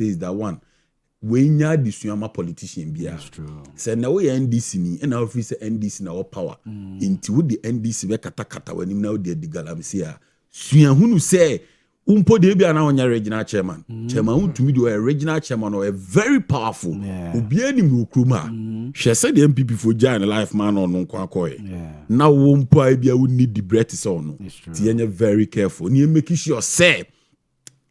is that one. When you are the Suyama politician, that's true. Say now we NDC ni, and our office NDC na our power. Into the NDC we kata when him now the galamsia. Suyahunu say, de be na onya regional chairman. Chairman to me do a regional chairman or a very powerful. Obi any mukruma. She said the MPP for Jan life man on no kwakoy. Now umpo ebia would need the breath is on. Tienye very careful. Ni make sure say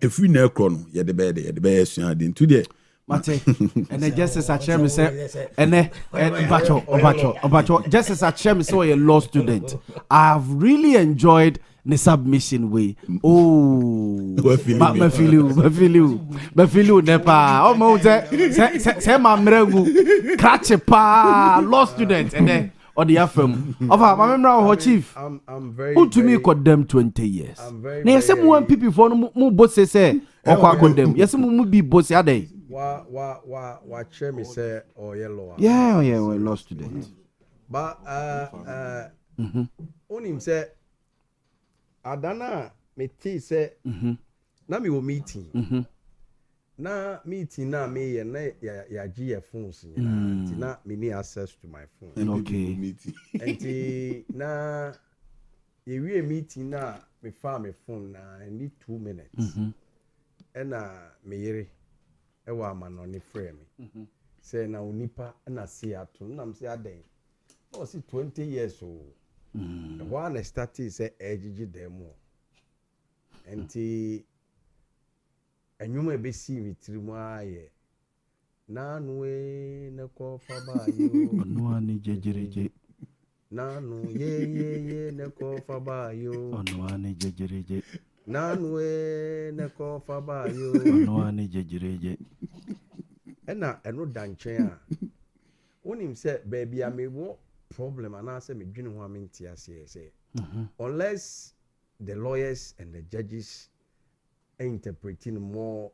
if we na chrono, ye the bed suya today. Mate, and the justice at chairman said, and Obacho, just as a chairman saw a law student, I have really enjoyed the submission way. Oh, me feel you, Nepa. Oh, Mose, say my mregu, catch a pa, law student, and then. Or the FM. Of our member, chief. I'm very. Who to me condemn 20 years. I'm very. Now, some one people for no boss say, or condemn. Yes, some be boss a day. What chair me say or yellow? Yeah, we lost student. But on him say, Adana me tea say, na me wo meeting. Na meeting na me ya GF phones na me need access to my phone. Okay. And na ye meeting na me fa me phone na I need 2 minutes. And me yere e wa ma no ni frame me. Say na onipa na see ato na me say aden. O see 20 years old. The one started say ejiji demo. And enyuma be see vitirimu aye nanwe ne ko fa ba yo onu ani jejereje nanu ye ne ko fa ba yo onu ani jejereje nanwe ne ko fa ba yo onu ani jejereje eno danchen a wonim se baby a me wo problem ana se me dwene ho amenti ase say unless the lawyers and the judges interpreting more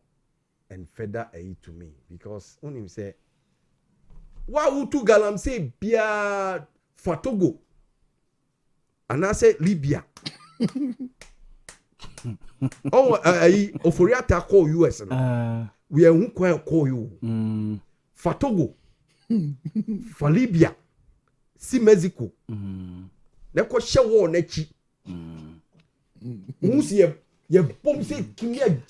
and further aid to me because on him say why would to galam say bia Fatogo and I say Libya oh Oforiata call US we are who call you Fatogo for Libya si Mexico na ko hye wo na chi musie ye bom say kim ye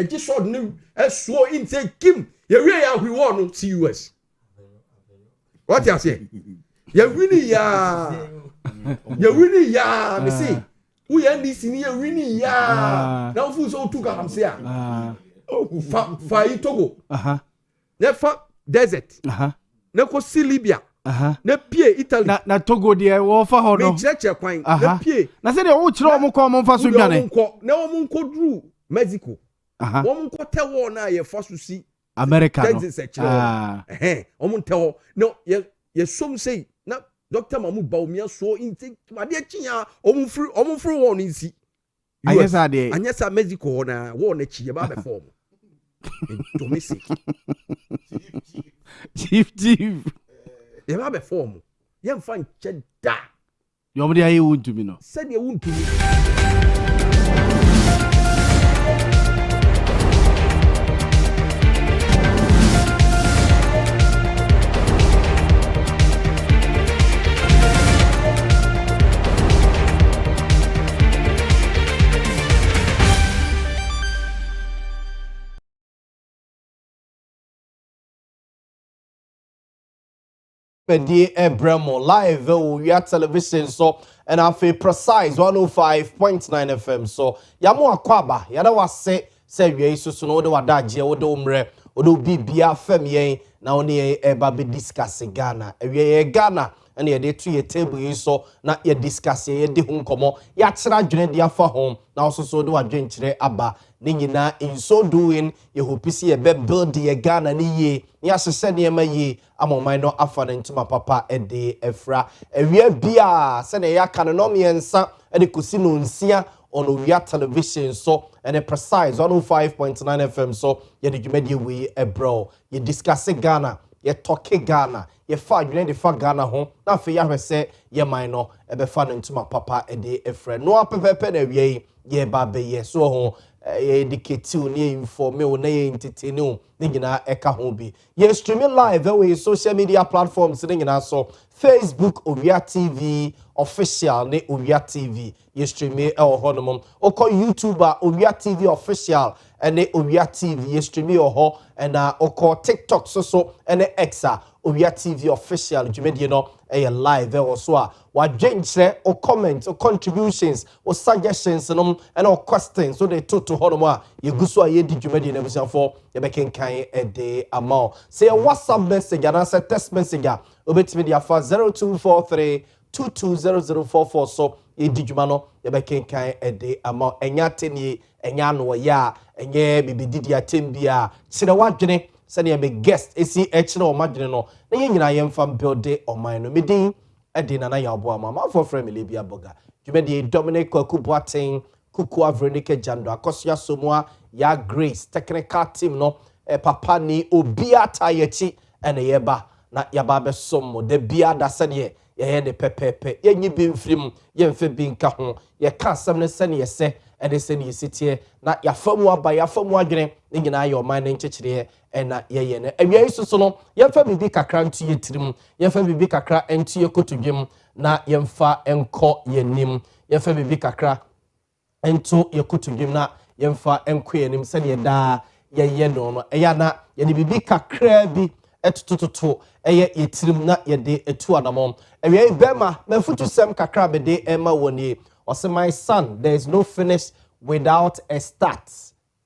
ji sword ne so in say kim ye we ya hwi wo no to US what you say ye wini ya me say who ye ndisi ni ye wini ya na fu so tu ka am say fa Togo ne fa desert ne ko si Libya na pie Italy na Togo de wo fa ho no me cheche kwan na pie na se de wo kire o mo ko mo fa so dwane na wo mo ko dru Mexico wo mo ko tewo na ye fa so si America no o mo tewo no ye som say na Dr. Mamu Baumia so in think ade chiya o mo fru wo no nsi anyesa Mexico na wo na chi ye ba be form domestic chief ye ba be form ye mfa nche da yo mo de aye wuntu mi no said ye wuntu mi Pedi Ebremo live Owia television so and afi precise 105.9 FM so yamu akwaba yada wase se wie susu no de wadaje wo de umre wo do bibia fam yen na woni eba be discuss Ghana ewie Ghana and ye de to ye table yin so na ye discuss ye de hu nkomo ya kira dwene de afa hom na so de wadwen kire aba ni nyina in so doing ye hope see ye be build ye Ghana ni ye ya sese ne ma ye amomai no afa ne ntuma papa e de efra ewie bia se ne ya kan no miensa e de kosi no nsia on Owia television so and a precise 105.9 FM so ye de dwumadi we e bro ye discuss Ghana ye talk Ghana ye fa dwene de fa Ghana ho na fe ya hwese ye man no e be fa ne ntuma papa e de efra no apepepe na wie ye ba be ye so ho educate you, inform you, entertain you, ningina eka hobi. Ye streaming live we social media platforms ningina so Facebook Owia TV official ne Owia TV. Ye streaming honomum. Oko YouTuber Owia TV official ene Owia TV. Ye streaming ho and oko TikTok so ene Xa Owia TV official. Jumedi no live so wa jenche or comments or contributions or suggestions and questions so they talk to honoma you go so ye di jumedi na busan for ye be kan a day amount say a WhatsApp message and answer text message obetimi dia for 0243220044 so ye di juma no ye be kan a day amount enya teni enya no ya enye bibidi atembia sire wadwene send ye be guest esi echire o madwene no na ye nyina ye mfa build on my no medin Edina na Yaw Boamah ma for friend Libia Boga. Jumedi Dominic Kubuating Kuku Avrenike Jando Akosia Somoa ya Grace technical team no papa ni obia tayechi ene yeba na yaba be somo de bia da sene ye ne pepepe ye nyi bi mfrim ye mfe bi nka ho ye ka asem ne sene ye se ene sene ye sitie na ya famu aba ya famu adwene ne nyina ye o man ne nchechire ena ye ne awia isusu no ye fa bibi kakra ntu ye tirim ye fa bibi kakra ntu ye kotodwem na ye mfa enko ye nim ye fa bibi kakra ntu ye kotodwem na ye mfa enko ye nim sene ye da ye no eya na ye ni bibi kakra bi etutututu eye yetirim na ye de etu anamom awia bema mafutu sem kakra be de ema woni o say my son there is no finish without a start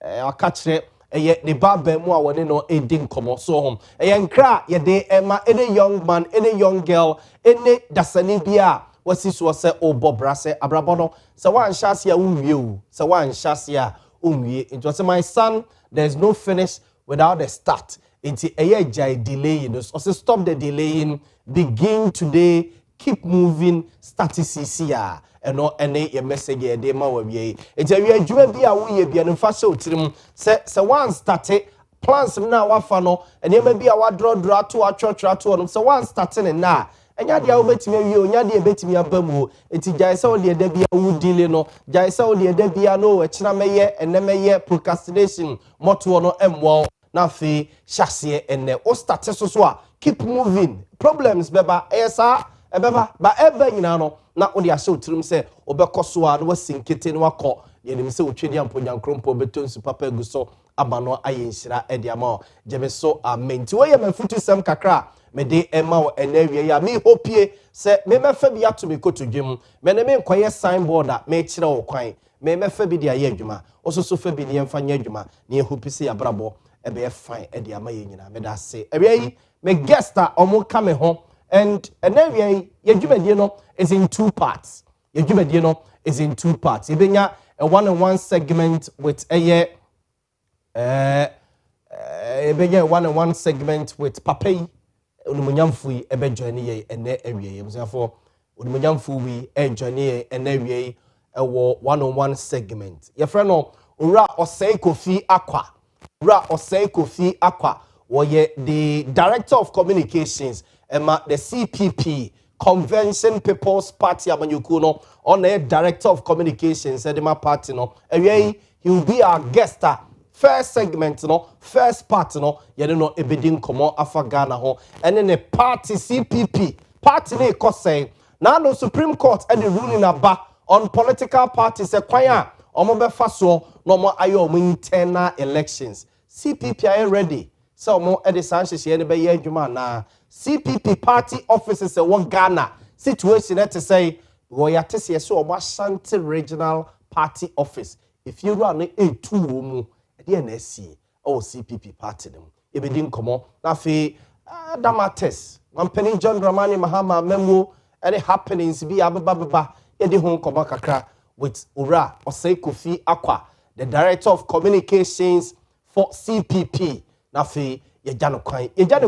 akachre eye ne baba mu a woni no edin komo so hom eye nkra ye de ema any young man any young girl any dasani bia wasi so say obobrase abrabono say wan hyase a unwie o say wan hyase a unwie it was my son there is no finish without a start into a jai delaying also stop the delaying begin today keep moving start cca and no any your message ye de ma wawie it's a we adwuma bi a wo ye bia no fa so tirim say one start plans na wafa no and ye bi a wa draw to atwa to no say one starting na enya dia wo betimi awie onya dia betimi abamu enti jai say wo de da bia wo delay no jai say wo de da bia no we kina meye enemeye procrastination moto no emwo na fi shase ene o start so a keep moving problems beba esa beba ba eba nyina no na o de ahye otirim se obekoso a no wasinkete no akọ yenim se otwedi amponyankrompo betonsu papa guso abano ayenhyira ede ama jebe so amenti we ye mafutu sem kakra me de ema wo enawie ya me hopie se me mefa bi ato me kotodwem me ne me nkoye signboard a me kire wo kwan me mefa bi de aye adwuma ososo fa bi ne yemfa nya adwuma ne hopisi ya brabo ebe fine ede ama ye nyina me da se ebe me guest a omo ka me ho and enawie ye dwumadie no is in two parts ye dwumadie no is in two parts ebenya a one-on-one segment with ebenya one-on-one segment with papai onumunyamfu yi ebe join ye ene awie ye msafo onumunyamfu wi join ye ene awie ewo one-on-one segment ye friend no ora osei kofi akwa woye the director of communications ema the CPP Convention People's Party amanyuku no on the director of communications edema party no awie he will be our guest first segment no first part no ye no ebedin komo afa Ghana ho ene ne party CPP party ne kosey na no Supreme Court and the ruling aba on political parties e kwan a omo be fa so no omo ayo omo internal elections CPP are ready so omo e de sanhye ne be ye adwuma na CPP party offices e won Ghana situation to say we are to see so omo Ashanti regional party office if you run a2 mu the NSC or CPP party them e be din komo na fe damates Mampeni John Dramani Mahama memo any happenings be ababa e de ho komo kakra with Ura Osei Kofi Akwa the director of communications for CPP na fe ye jano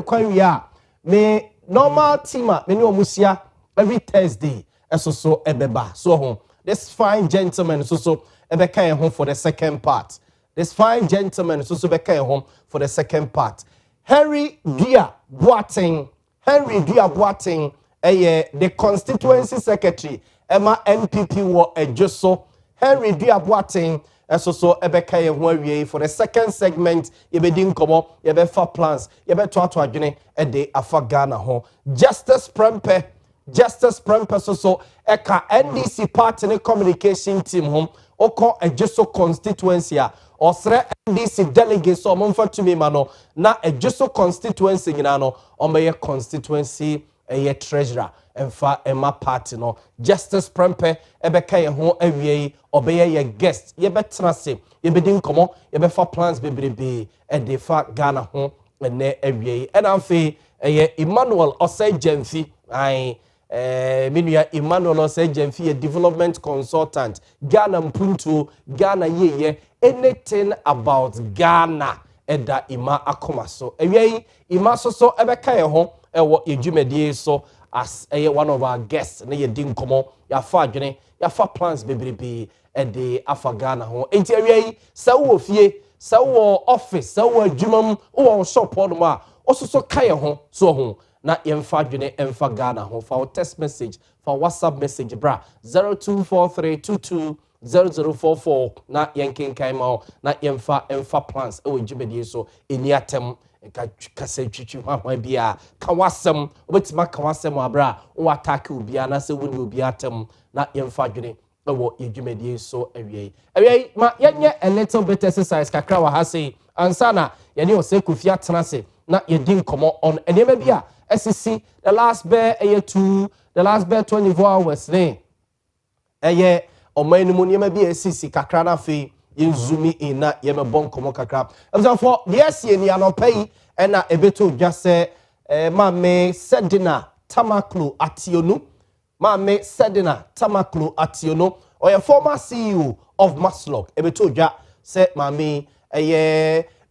kwan wi a me normal team me ni omusia every Thursday so ebeba so ho this fine gentleman so ebeka home for the second part this fine gentleman so beka home for the second part Henry Dia Boateng the constituency secretary Emma NPP wo ejoso Henry Dia Boateng so ebeka ye ho awie for the second segment yebedi nkomo yebefa plans yebeto ato adwene de afa Ghana ho Justice Prempe so eka NDC party communication team home oko ejeso constituency a osre NDC delegates so momfa tumi ma no na ejeso constituency nyina no omeye constituency eye treasurer emfa ema party no Justice Prempe ebeka ye ho awie obeye ye guest yebetra se yebedi nkomo yebefa plans bebrebe de fa Ghana ho ene awie and amfe eye Emmanuel Osei Jemfi ai Minuya Emmanuel Osei Jemfi a development consultant Ghana mpuntu Ghana yeye anything about Ghana eda ima akoma so awie ima so ebeka ye ho ewo yedwumedie so as one of our guests na yedi nkomo ya fa adwene ya fa plans bebrebe de afa Ghana ho enti awie sa wo fie sa wo office sa wo adwumam wo shop odom a ososo kaye ho so ho na yemfa adwene emfa Ghana ho fa text message fa WhatsApp message bra 0243220044 na yenkenkan ma na yemfa plans e wo dwumedie so eni atem ka se twitwi hwa bia ka wasem obetima ka wasem abra wo attack obia na se woni obia atem na yemfa adwene wo yedwumedie so awie ma yenye a little bit exercise kakra wa ha sei ansana yene o se kofia tenase na yedi nkomo on enema bia SCC the last bear 24 hours ne omanimu niema bia SCC kakra na fe yenzumi ina yeme bon komo kakra for the SCC ni anopai na ebeto dwa se ma me sedina tamaklu ationu or former CEO of Maslog ebeto dwa se ma me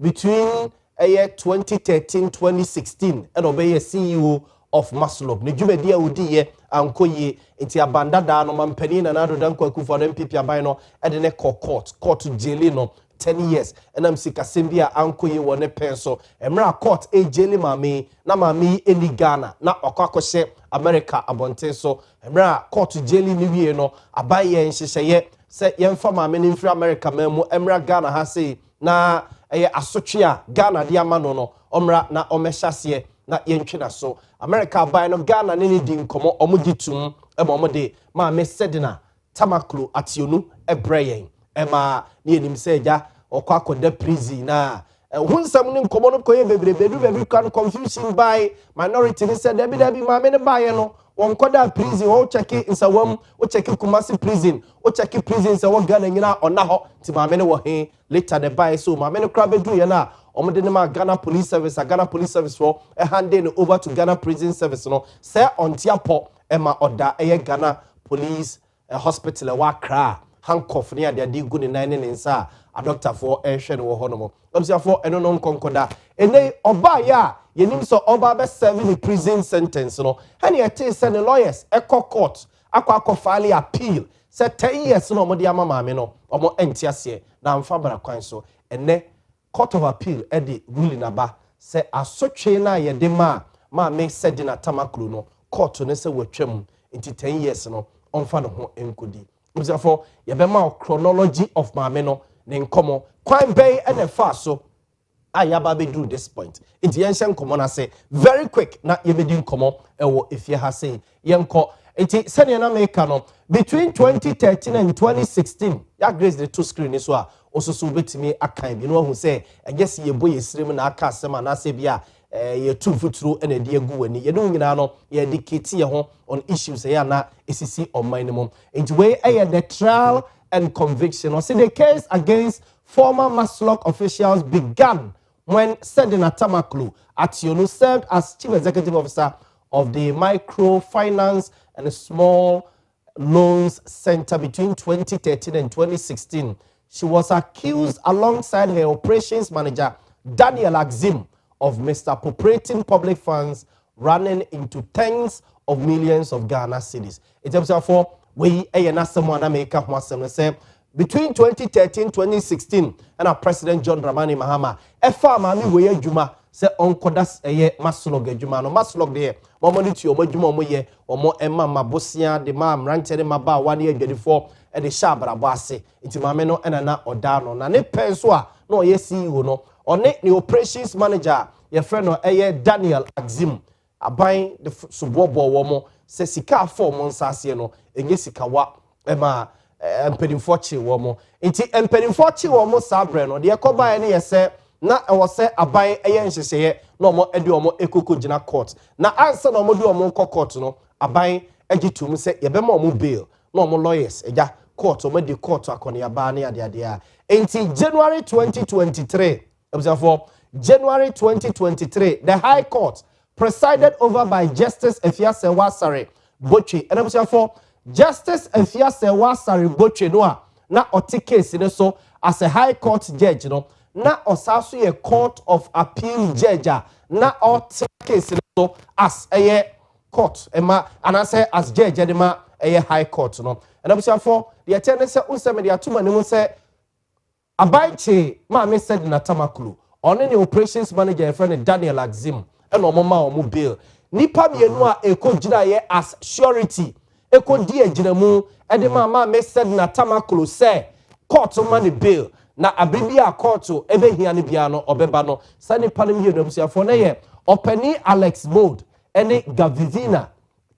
between 2013-2016 and obey CEO of Maslog ne dwumadi awudi ye ankoye enti abanda da no mampani na nado dan kwaku for MPP aban no e de ne court jail no 10 years and am sika sembia ankoye wone penso emra court jail mami na mami eni Ghana na okwakohye America abonten so emra court jail ni wie no abaye nhyehyeye se yemfa mami ni mfiri America mamu emra Ghana ha sei na asotwe Ghana dia mano no omra na omehyasie na yentwena so America by no Ghana ni di nkomo omugitum omode ma me sedina tamaklo ationu ebreyen ema ni enim seja okwakoda prison na hunsam ni nkomo no koye bebre kan confusion by minority ni said dabi ma me ne baye no won koda prison wo check insawam wo check Kumasi prison wo check prison se wo Ghana nyina ona ho ti ma me ne wo he later the buy so ma me ne kra bedu ye na omode ne ma Ghana police service for handing over to Ghana prison service no say ontiapo ema oda Ghana police hospital wa kra handcuff ne ade ade gu ne nan ne nsa a doctor for ehwe ne wo hono obsia for eno no konkoda ene oba ya yenim so oba be serve the prison sentence no hani ete say the lawyers court akwa file appeal say 10 years no omode ama me no omo entiase na amfa bra kwan so ene court of appeal ede ruling aba say asotwe na ye de ma me said na tamaklu no court no say watwam nti 10 years no onfa no ho enkodi therefore yebema chronology of maame no ne nkomo kwan bay and a fast so ayaba be do this point nti yenhye nkomo na say very quick na yebedi nkomo ewo efie ha say yenko nti sene na make no between 2013 and 2016 ya grace the two screen so a ososo betimi akan bi no hu say agese yebo yesrem na aka asema na say bia ye two futuro and de egu wani ye no nyina no ye dictate ye ho on issues ya na esisi on minimum nti we the trial and conviction or say the case against former Maslog officials began when Sedina Tamaklu Ationu served as chief executive officer of the microfinance and small loans center between 2013 and 2016. She was accused alongside her operations manager Daniel Axim of misappropriating public funds running into tens of millions of Ghana cedis. In terms of we someone America say between 2013 2016 and our President John Dramani Mahama efa mami we adwuma se onkodas eye maslog adwuma no maslog de momo ne tuo adwuma mo ye omo ema mabosia de ma mrante de maba wane adwadifo e de sha abrabo ase nti maame no na oda no na ne penso a na oye CEO no one the operations manager ye friend no eye Daniel Axim aban de subobo wo mo se sika afọ mo nsase no enye sikawa ema empenimfo chi wo mo nti empenimfo chi wo mo sabre no de ekoba ne ye se na ewo se aban eye nhyehyeye na omo ede omo ekoko gina court na ansa na omo de omo court no aban agitum se ye be ma omo bail na omo lawyers eja court omo de court akone aba na ade a nti January 2023 observe January 2023 the High Court presided over by Justice Efiase Wasare Boche and observe Justice Efiase Wasare Boche no na oti case ne so as a High Court judge no na osaso ye Court of Appeal judge na oti case ne so as a court ema anase as judge de ma a High Court no and observe the attendance unsem de atuma ne mu se abaiche ma me said na tamakulu on the operations manager friend Daniel Axim and omoma omo bail nipa mienu a ekogina ye as surety ekodi aginamu e de ma me said na tamakulu say court man bail na abribi a court ebe hia ne bia no obeba no sa nipa no mienu abusiafo na ye openi Alex Mode ene Gavivina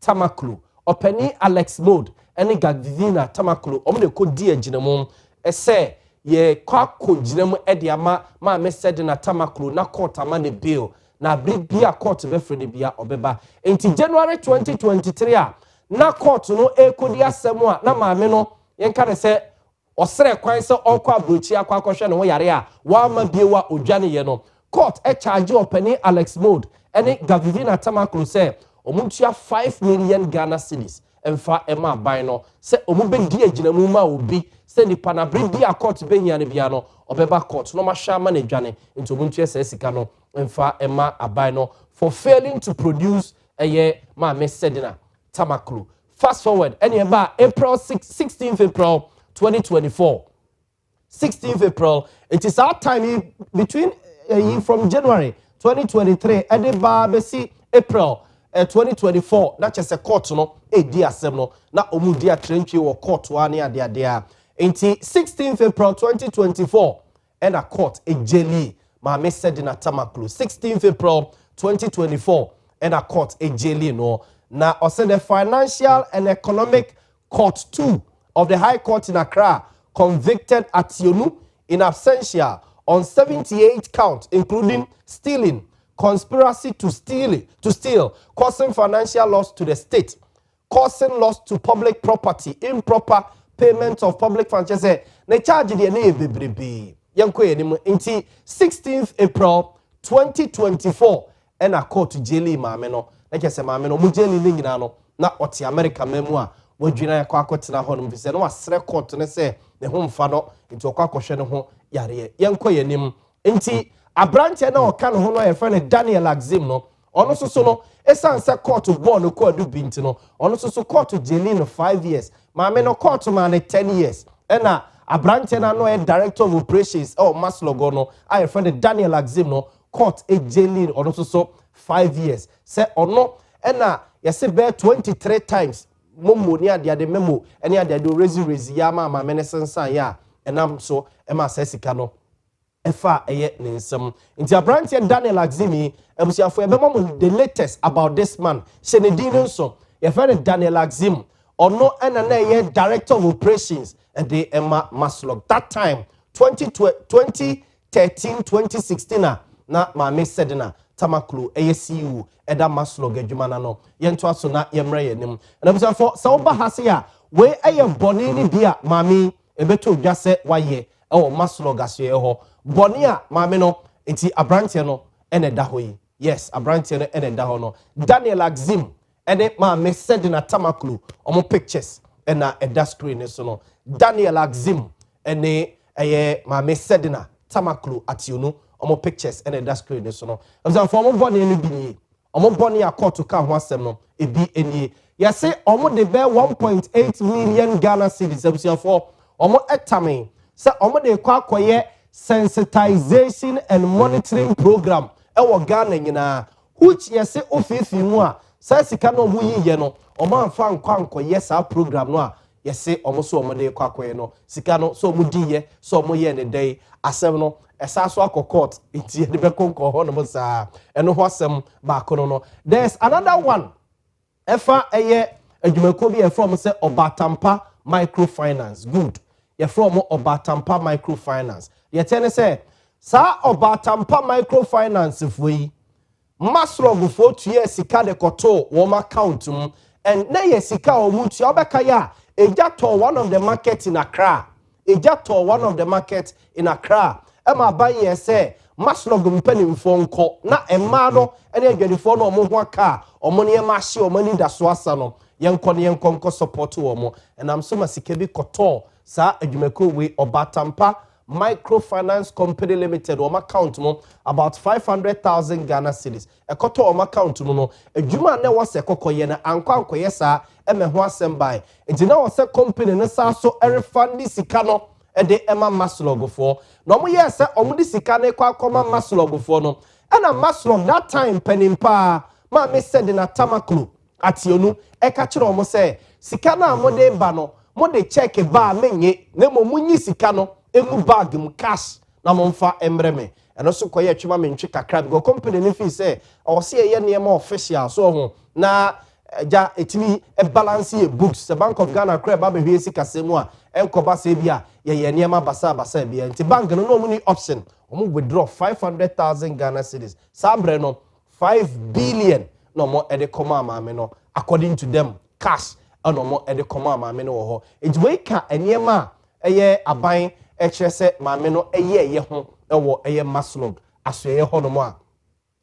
tamakulu openi Alex Mode ene Gavivina tamakulu omo de kodi aginamu e say ye kwako jinemu edi ama ma me said na tamakulu na court ama ne bail na bibia court be free bia obeba enti January 2023 a na court no ekodi asemu a na maame no yenka ne se osere kwan se onko abrochi akwa no yare a wa ma biewa odwane ye no court e charge openi Alex Mode ene Gavivina tamakulu se omuntua 5 million Ghana cedis emfa ema ban no se omube di aginamu ma obi se ni panabri bia court be hia ne bia no obeba court no ma hwa ma ne dwane nti omuntua se sika no emfa ema aban no for failing to produce eye ma me sedina tamakulu. Fast forward any ba April 16th April 2024 16th April it is our time between from January 2023 and ba be see April 2024 na chese court no di asem no na omudi atrentwe wo court wa ne ade a enti 16th April 2024 and a court ejeli ma me said na tamakulu 16th April 2024 and a court ejeli no na ose the Financial and Economic Court 2 of the High Court in Accra convicted Ationu in absentia on 78 counts including stealing, conspiracy to steal, causing financial loss to the state, causing loss to public property, improper payment of public funds. Na charge the na bebrebe. Yanko yenim inti 16th April 2024 and a court jeli maame no. Na kese maame no mu jeli ni nyina no na oti America memu a wadwina yakwa akotena ho no mfise no wasre court ne se ne ho mfa no inti okwa akohwe ne ho yare. Yanko yenim inti abrante na oka ne ho no ye friend Daniel Axim no ono so no esanse court born no ko adu binti no ono so court jeli no 5 years maame no court man 10 years ena abrante na no director of operations Maslogo no I friend Daniel Axim no court jeli ono so 5 years say ono ena yese be 23 times momo ni ade memo ene ade raise ya ma maame ne sensan ya enam so ema sesika no efa eye ne nsem nti abrante Daniel Axim ebusiafo ebema the latest about this man Senedin so ye friend Daniel Axim ono ena na ye director of operations and the Emma Maslog that time 2013 2016 na maame sedina tamakulu ACU eda Maslog adwuma no yento aso na yemre yenim na ebusiafo sa oba hase a we eye boni ni bia maame ebeto dwase waye Maslog aso ho boni a maame no enti abrante no ene da ho yi yes abrante no ene da ho no Daniel Axim ene maame sedina tamakulu omo pictures ena eda screen so no Daniel Axim ene eye maame sedina tamakulu ationu omo pictures ena eda screen so no amza for omo boni ni bi omo boni a court ka ho asem no ebi eni ya say omo de be 1.8 million Ghana cedis abusua for omo etame say omo de kwa akoye sensitization and monitoring program ɛwɔ Ghana nyinaa which yɛse ofifi mu a saa sika no mu yiye no ɔmo amfa nkɔ saa program no a yɛse ɔmo so ɔmo de kwakɔɛ no sika no so ɔmo diye so ɔmo yɛ ne dɛn asɛm no ɛsa so akɔ court nti yɛde bɛkɔ nkɔ hɔ no mo saa ɛno ho asɛm baako no there's another one ɛfa ɛyɛ adwumako bi yɛfrɛ ɔmo sɛ Obatampa microfinance good yɛfrɛ ɔmo Obatampa microfinance yɛtɛ ne sɛ saa Obatampa microfinance foyi Maslog for 2 years sika de koto wom account and na ye sika o mutu obeka ya ejato one of the market in Accra ejato one of the market in Accra e ma ban ye say Maslog mpanimfo nko na emma no ene adwadifo no omo ho aka omo ne ma hye omo ni da so asa no yenko ne yenko support wo and am so ma sika bi koto sa adwumako we Obatampa Microfinance Company Limited or account mo about 500,000 Ghana cedis. A koto or account mo no. A juma ne was a kokoye na anko yesa e me ho asem by. Nti na was a company na sa so refund sika no e de ema Maslog for. No mo yes omo di sika na kwa akoma Maslog for no. E na Maslog that time penimpa ma me said na tamaklu ationu e ka kire omo say sika na mo de ba no mo de check ba menye na mo munyi sika no emu bag mu cash na momfa emreme eno so koye atwuma mentwe kakra go company ne fi say o se ye ne ma official so ho na ja etimi e balance ye books the Bank of Ghana kra ba be hwe sika semu a enkoba se bia ye ne ma basa bia nti bank no no ni option o withdraw 500,000 Ghana cedis sambre no 5 billion no mo e de koma maame no according to them cash no mo e de koma maame no ho enti we ka eniema eye aban echese maame no eye ho ewo eye Maslog asoye ho no mo a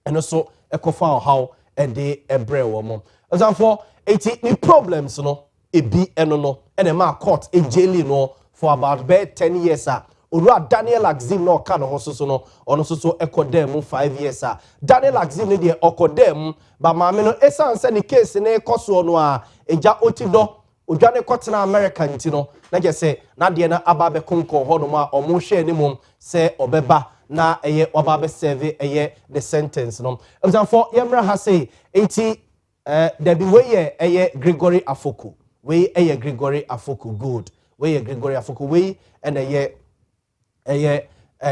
eno so ekofa how e de ebre wo mo example eti ni problems no ebi eno no ene ma court e jail no for about 10 years Owura Daniel Axim no ka no ho so no ono so ekodem 5 years Daniel Axim ne de okodem ba maame no esan se ni case ne ekoso no a eja otido odwane kotena America ntino na je se na de na aba be konko ho no ma omo hwe ni mum se obeba na eye oba be serve eye the sentence no example yemra ha say enti there be way eye Gregory Afoku we eye Gregory Afoku good we Gregory Afoku we and eye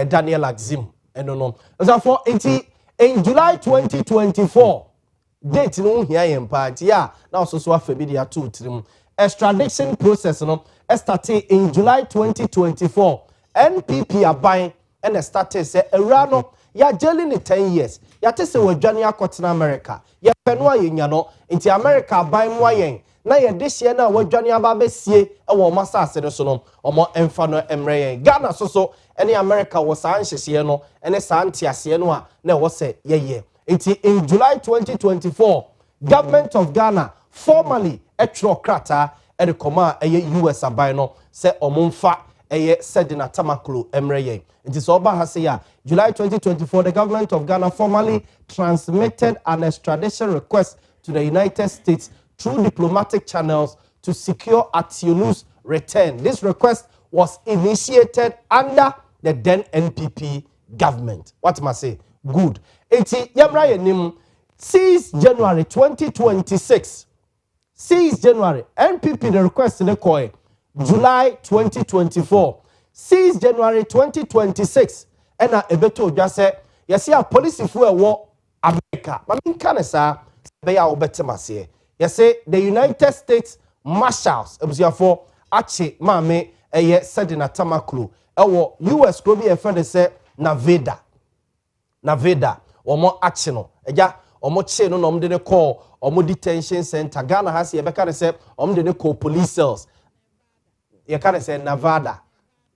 Daniel Axim no example enti in July 2024 date no hia yem party ya na so afabi dia 2-3 extradition process no started in July 2024 NPP aban and started say era no ya jailing 10 years ya tese wadwane akotena America ya peno ayenya no nti America aban mu ayen na ye dehye na wadwane aba besie e wo masase de so no omo emfa no emre yen Ghana so ene America wo san hyehye no ene san tiase no a na wo se ye nti in July 2024 government of Ghana formally etro krata e de koma eye US aban no se omumfa eye sedina tamaklo emreye nti so oba ha se ya July 2024 the government of Ghana formally transmitted an extradition request to the United States through diplomatic channels to secure Atinu's return. This request was initiated under the then NPP government. What must I say? Good. Eti yamra yenim 6 January 2026 6 January NPP the request in the coin July 2024 6 January 2026 and ebeto just say yes ya police fu ewo America but min kan sa be ya obetemase yes say the United States Marshals ebusiafo achi maame eye sedina tamaklo ewo US ko bi e friend say Nevada omo achi no eja omo che no nom de ne call omo detention center Ghana has ye beka say omo de ne call police cells ye can say Nevada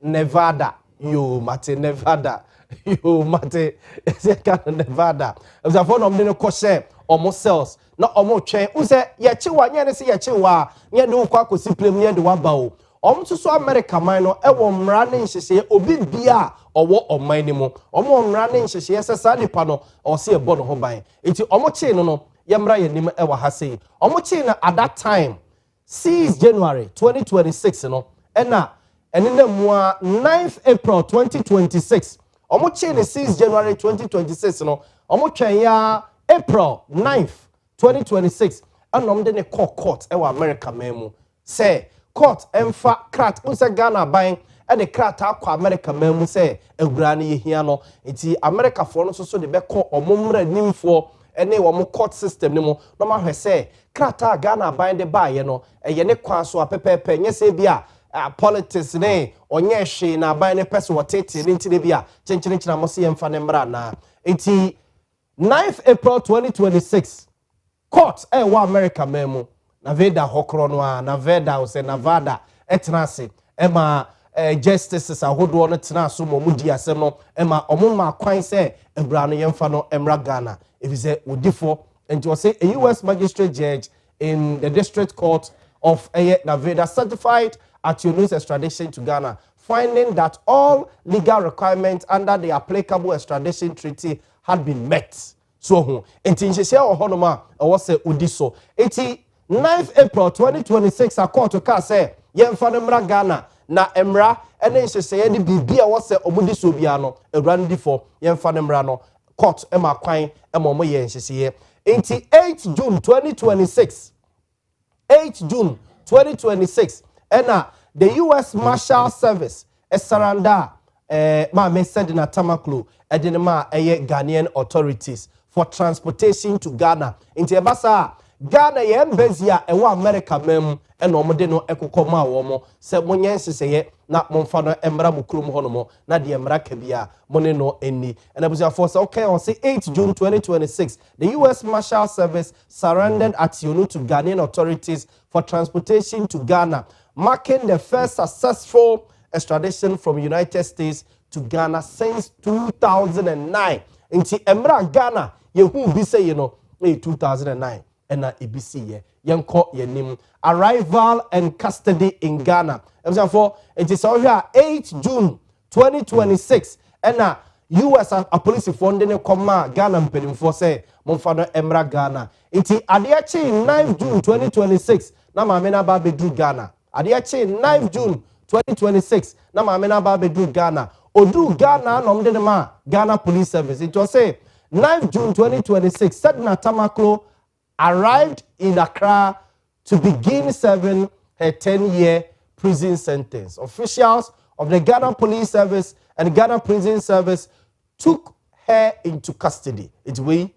you mate Nevada you mate say can Nevada e za for nom de ne call share omo cells na omo twen u say ye chi wa nye ne say ye chi wa nye de kwa kosi plem nye de wa ba o omo so America man no e wo mra ne nhyehyɛ obi bia owo oman ni mu omo mra ne nhyehyɛ sɛ sa nipa no o se e bɔ no ho ban enti omo chi no ye mra ye nim e wa ha sei omo chi na at that time 6 January 2026 no ena enena mua 9th April 2026 omo chi ne 6 January 2026 no omo twen ya April 9th 2026 anom de ne court e wa America memu say court emfa krat unse Ghana ban e de krat akwa America memu say ewura ne yehia no enti America for no so de be ko omomra nimfo ene wo mo court system ne mo no ma hwe say krata Ghana ban de baye no eye ne kwan so apepepe nye se bia politics ne onye hwe na ban ne person wotete ne ntine bia chenchina mo se yemfa ne mra na enti 9th April 2026 court wa America memu na veda hokro no a na veda o se Nevada etnase ema justices ahodo no tena so mo mudi asem no ema omoma kwan se ebra no yemfa no emra Ghana if is a odifo and to say a US magistrate judge in the district court of Nevada certified at your news extradition to Ghana, finding that all legal requirements under the applicable extradition treaty had been met. So, enti nhyehyɛ wɔ hɔ no ma ɛwɔ sɛ odi so. Enti 9th April 2026 a court ka sɛ yɛmfa no mmra Ghana na mmra ɛne nhyehyɛ de biribi a ɛwɔ sɛ ɔmodi so bia no awura no di fo yɛmfa no mmra no court ɛma kwan ɛma ɔmo yɛ nhyehyɛ. Enti 8 June 2026 ɛna the US Marshal Service surrender ma me send na Tamaklo ɛde ma ɛyɛ Ghanaian authorities for transportation to Ghana. Enti ebasa Ghana ye embassy a ɛwɔ America mem ɛna ɔmo de no ɛkokɔma wɔ mo sɛ monye nseseye na momfa no emra mo kurom hɔ no mo na de emra ka bia mo ne no eni ɛna busia for sɛ okay on say 8 June 2026 the US Marshal Service surrendered at Yonu to Ghanaian authorities for transportation to Ghana, marking the first successful extradition from United States to Ghana since 2009. Inti emra Ghana yehu bi say 2009 ena ebisi ye yenko yenim arrival and custody in Ghana. For it is over 8 June 2026 ena US a police funding come Ghana mpedimfo say momfa no emra Ghana. Inti adeachi 9 June 2026 na maame na ba bedru Ghana. Adeachi 9 June 2026 na maame na ba bedru Ghana. Odu Ghana no mde ma Ghana Police Service. It was say 9 June 2026 Sedna Tamaklo arrived in Accra to begin serving her 10-year prison sentence. Officials of the Ghana Police Service and Ghana Prison Service took her into custody. It's we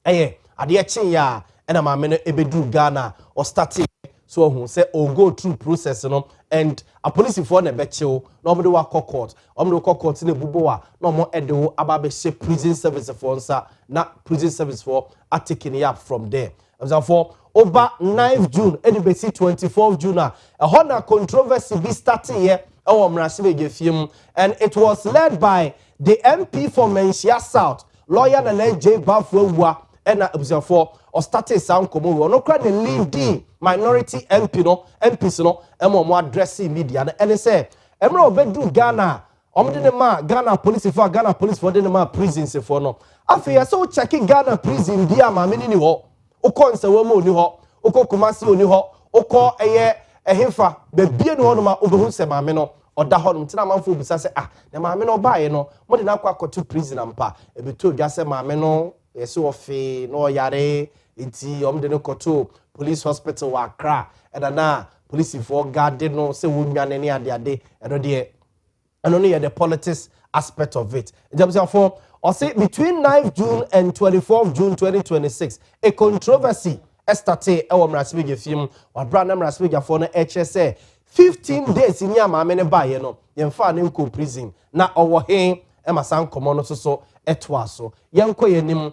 adeachi ya ena maame no ebedu Ghana or starting so who say or go through process no and a police for na bechill nobody wa court court ne buboa no mo edo ababe she prison service for nsa na prison service for are taking it up from there. As for over 9th June edibesi 24th June a honor controversy be starting here and it was led by the MP for Menchia South lawyer na J Bafwa and for or started sound come no cry the leading minority MP no MPs no mo addressing media and they say emra obedu Ghana omde ma Ghana police for the ma prisons for no afia so checking Ghana prison dia ma me ni ho ukonse wo mo ni ho ukokumasi oni ho uko eye ehemfa be bie ni ho no ma obehu se ma me no oda ho no tina manfo bisa se na ma me no baaye no mo de na akwa kotu prison ampa ebeto dwa se ma me no yesi ofe no yare enti omde no kotu police hospital wa Accra na police for guard no se wo nwane ne ade eno de eno no the politics aspect of it. For or say between 9th June and 24th June 2026 a controversy started e wo mrasbege film wa brand mrasbege for no HSA 15 days in ya maame ne baye no yemfa ne nko prison na owo he e masan komo no so etwa so yenko yenim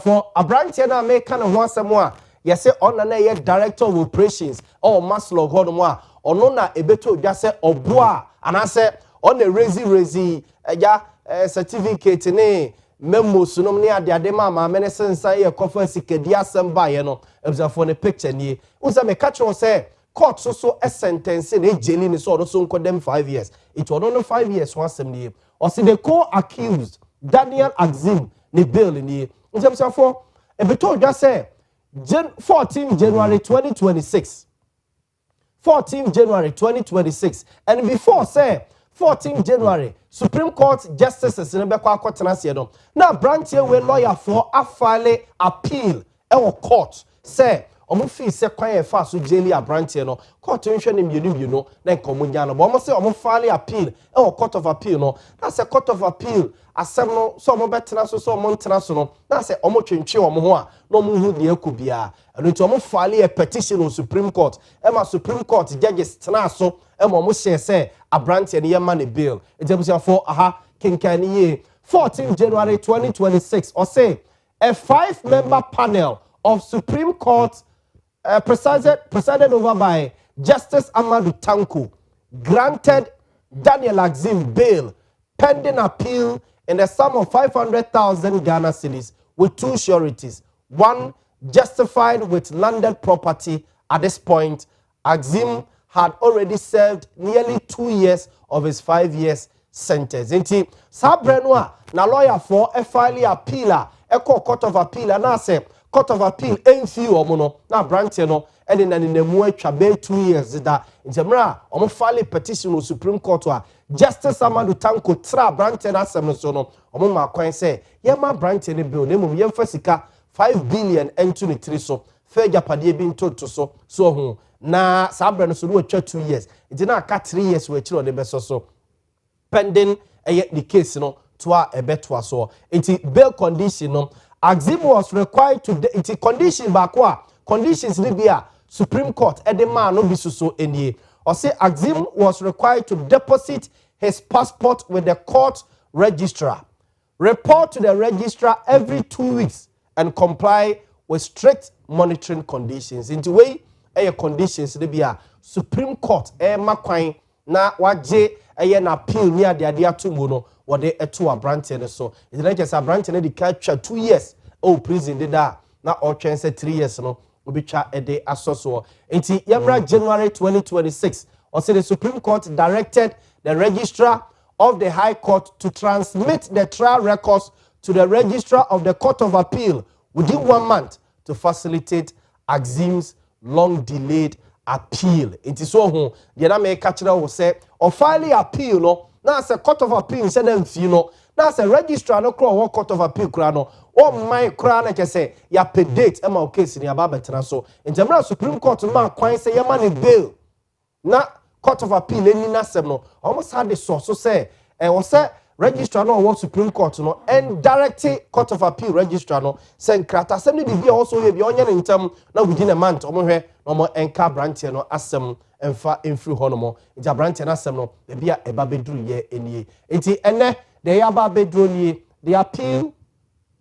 for abrantie na me kan ho asem a yese ona na ye director of operations or maslo godmo a ono na ebeto dwa se oboa anase on a razy certificate ne memo sunom ne ade ma me ne sensa ye kofa sikadi asem baye no for ne picture nie unsa me catch on say court so a sentence ne jeli ni so so them 5 years it was no 5 years one asem nie or say the co-accused Daniel Axim ne bail nie unsa for ebeto dwa say 14 January 2026 14 January 2026 and before say 14 January Supreme Court justices in Beko Akotena no na branch we lawyer for a file appeal e court say omo fi se kwan e fa so jeli abrantie no court nhwe ne mienu no na nkomunya no but omo say omo file appeal e court of appeal no na say court of appeal asem no so omo betena so omo ntena so no na say omo twentwe omo ho a no omo hu de akubia eno nti omo file a petition on Supreme Court e ma Supreme Court judges tena so e ma omo share say abrantie ne yema ne bail ejebusia for aha kenkani ye 14 January 2026 or say a 5-member panel of Supreme Court presided over by Justice Amadou Tanko granted Daniel Axim bail pending appeal in the sum of 500,000 Ghana cedis with 2 sureties. One justified with landed property. At this point, Axim had already served nearly 2 years of his 5 years sentence. Inti Sabrenwa na lawyer for a file appeal court of appeal and I say court of appeal ain't few omono na branch no and in the mu atwa be 2 years that njemra omo file petition on Supreme Court wa Justice Amadou Tanko tra branch na asem so no omo ma kwan say ye ma branch ne bill na mum yemfa sika 5 billion into the 3 so fe japade bi ntoto so hu na sabre no so no atwa 2 years it na aka 3 years we chiro de be so pending the case no to a beto so it bail condition no Axim was required to it condition bakwa conditions libya Supreme Court edema no bisu so enie or say Axim was required to deposit his passport with the court registrar, report to the registrar every 2 weeks and comply with strict monitoring conditions. Into way conditions libya Supreme Court makwan na waje na appeal near the idea to mono or they to a branch so it's like as a branch and they capture 2 years prison did that na or chance 3 years no we cha a day asoso until January 2026 or say the Supreme Court directed the registrar of the High Court to transmit the trial records to the registrar of the Court of Appeal within 1 month to facilitate Axim's long delayed appeal. It is so who the na me catch will say or file appeal no na as a Court of Appeal say them you know na as a registrar no crow Court of Appeal kra no o my kra na ke say ya pay date e ma case ni aba betena so in general Supreme Court man kwan say ya man bail na Court of Appeal any na sem no almost had the source so say was say registrar no want Supreme Court no and direct Court of Appeal registrar no say nkrata sem ni bibia also we bi onye ne ntem na within a month omo hwe no mo enka branch no asem emfa emfiri ho no mo nja branch na asem no bibia eba bedru ye enie enti ene the yaba bedru nie the appeal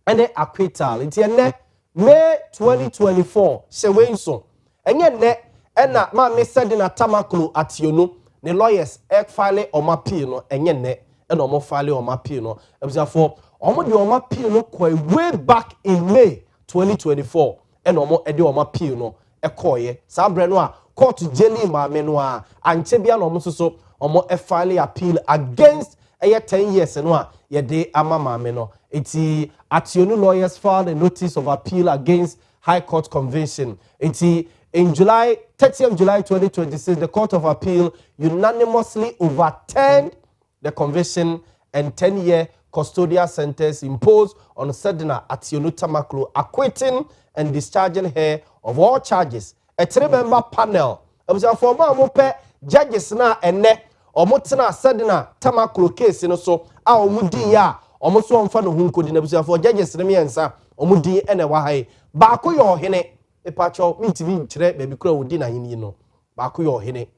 and the acquittal enti ene May 2024 se wenso enye ne ena ma me said na tamaklo ationu ne lawyers file o appeal no enye ne ena o file o appeal no ebusafo omo de o appeal no way back in May 2024 ena omo de o appeal no ekoye sabre no a court jeli ma me no a anche bia no omo so omo file appeal against 10 years no a ye de ama ma me no enti ationu lawyers filed a notice of appeal against High Court conviction enti in 30th July 2026 the Court of Appeal unanimously overturned the conviction and 10-year custodial sentence imposed on Sedna Ationu Tamaklo, acquitting and discharging her of all charges. A 3-member panel of the former judges na ene omotena Sedna Tamaklo case no so a omudi ya omoso omfa no hunko di na for judges ne miensa omudi ene wa hai ba ko yo hene epacho mitimi kire baby kura wodi na hini no ba ko yo hene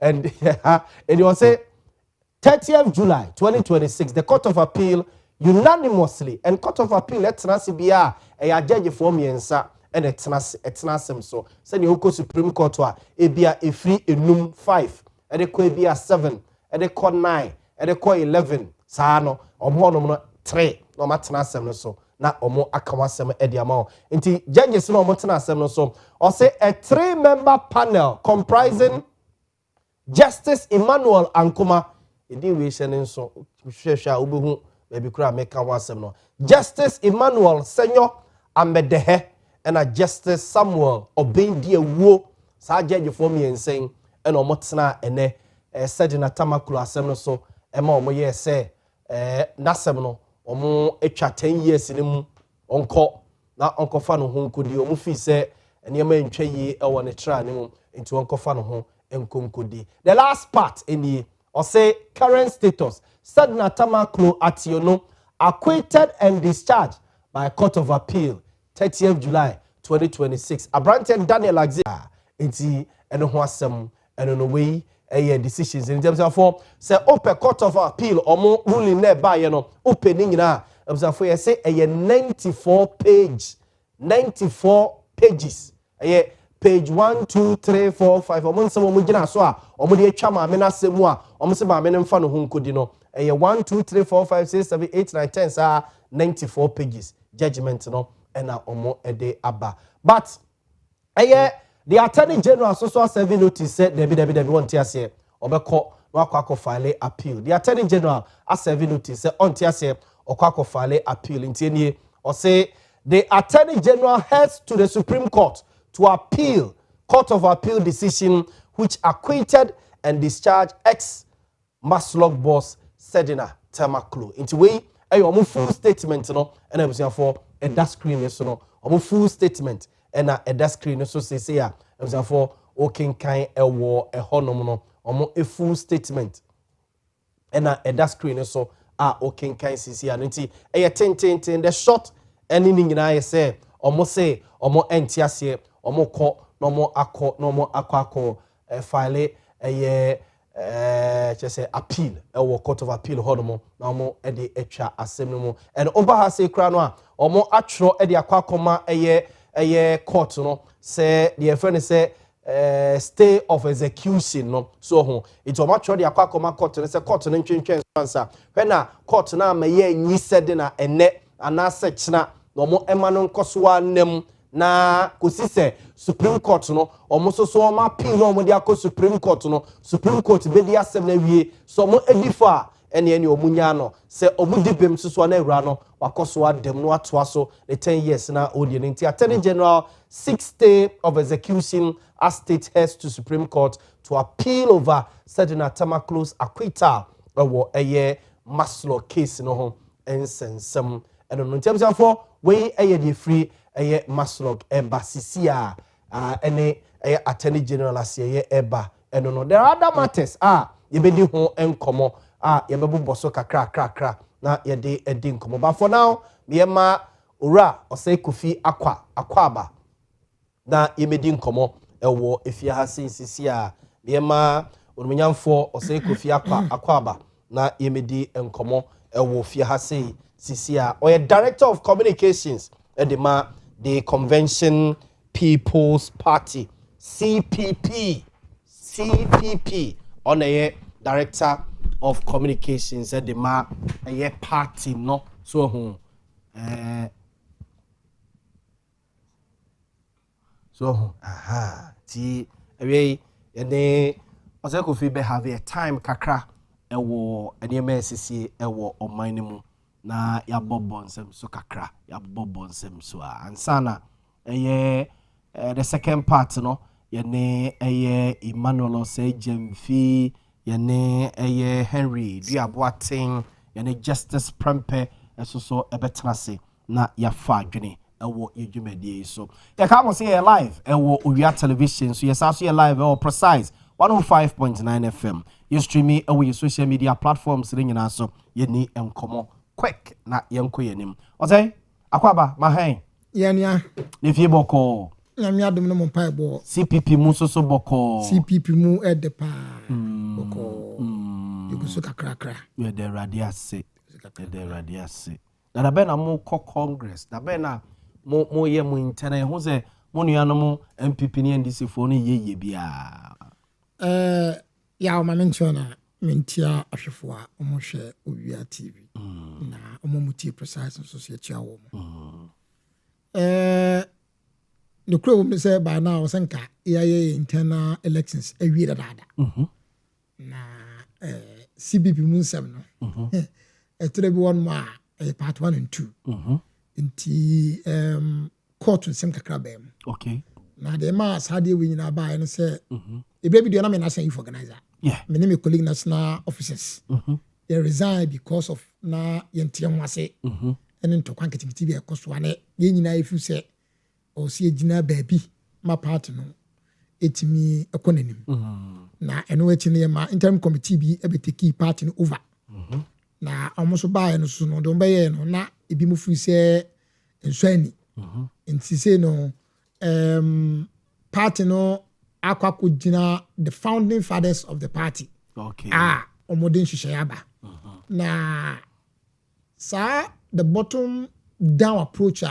and it was say 30th July 2026 the Court of Appeal unanimously and Court of Appeal let's bia a judge for miensa and etnasem so say the Hoko Supreme Court wa ebia efri enum 5 e de ko ebia 7 e de ko 9 e de ko 11 saa no omo no 3 no matnasem no so na omo akawasem e de ama nti judges no omo tenasem no so or say a 3-member panel comprising Justice Emmanuel Ankuma edi we shene so hwehwa obehu baby kura meka wasem no Justice Emmanuel Senyo Amedehe and a Justice Samuel Obendi Ewo sa judge for me ensen and omotena ene said na tamakulu asem no so ema omo ye say nasem no omo etwa 10 years ni mu onko na onko fa no ho nkodi omo fi say enema ntwa yi e wo ne tra ni mu nti onko fa no ho enkonkodi. The last part eni or say current status said na tamakulu Ationo acquitted and discharged by Court of Appeal 30th July 2026. Abranten Daniel Axia enti eno ho asem eno no way decisions in terms of say open Court of Appeal omo ruling there by no opening na for you say 94 pages page 1 2 3 4 5 omo nsem omo gina so a omo de atwa ma me na asemu a omo se ba me mfa no ho nkodi no 1 2 3 4 5 6 7 8 9 10 sa 94 pages judgment no na omo ede aba but the Attorney General so serving notice said Debbie want to say obeko no file appeal. The Attorney General a serving notice said on to say okwa file appeal in or say the Attorney General heads to the Supreme Court to appeal Court of Appeal decision which acquitted and discharged ex Maslog boss Sedina Tamakulu. Into way a full statement no and I was for a that screen so no full statement and a that screen so say ya for oken kind a war a honom no a full statement and a that screen so oken kind cc and a 10 the short anything in I say say entiase ko no more akko file a just say appeal a Court of Appeal honom na mo e de etwa asem no and over ha say kra no a atro e de akwa court no say the friend say stay of execution no so ho it o matro de akwa court no say court no ntwentwen answer when na court na maye nyi said na ene ana sechna no mo ema no nkoso anem na kosi se Supreme Court no omo so ma appeal no omo de akọ Supreme Court no Supreme Court be di asem na wie so mo edifa ene omunya no se omu dibem so na ewura no wakoso adem no atoa so the 10 years na odi no nti Attorney General 6th day of execution as state heads to Supreme Court to appeal over Sedina Tamakulu's acquittal wo Maslow case no ho ensensem eno no nti for we the free Maslow embassia any Attorney General as eba eno no there are other matters yebedi ho enkomo yebebo boso kakra na yede edi nkomo but for now mema ora osai Kofi akwaba na yemedi nkomo ewo efia ha sisi mema onunyamfo osai Kofi akwaba na yemedi nkomo ewo fia ha sisi or Director of Communications edema the Convention People's Party CPP on a Director of Communications edema a party no so ti away ene oseko fi be have a time kakra ewo ene sisi ewo oman mu na ya bobonsem so kakra ya bobonsem so ansana the second part no yene Emmanuel say Jemfi yene Henry Duaboaten yene Justice Prempe so ebetrase na ya fa adwene ewo yedwumadi so ya ka mo say live ewo Owia television so yes also live ewo precise 105.9 FM you stream me ewo your social media platforms nyina so yeni enkomo quick na yenko yenim ozai akwaba mahen yania ne fie boko nyamia dum no mpai bo CPP mu so boko CPP mu edepa boko yuguso kakra we the radiase na da be na mo Congress da be na mo ye mo interne ho se mo nuano mo MPP ni NDC fo no ye bia ya o mamenchona mentia ahwefo a omohwe Owia TV na omomutie precise so se chia wo mo no kro mo say by now senka yeah internal elections awie dada na CBP munsem no etre bi won ma part 1 and 2 inti court nsem kakra bam okay na de ma sade we nyina ba no say e baby do na me na say if organizer Yeah. Me ne me colleague national officers. They resigned because of na yentia mwase. Ene ntokwa nketimiti bi ekoso ane ye nyina efu se o se gina baabi ma party no etimi ekonanim. Na eno echi ne ma interim committee bi ebeteki party no over. Na almost buy no so no don be no na ebi mu fu se enswani. Nti se no party no akwako gina the founding fathers of the party. Okay. Omodin shishayaba. Na sa the bottom down approach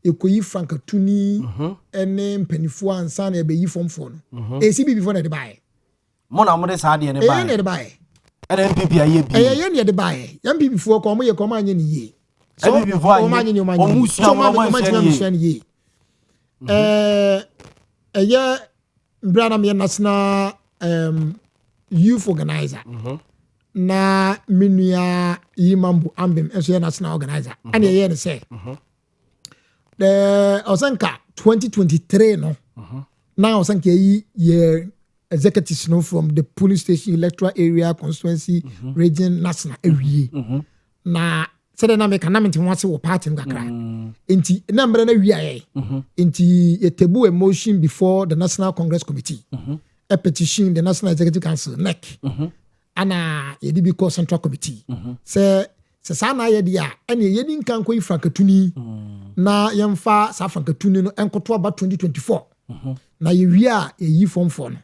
ekoyi Frankatuni ene mpanifu ansa na ebeyi form for no. ACB before na de bae. Mo na mo de sa de ne bae. Na de bae. NPP aye bi. Ye na de bae. MPP fu ko mo ye ko ma anye ni ye. So MPP fu anye. Omusu mo ye. Eye Brana me national youth organizer. Na minua yimambu ambem enso national organizer. And ye say the Osanka 2023 no. Now Osanka ye executives no from the police station electoral area constituency region national area. Na said na make na menti wase wo party ngakra. Enti na mbere na wiaye. Enti ye table a motion before the National Congress Committee. A petition the National Executive Council NEC. Ana ye di because Central Committee. Se sana ye dia ene ye di nkan ko Frankatuni na yemfa sa Frankatuni no enkoto aba 2024. Na ye wia ye yi form for no.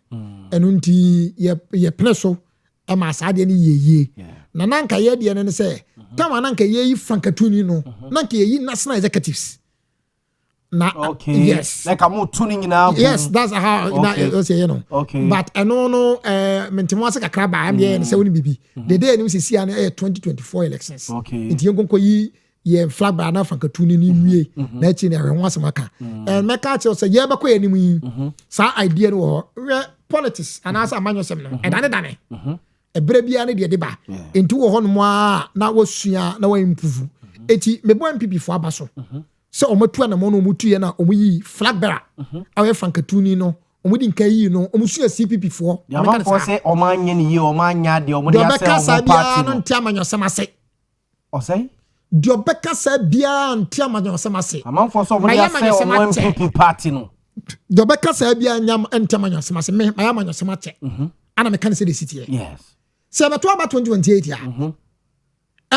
Eno nti ye pleso e ma sa de ne ye. Na nanka ye dia ne se kama nanka ye yi Frankatuni no nanka ye yi national executives. Na yes. Like I'm tuning in now. Yes, that's how say you know. Okay. But I no mentimwase kakra ba am ye say woni bibi. The day ni see an 2024 elections. Okay. Nti yenkonko yi ye flag ba na Frankatuni ni wie na chi na hwe wasem aka. And meka che say ye beko ye ni mu. Sa idea no politics and as amanyosem no. And dane. Ebre bia ne de ba. Nti wo hono a na wosua na wa improve. Eti mebo MPP fo abaso. So omotua na mono omutuye na omuyi flag bearer awe Frankatuni no omudi nkai no omusua CPP fo ya man for say omanye ni ye omanya de omudi ase o party no ntia manyosem ase o say dio beka sa bia ntia manyosem ase man for so omudi ase o MPP party no dio beka sa bia nyam ntia manyosem ase me maya manyosem ache ana me kan say the city here yes se abato aba 2028 ya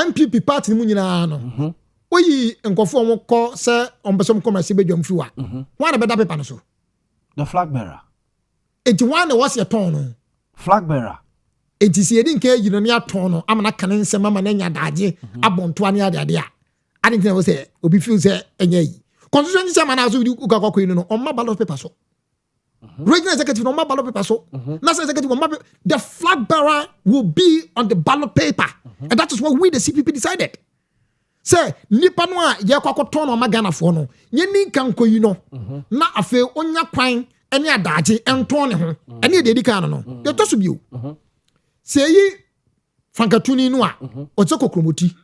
MPP party mu nyina no oyi nkofo mo ko se ombesom commerce bedwam fiwa wan be da paper no so the flag bearer enti wan was your ton no flag bearer enti si edi nke yino ne aton no amana kan nsem ama na nya daage abonto ane ade a ade ntina wo se obi feel se enya yi constitution se mana so ukakoko yi no on ma ballot paper so regional executive on ma ballot paper so national executive on ma the flag bearer will be on the ballot paper and that is what we the CPP decided. Say nipa no a ye kwakoton no magana fo no ye ni kan koyi no na afa onya kwan ene adaje enton ne ho ene de dika no de to so bio say yi Frankatuni no a o te kokromoti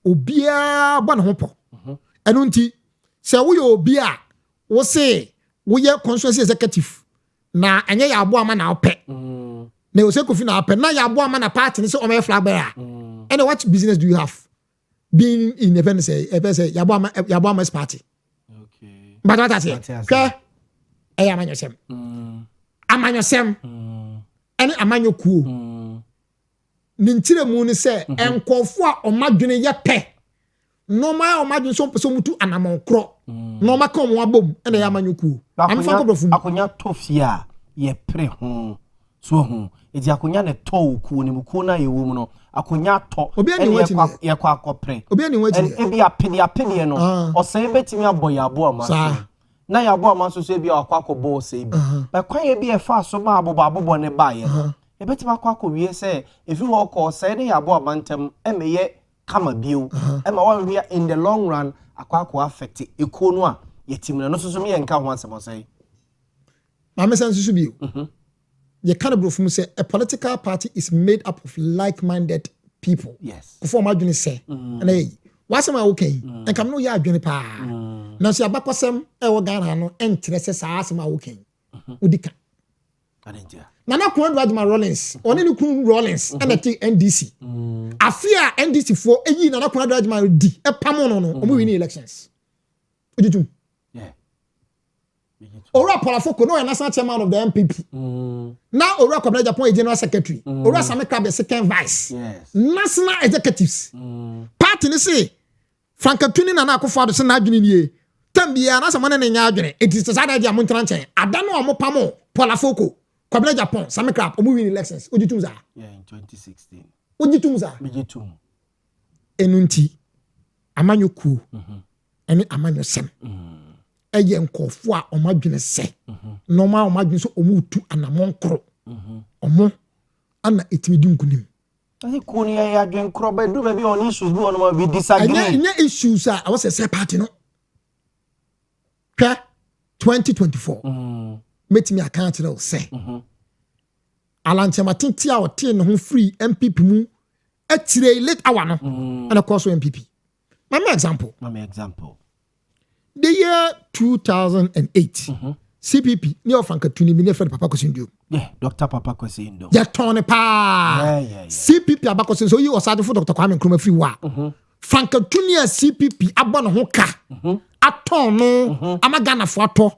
obia ba ne ho po eno nti say wo ye obi a wo say wo ye constituency executive na enye ya abo ama na ope na o say kofi na ope na ya abo ama na party ni say o me flag bearer and what business do you have being in event say Yaw Boamah's party. Okay. But what I say, okay, amanyosem. Amanyosem. Any amanyoku. Nintire mu ni say enkofo a omadwene ye pe. Normal omadwene so person mutu anamon kro. Normal ka omo abom na ya amanyoku. Am fa kobrofum. Akonya tofia ye pre ho. So ho. Edi akonya ne to ku ni mu na ye wo mu no. Akonya to ye kwa akopre obi ani wati ebi apeni no o say betimi aboy Yaw Boamah na Yaw Boamah so bi akwa akobo say bi ba kwan ye bi e fa so ma abobo ne ba ye e betimi akwa akowie say if you walk or say ne Yaw Boamah ntem emeye kama biu ema wan we in the long run akwa affect eko no a yetim no so me enka ho asem say ma me sense so biu you can't bro from say a political party is made up of like-minded people. Yes. Before my journey say, and hey, what's my okay? And come no ya journey pa. Now see abakosem e wo Ghana no interest say sa asem okay. Udika. Nana Kwame Adjuma Rollins oni ni kun Rollins and the NDC afia NDC for eyi Nana Kwame Adjuma di e pamo no omo win elections ojitum Ora Polafoko no national chairman of the MPP now Ora Kwame Japan general secretary Ora Sameka the second vice national executives party ni say Frankatuni Nana Akufo-Addo se na adwene nie tambia na samane na nya adwene it is sada dia montran chen adano omo pamo Polafoko Kwame Japan Sameka omo win elections ojitum za in 2016 ojitum za ojitum enunti amanyoku ene amanyosem eye nkofo a omadwene se normal omadwene so omutu anamonkro omo ana etimidi nkunim I kuni ya adwen kro ba do be on issues bi on ma we disagree anya issues a was say party no 2024 metimi account no say alanchema tinti a wote ne ho free MPP mu atire late hour no and of course MPP my example the year 2008 CPP near Frankatuni mi nefer Papa Kosindio Dr. Papa Kosindio ya tone pa CPP abakosin so you osade for Dr. Kwame Nkrumah free wa Frankatuni CPP abon ho ka aton no amagana fo ato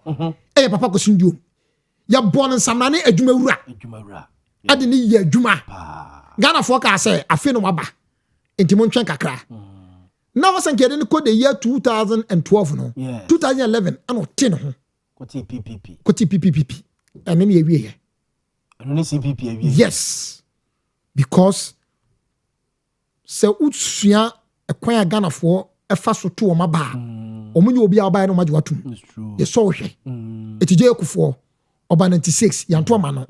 Papa Kosindio ya bon nsamrane adwumawura ade ni ye adwuma Ghana fo ka say afi no waba entimo ntwen kakra now was in the year 2012 no 2011 and 10 ho Koti PPP and then we only CPP yes because se utsua ekwan Ghana for efa so to o maba omunye obi aba no magwatum yes so hwe etije ekufo oba 96 yanto ma no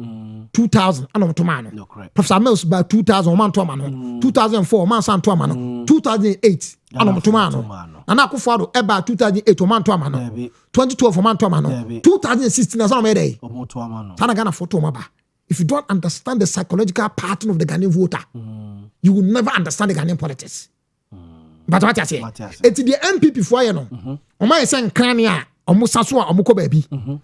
2000 ana to ma no Professor Mills by 2000 man to ma no 2004 man san to ma no 2008 ana to ma no ana Akufo-Addo eba 2008 man to ma no 2012 man to ma no 2016 na so ma dey to ma no sana Ghana for to ma ba if you don't understand the psychological pattern of the Ghanaian voter you will never understand the Ghanaian politics but what I say it's the MPP for you no o ma say nkran a omo saso a omo ko ba bi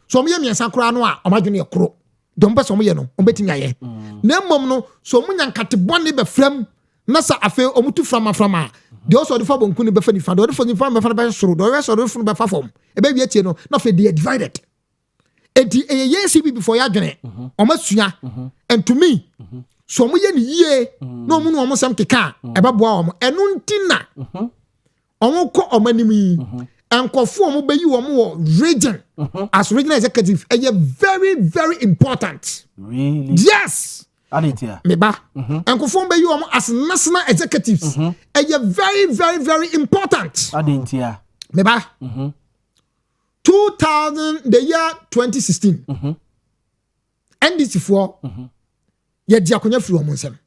so omo ye miensa kura no a omo adwene ekro don ba so omo ye no omo betimi aye na mmom no so omo nyankate bone be fram na sa afi omo tu frama de also de fa bonku ni be fa ni fa de fa ni fa be fa be soro de so de fu be fa fom e be wie tie no na fa de divided enti ye CB before ya adwene omo sua and to me so omo ye ni yie na omo no omo sam keka e be boa omo enu ntina omo ko omo animi Enkofo mo be yi wo mo region as regional executive very very important. Really? Yes. Aditia. Meba. Enkofo be yi wo mo as national executives very very very important. Aditia. Meba. 2000 the year 2016. NDC for ye di akonya firi wo mo nsem.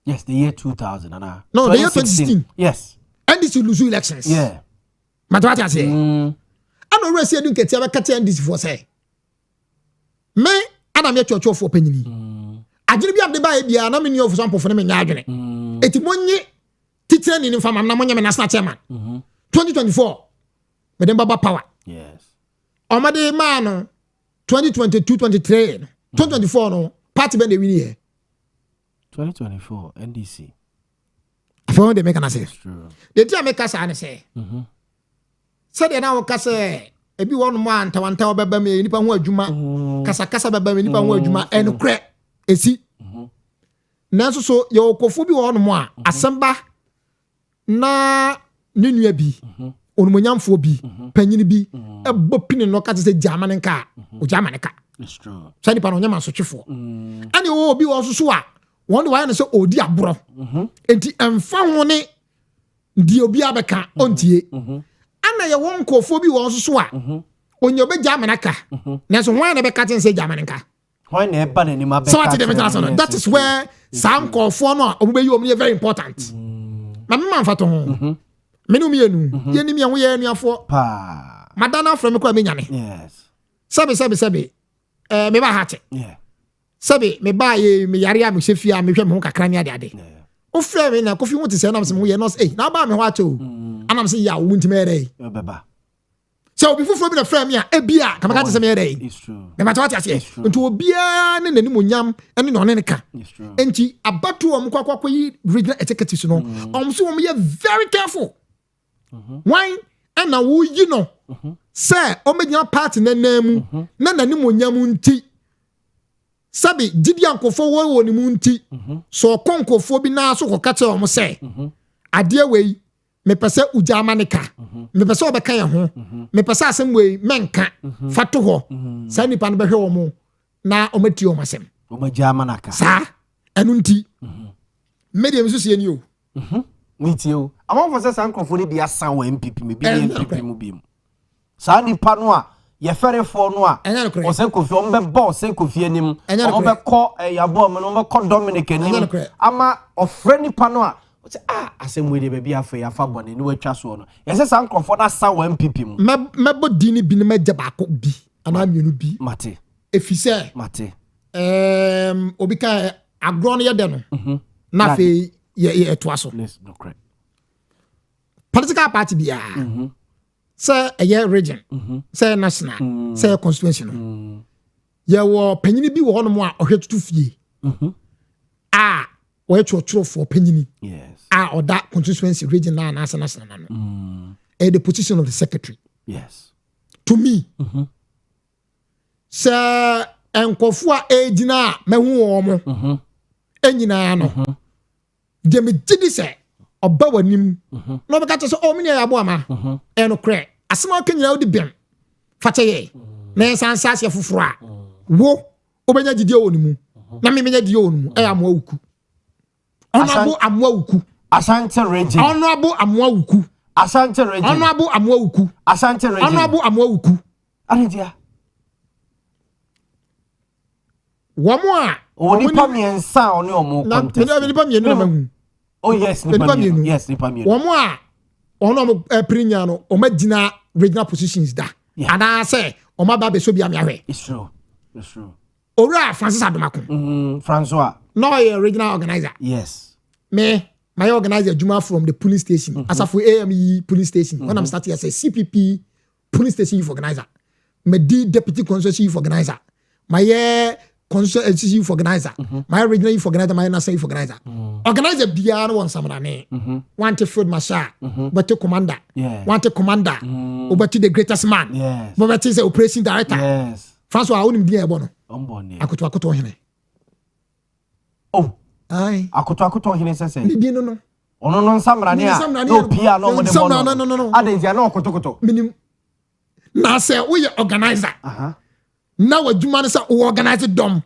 Yes, the year 2000 ana. No, the year 2016. Yes. NDC lose elections. Yeah. Matwati ase. Ano we say dun ketia be katia NDC for say. Me ana me twotwo for panyini. Agire bi abde ba e bia na me ni of some for me nya adwene. Eti monye titire ni nfa mam na monye me national chairman. 2024 me dem baba power. Yes. Omade ma no 2022 23 2024 no party be dey win here. 2024 NDC. Afọ de make na say. True. The tia make us an say. Said na wo kase ebi won mo antawanta obeba me nipa ho adwuma kasa beba me nipa ho adwuma enukre esi nanso so ye okofo bi won mo a asamba na nenua bi onumonyamfo bi panyini bi ebo pini no ka se jamane nka o jamane ka it's true sani pa no nyama so twefo ani wo obi wo so a won de wa na se odi aboro enti emfa ho ne di obi abeka ontie ana ye won kofo bi won so a onye be jamane ka na so hwan na be ka tin se jamane ka hwan na e ba na ni ma be so that is where some kofo no omo be yi omo very important ma me man fato ho menu mienu ye ni mi anwo ye anuafo pa madana from ko me nyane yes sabe me ba hate yeah sabe me ba ye me yare a me hwefia me hwe me ho kakra ne ade o frɛ me na kofi ho te sɛ na me se mo ye no na ba me ho ato anam se ya wo ntime ere beba So before from the frame ya ebia kamaka tse me dey. It's true. Me ma twa ase. Nti obia ne nanim onyam ene no ne ka. It's true. Enti abatu om kwakwa yi regional executives no. So om ye very careful. Why? And now you know. Say omenya party nanam na nanim onyam nti. Sabi didi ankofo wo ni mu nti. So konkofo bi na so kokate om say. Ade we me pese ujama ne ka. Me pese obeka ye ho. Me pese asem we menka fato ho. Sa nipa no behwe wo na omati o masem. Ujama naka. Sa enu nti. Medium so sie ni o. Meet you. I want for say sankrofo ni dia san wa MPP me bi MPP mu bi mu. Sa nipa no a ye fere for no a o se kofi o mbe bo se kofi anim o be ko Yaw Boamah no be ko Dominic anim ama ofre nipa no a o se asem we de be bia afa yafa bone ni watwa so no ye se sankrofo na san wa MPP mu mebo dini bi ne magya ba ko bi ana mienu bi mate efise mate obi ka agro no ye de no na fe ye to aso no correct political party bia say a region say national say constituency no ye wo panyini bi wo no mo a ohwetutu fie wo etwo for panyini yes or that constituency region na national no the position of the secretary yes to me say enkofu a ejina mehu wo mo enyina no de me gidi say oba wanim no be ka to so o me Yaw Boamah eno kre asema kanyina odi bem fateye na sansa ase fufuro a wo obenya gidi o nimu na me menya gidi o nimu amwa wuku honorable amwa wuku Asante region honorable amwa wuku Asante region honorable amwa wuku Asante region honorable amwa wuku anidia womo a oni pa miensa oni omo contest na nipa mienu na mahu oh yes nipa mienu yes nipa mienu womo a ono prinya no o magina regional positions da ana say o ma ba be so bia me ahwe it's true ora Francis Adomako Francois no a regional organizer yes me my organizer Juma from the police station as for AME police station when I'm starting as a CPP police station youth organizer me di deputy constituency youth organizer my constituency youth organizer my regional youth organizer my national youth organizer organizer bia no one samrane want to field marshal but to commander want to commander over to the greatest man but to say operation director yes François awunim dia ebo no ombone akoto hene oh ai akoto hene sese ni bi no ono no samrane a no pia no mo de mo no adentia na akoto minim na say we organizer na wadwuma no say we organize dom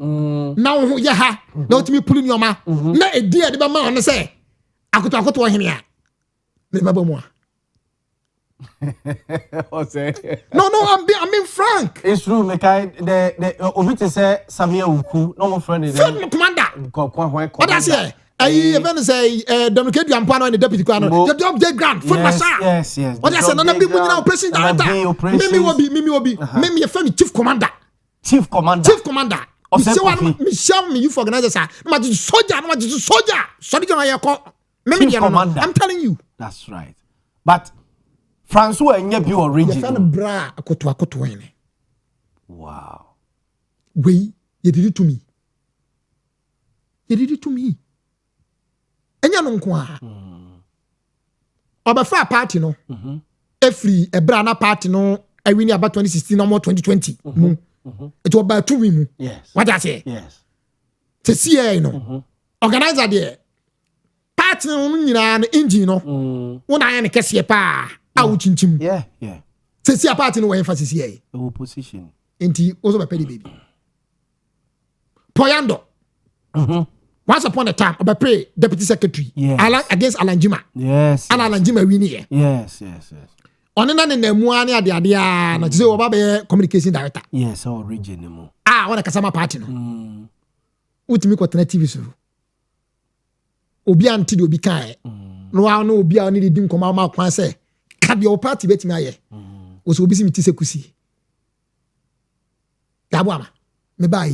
na wo ye ha na otimi pulu nyoma na edi ade ba ma no say akoto hene a me ba mu a no I'm being frank it's true me kai the obiti say Samia Uku no mo friend the commander what I say even say Dominic Ampa no the deputy no the job dey grand for Masha yes what I say na be mu na operation director mimi obi mimi ye fami chief commander me youth organizer sir ma soldier sorry you call mimi I'm telling you that's right but Francois enye bi origin. Ye fan bra akoto ene. Wow. We you did it to me. Enya no nko a. Oba party no. Every ebra na party no I win about 2016 or more 2020. It was about 2 mu. Yes. What I say? Yes. To see you know. Organizer there. Party no nyina no engine no. Wona ya ne kese pa. Chinchim. Yeah. See a party no emphasis here. Opposition. Inti also by petty baby. Poyando. Once upon a time, I pray deputy secretary. Yes. Against Alan Jima. Yes. And Alan Jima win here. Yes. On an and then one idea, not so about communication director. Yes, original. What a Kasama party no. What me what TV so. Obi anti obi kai. No obi a need dim come out kwan say. Kad your party bet me aye. Was obi si mi tise kusi. Yaw Boamah. Me buy.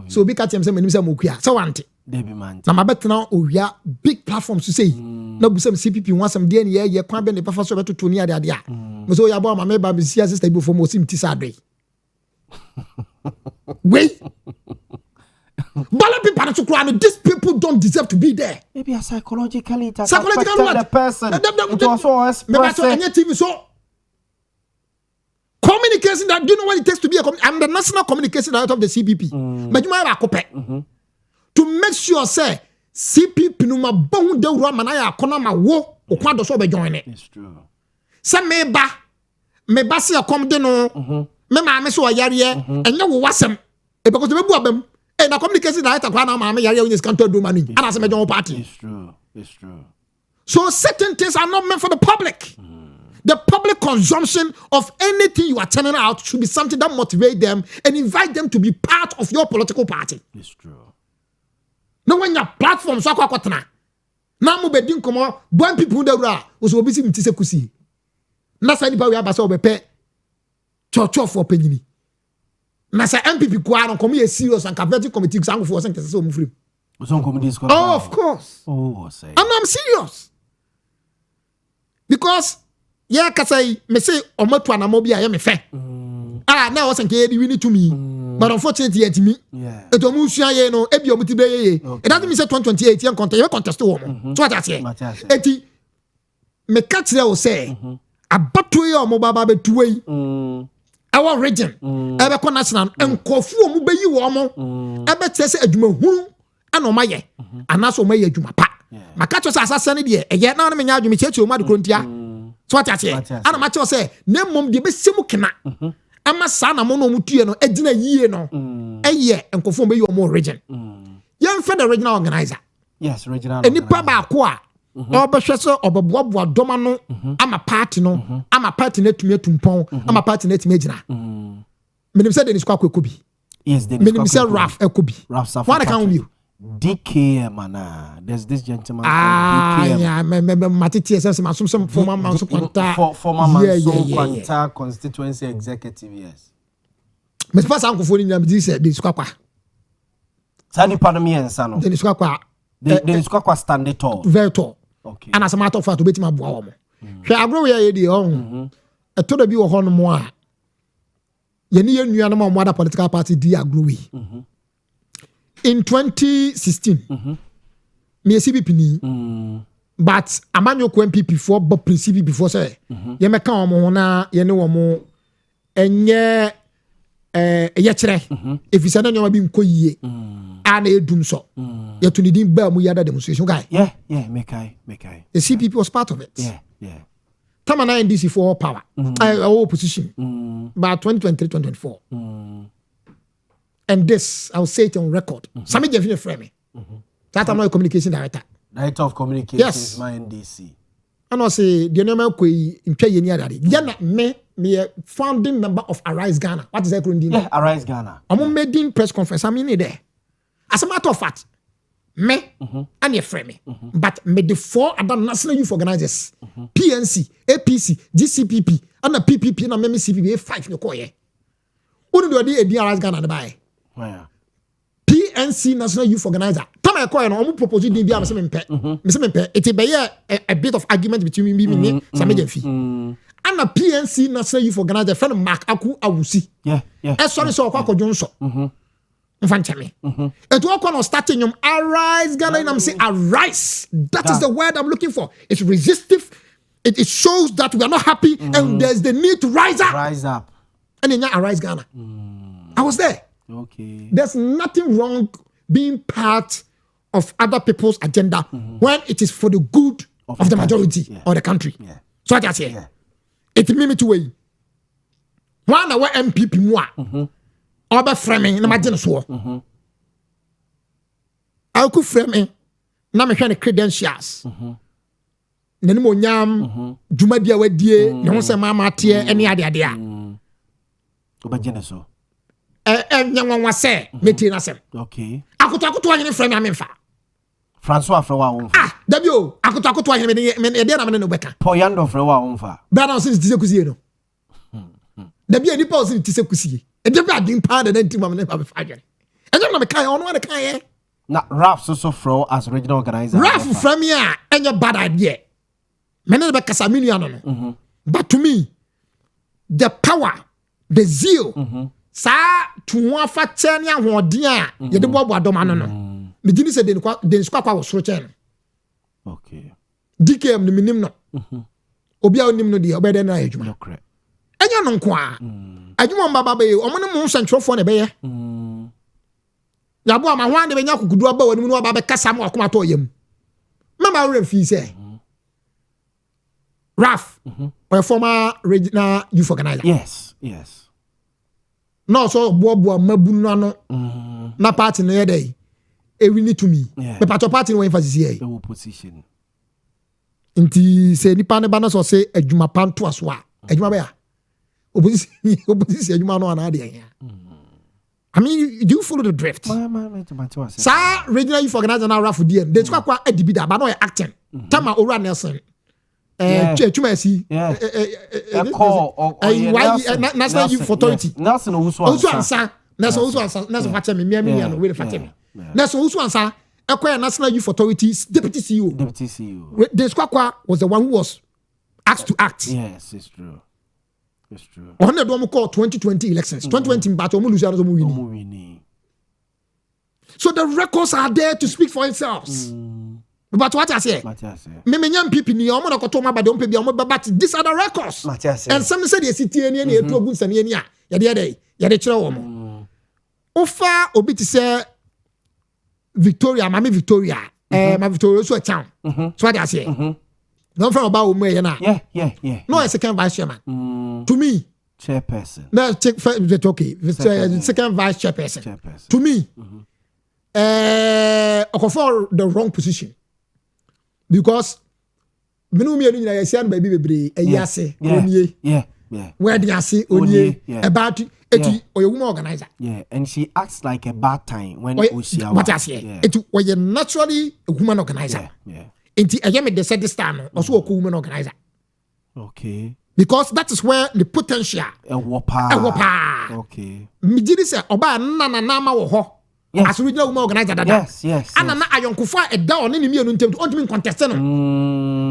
So obi ka tem say me nim say mo kua. So wante. Debbie man. Na mabetena Owia big platforms to say. Na busem CPP want some dey ne ye kwan be ne pafa so beto to ni ade ade a. Me so Yaw Boamah me ba be sia sister bi fo mo sim ti sa dey. Wait. Bala people to cry. These people don't deserve to be there. Maybe psychologically it has Psychological affected what? the person. It also Maybe expressing. TV so communication that do you know what it takes to be I'm the national communication director of the CPP. But you might have a to make sure say CPP no ma bon de ro ma na ya kona ma wo okwa do so be join it. It's true. Say me ba se akom de no me ma me so yare enye wo wasem e because me bu abam e na communication director kwa na ma me yare onye scan to do mani ana se me join party. It's true. It's true. So certain things are not meant for the public. The public consumption of anything you are turning out should be something that motivates them and invite them to be part of your political party. It's true. No when your platform so kwakotena. Na mo be din komo born people dey ra o so obi si mti se kusi. Na sa nipa we aba so obepe cho for penyini. Na sa MPP kwa no komo ye serious and cabinet committee sango for sen kese so mu free. Oh, of course. Oh, say. And I'm serious. Because yeah, kasai me say omoto anamobi aye me fe. Na was nke we need to me. But unfortunately yet me. Yeah. Eto mu sua ye no ebi omuti be ye. It doesn't mean say 2028 yan contest wo mo. So what I say. Eti me catch there o say abato ye omo baba betu yi. Our region ebe ko national enkofu omu be yi wo mo. Ebe tese adwuma hu ana o maye. Anaso o maye adwuma pa. Maka cho say asase ne de eye na me nya adwuma cheche o ma de krontia. So what I say. Ana ma cho say na mom de be semu kena. Ama sa na mo no mutuye no agina yie no eye enkofo be your more region yen fe the regional organizer. Yes, regional. Eni pa ba ko a obehwe so obeboaboa doma no ama party no ama party na tumi atumpon ama party na tumi agina menim say Dennis Kwakwa ekobi. Yes, Dennis menim say Raf ekobi. Raf Safo. What can we do? DKM ana. There's this gentleman called DKM. Yeah, Matiti says some former Manso Quanta. Former Manso Quanta constituency executive, yes. Mr. Pass Uncle Phone in this Kwakwa. Sani Panami and Sano. Dennis Kwakwa. Dennis Kwakwa stand tall. Very tall. Okay. And as a matter of fact, to bet my boy. She agro ya di on. A to the bi ho no mo a. Ye ni yenu na mo other political party di agro wi. In 2016, me a CPP ni, but Amanyoko MPP for but CPP before say, ye me ka omo na ye ne omo enye yechere if you say na nyoma bi nko yie ana edum so ye to ni din ba mu yada demonstration guy. Yeah, mekai. The CPP was part of it. Yeah. Tamana NDC for power, opposition, by 2023-2024. And this, I'll say it on record. Sami Jeffrey frame. That I'm not a communication director. Director of communications, yes. My NDC. And I say the name of in pay any other. Yana me a founding member of Arise Ghana. What is that? Yeah, Arise Ghana. I'm making press conference. I'm in there. As a matter of fact, me and your frame. But me the four other national youth organizers, PNC, APC, GCPP, and the PPP and the CPP 5 no call ye. Who do the Arise Ghana buy? PNC National Youth Organizer. Time I call no propose dey be am say me pay. It be a bit of argument between me and Sami Jeffrey. And a PNC National Youth Organizer friend Mark Aku Awusi. Yeah. Sorry so kwa Jonso. Mfanche me. It will come starting Arise Ghana and I'm saying arise. That is the word I'm looking for. It's resistive. It shows that we are not happy and there's the need to rise up. Rise up. And then Arise Ghana. I was there. Okay. There's nothing wrong being part of other people's agenda when it is for the good of the majority or the country. Yeah. So what I say, it means to way. One hour MPP moi, or framing in the margin so. I could frame na me hwɛ credentials. Na mo nyam dwuma dia wadie, ne ho sɛ mama tie ene ade ade a. Obagye so. Nyanwa say meti na sem. Okay. Akoto ahene frame amemfa. François Frewa onfa. Dabio, akoto ahene me de na me no beka. Poyando Frewa onfa. Bana se tise kusie no. Dabio ni pa se tise kusie. E de ba din pa da nti ma me na ba fa dwere. Enye na me kan ono na kan ye. Now Raf so fro as regional organizer. Raf from here and your bad idea. Many be kasamini no. But to me, the power, the zeal, sa to one fa chen ya hoden a ye de bobo adoma no no. Me gini se den skwa was so chen. Okay. DKM ni minim no. Obi a onim no de obede na adwuma. Enya no nko a. Adwuma mbaba be o mo ne mo nsantwerofo na be ye. Yabo ama hwan de benya kukudu aba wani mu no aba be kasa mo akoma to yam. Mama we fi say. Raf, a former regional youth organizer. Yes. No, so Bobo Mabuna no, na party no day. We need to me. The part of party no emphasis here. The opposition. Inti say ni pane bana so say adwuma pan to aswa. Adwuma be ya. Opposition adwuma no anade here. I mean, do you follow the drift? Sa regional youth organizer na Raf DM. They kwa edibida ba no acting. Tama Ora Nelson. Chumasi. National Youth Authority. Nelson Usuansa. Nelson Fatemi. Me wait Fatemi. Nelson Usuansa. Acquire National Youth Authority's deputy CEO. The Squaqua was the one who was asked to act. Yes, it's true. On the one called 2020 elections. 2020 but winning. So the records are there to speak for themselves. But what I say, me young people ni omo na kotoma ba de ompe bia omo but these are the records. And some say the city eni na etu ogun sane eni a ya de kire wo mo. Ofa obi ti say Victoria, mama Victoria, ma Victoria so a town. So what I say. No from about wo me na. Yeah. No a second vice chairman. To me, chairperson. No check okay. Second vice chairperson. To me, for the wrong position. Because menu me enu ya sia baby bebre eyase onye where dey ase onye about eti oye woman organizer and she acts like a bad time when Osia what I say eti oye naturally a woman organizer enti eye me dey say this time also a woman organizer okay because that is where the potential wopa okay me gidi say oba na ma wo ho. Yes. As original woman organizer dada. Yes. Ana ayonkufa eda oni ni mienu ntem on timi contest no.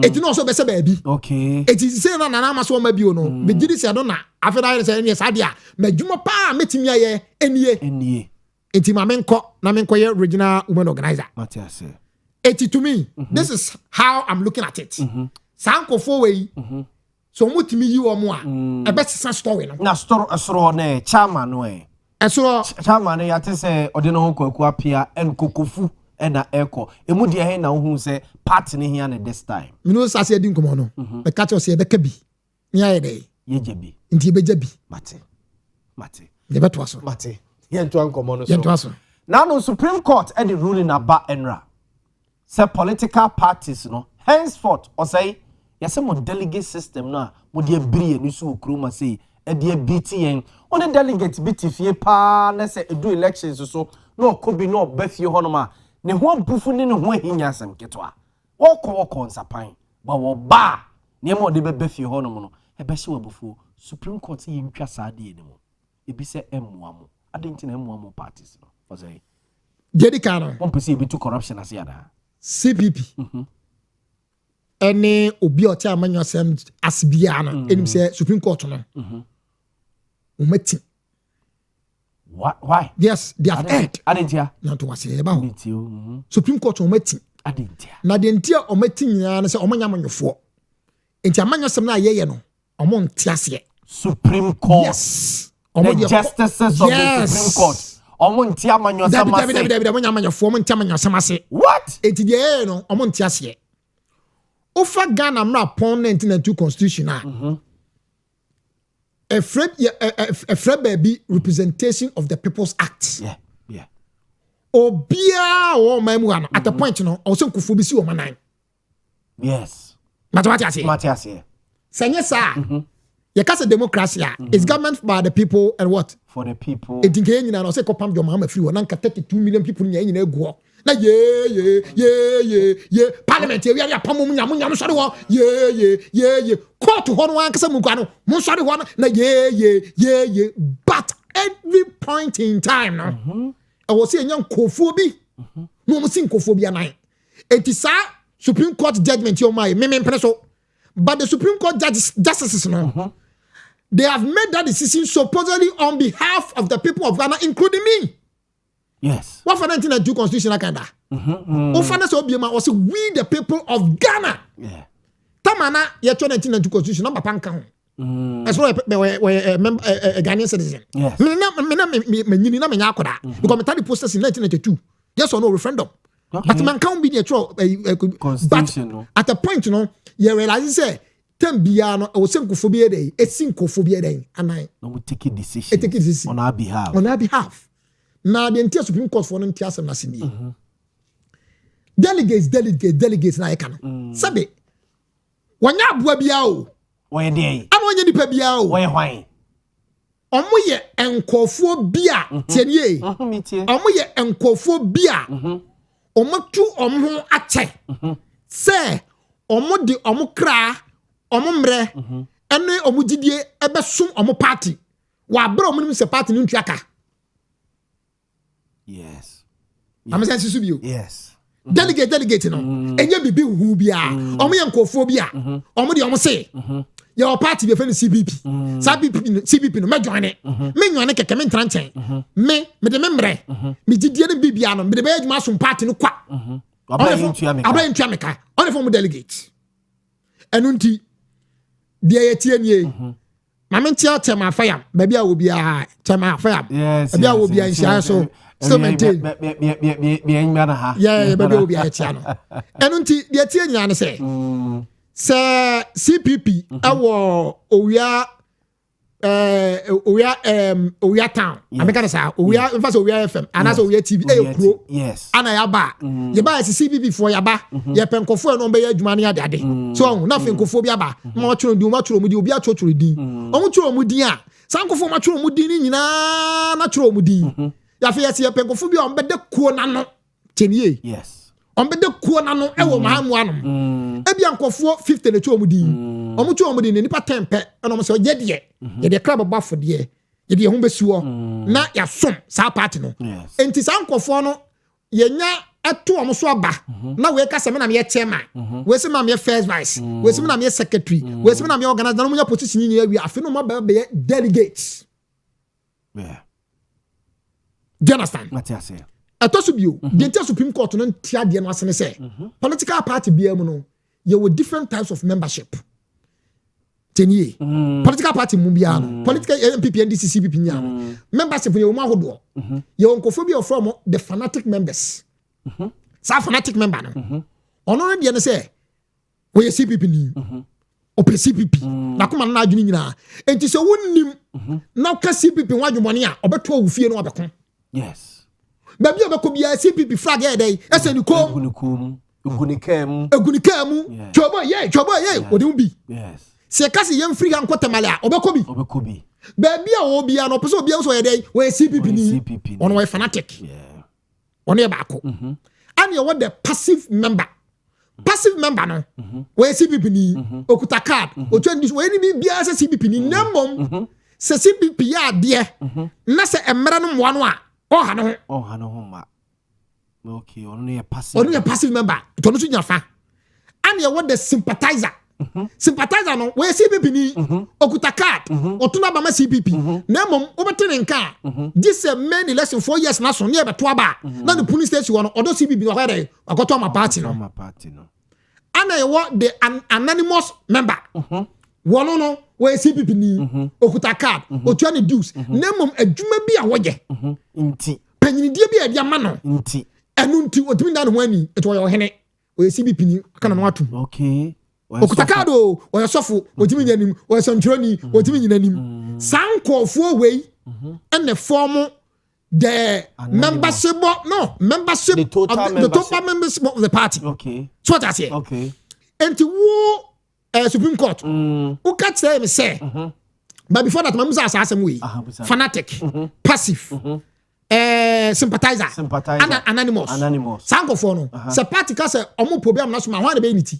Eti no so be se baabi. Okay. Eti say na ma so ma bi o no. Me gidi se do na afeda say eni sa dia. Madwuma pa metimi aye enie. Eti ma menko ye original woman organizer. What I say. Eti to me, this is how I'm looking at it. Sankofo we. So mutimi yi o mo a. E be sesa story no. Na story asoro na chairman no e. So chairman ya te say ode no kwaku apia en kokofu na eko emu de he na hu say party ne hia na this time me no sase edi nkomo no be catch us e be ka bi nya ye dey ye jebi nti be jabi mate ye beto aso mate ye nto nkomo no ye nto aso now no Supreme Court and the ruling about enra say political parties no henceforth or say yes mo delegate system no mo de brie ni so okroma say e de BTN on the delegate BTFie pa na say do elections so no kobi no bafie honoma ne ho bufu ne ho ahinya asem ketwa woko nsapan ba wo ba ne mo de bafie honom no e be hye wabufu Supreme Court yi ntwa saade ni mo e bi se emuamo adenti na emuamo parties no for say dedika no one person be to corruption as yada CPP any obi oti amanyo sem asbia no enim say Supreme Court no umeti why yes they have heard adentia na to wase e ba ho Supreme Court umeti adentia na dentia umeti nyina na say omanya manyofo enti amanyo sem na yeye no omo ntiase Supreme Court yes the justices of the Supreme Court omo ntia amanyo sem ase David omo nyamanyofo omo ntia amanyo sem ase what enti de yeye no omo ntiase Ofa Ghana mra pon 1992 constitution a Fred baby representation of the People's Act. Yeah. Obia o mamu at the point no also kufu bi si o manan. Yes. Matiasi. Sanya sa. Ye kasa democracy is government by the people and what? For the people. E dinke nyina no say kopam jo mama free na 32 million people nyina egu. Na ye parliament we are pam munyam sori ho ye court ho no an kasa mukwa no mo sori ho na ye but every point in time no I was saying young kofu bi no mo sin kophobia nine etisa Supreme Court judgment your my me so but the Supreme Court justices no they have made that decision supposedly on behalf of the people of Ghana including me. Yes. What for 1992 constitution Canada? What for Obioma was we the people of Ghana. Yeah. Tamana ye 1992 constitution number panka ho. As well a Ghanaian citizen. Yes. Me na me nya akoda because me tell posters in 1992. Yes or no referendum. But man can't be the constitution. At a point you know you realize say Tembia no o senkophobia dey esinkophobia dey and I no we take a decision on our behalf. On our behalf. Now the entire Supreme Court for them tiasem na sini. Delegates na ekano. Sabe wanya aboa bia o. Why dey? Ana wanya nipa bia o. Why hwan? Omo ye enkofuo bia tienie. Omo ye enkofuo bia. Omo tu omo ho ache. Se omo di omo kra omo mre ene omo gidie ebe sum omo party. Wa bra omo nim se party ni ntuaka. Yes. I'm saying Susubio. Yes. Delegate no. Enye bibi hu bia. Omo ye nkofo bia. Omo de omo say. Your party be friend CBP. CBP no me join it. Me nwane keke me ntranchen. Me de memre. Me gidie ne bibia no. Me de be adwuma so party no kwa. Aba entua meka. Only for delegate. Enu nti de ye tie nie. Mama ntia tema afaya. Baby a wo bia tema afaya. Yes. Baby a wo bia nhia so. Still maintain. Yeah, baby will be a channel. And until the Etienne say, Sir CPP, our Owia town. I'm going to say, Owia FM, and as Owia TV, yes. And I aba. You buy a CPP for Yaba, you pen confer no be money at daddy. So nothing cophobia ba. Much do much room, you'll be a church redeem. Omuch mudia. Sanko for much room mudini, natural mudi. Ya fe yesi penkofobia on bede kuo na no tenie yes on bede kuo na no e wo mahamu anom e bia nkofo 50 na chu omudi omu chu omudi ne nipa 10 pe na mo se ye de club bafo de ye de ho besuo na ya som sa party no enti sa nkofo no ye nya eto omo so aba na we ka se me na me chairman we se me na me first vice we se me na me secretary we se me na me organizer na mo nya position ni awi afi no mo be delegates yeah. Do you understand? Matias. Atosubio, the entire Supreme Court no tia de no asene say. Political party bia mu no, you with different types of membership. Tenie. Political party mu bia no. Political MPP NDC CPP nya. Membership you ma hodo. You onkophobia from the fanatic members. Sa fanatic member no. Ono de no say, we CPP ni. Ope CPP. Na kuma na adwini nyina. Enti so wonnim na ka CPP wadwumone a obeto awufie no abekon. Yes. Baby obeko bia CPP flag e dey ese ni ko egunikam chobo ye odi bi yes se kasi yem free han kwatamale a obeko bi baby a wo bia no pese obi so ye dey we CPP ni ono we fanatic yeah ono ye baako and you want the passive member no we CPP ni okuta card otwa ndi we ni bia se CPP ni namom se CPP ya de na se emra no moa no a oh no ma okay only a passive member to no nya fa and you want the sympathizer no we CPP ni okuta card otuna ba ma CPP na mom obetene nka this main election 4 years na so ne beto aba na the police station no odo CPP no hwere akoto ma party no and you want the anonymous member wono no we CPP ni okuta card otwa ne dues na mom adwuma bi a woje nti panyinidie bi a dia ma no nti enu nti otumi dan ho ani eto yo hene we CPP ni kana no atum okay okuta card o we sofo otumi nyanim we sontroni otumi nyinanim sankofo we and form the membership the total membership of the party okay so what I say okay enti wo Supreme Court who catch say me say but before that mamusa asasem we fanatic passive sympathizer and anonymous sankofo no se party ka say omo problem na so ma ho na be unity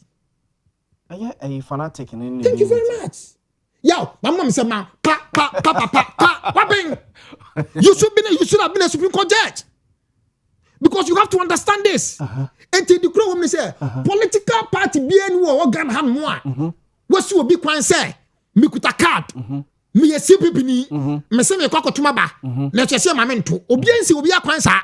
a fanatic thank you very much yo mama me say ma pa what been you should have been a Supreme Court judge because you have to understand this. And the crow woman say, political party BNU or organ hand more. What's you be quan say? Me kuta card. Me a CPP ni. Me say me kwako tumaba. Na chese mamento. Obiensi obi akwansa.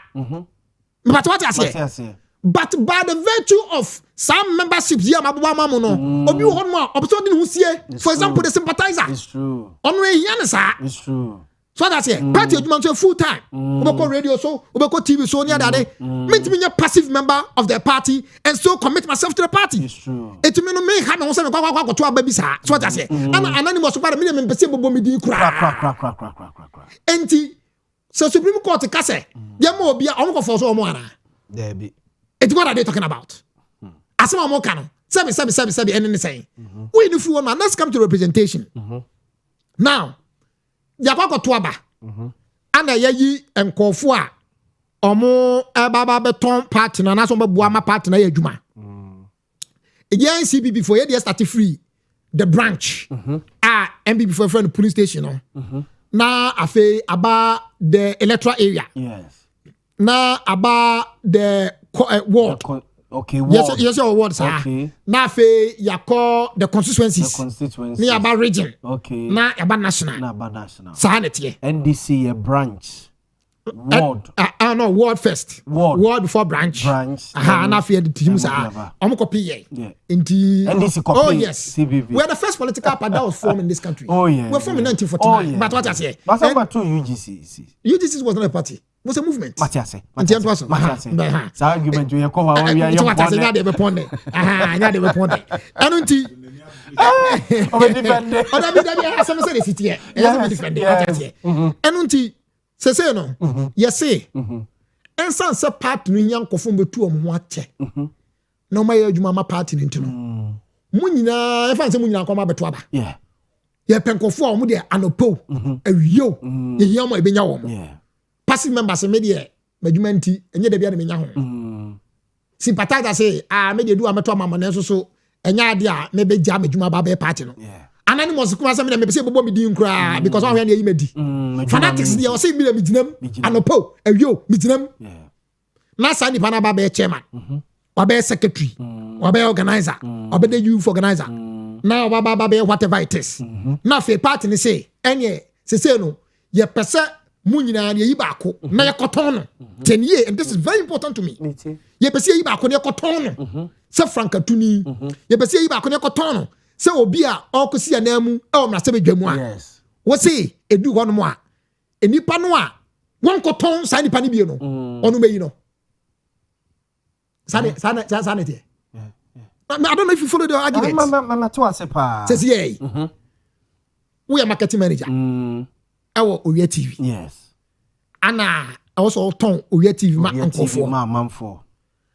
But what I say? But by the virtue of some memberships here, Mabubama Mono, Obi Honma, observing who's here, for example, the sympathizer. It's true. Onwe Yanasa. It's true. So that's it. Party of man full time. Ubeko radio so, Ubeko TV so near that day. Meet me a passive member of the party and so commit myself to the party. It's true. It mean me have no say go to a baby sa. So that's it. And anonymous about a minimum person bo me di kra. Enti so Supreme Court ka say, "Yamo obi a onko for so omo ana." There be. It's what are they talking about? Asema mo kano. Sebi any saying. We if you want man, let's come to representation. Now, yakwa to aba. Ana yayi enkofo a omo baba beton party na so Boamah party na adwuma. Again CBB for year start free the branch. MBB for friend police station no. Na afe aba the electoral area. Yes. Na about the ward. Okay, ward. Yes, your ward, sir. Okay. Na fe yako the constituencies. The constituencies. Ni about region. Okay. Na about national. Na about national. Sahaneti. NDC a branch. Ward. No, ward first. Ward before branch. Branch. Na fe the teams are. Copy yeah. Inti. NDC copy. Oh yes. CBB. We are the first political party that was formed in this country. Oh yeah. We're formed in 1949. Oh, yeah. But what I say? But number 2 UGC. UGC was not a party. It was a movement. Matiase. That argument you come we are young. Nya de be ponde. Nya de be ponde. Anu nti. O defend. O da bi some say the city here. Yes, defend. Matiase. Anu nti say no. Yes say. Ensan se part no nyankofo betu omo ache. No ma ye adwuma ma party nti no. Mu nyina e fa se mu nyina akoma betu aba. Yeah. Ye penkofo omo de anopo. Awio. Ye hiamo e benya wo. Yeah. Passive members media madwuma nti enye da bia na menya ho sympathizer say me dey do ameto amama na so enya ade a me be gya madwuma ba be party no anonymous kuma say me na me say bobo me din kra because one hwe na yi medi fanatics dey o say me na me ginam anopo awio me ginam na sa ni pana ba be chairman wa be secretary wa be organizer wa be the youth organizer na wa ba be whatever it is na fe party ni say enye say no ye pese munyina na yi baako na yekoton no 10 years and this is very important to me ye pese yi baako na yekoton no se frankatuni ye pese yi baako na yekoton no se obi a okosi anamu e o mra se bedwamu a yes wo se edu ho no mo a enipa no a won koton sa nipa ne bie no onu meyi no sane te I don't know if you follow the argument mama to asepa says ye we are marketing manager Ewo Owia TV. Yes. Ana also ton Owia TV ma ankofo. Ma manfo.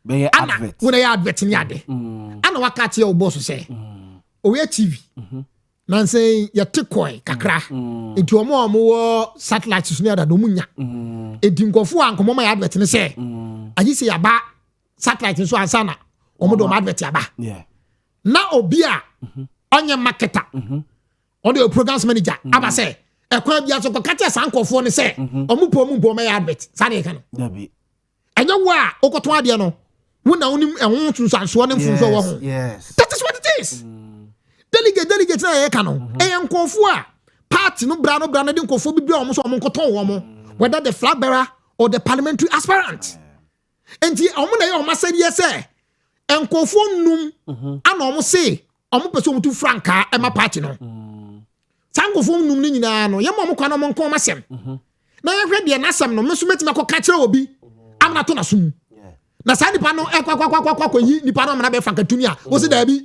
Be advert. When I advert ni ade. Ana waka tie o boss say. Owia TV. Nan say ya tekoi kakra. Enti omo wo satellites ni ada no munya. Edi nkofo ankomo ma advert ni say. Ayi say yaba satellite so ansana. Omo do ma advert yaba. Yeah. Na obi a onye marketer. On the programs manager aba say ekwa bia so kokate sankofo ne se omupo me advert sane ka no dabi enye wo a okoto ade no wo na wonim ehun tunsanso ne mfunso wo ho yes that is what it is delegate na ye ka no eyankofo a party no bra no de nkofo bibia omo so omo nkoton wo mo whether the flag bearer or the parliamentary aspirant enti omo na ye omo asedi se enkofo num ana omo se omo peso mutu franka e ma party no Sankofo num ni nyina no yemo mo kwano mo nko masem na ye hwe de na asem no meso metima ko ka kire obi amna to na sum na sa nipa no kwa yi nipa no amna be fanka tumi a wo se da bi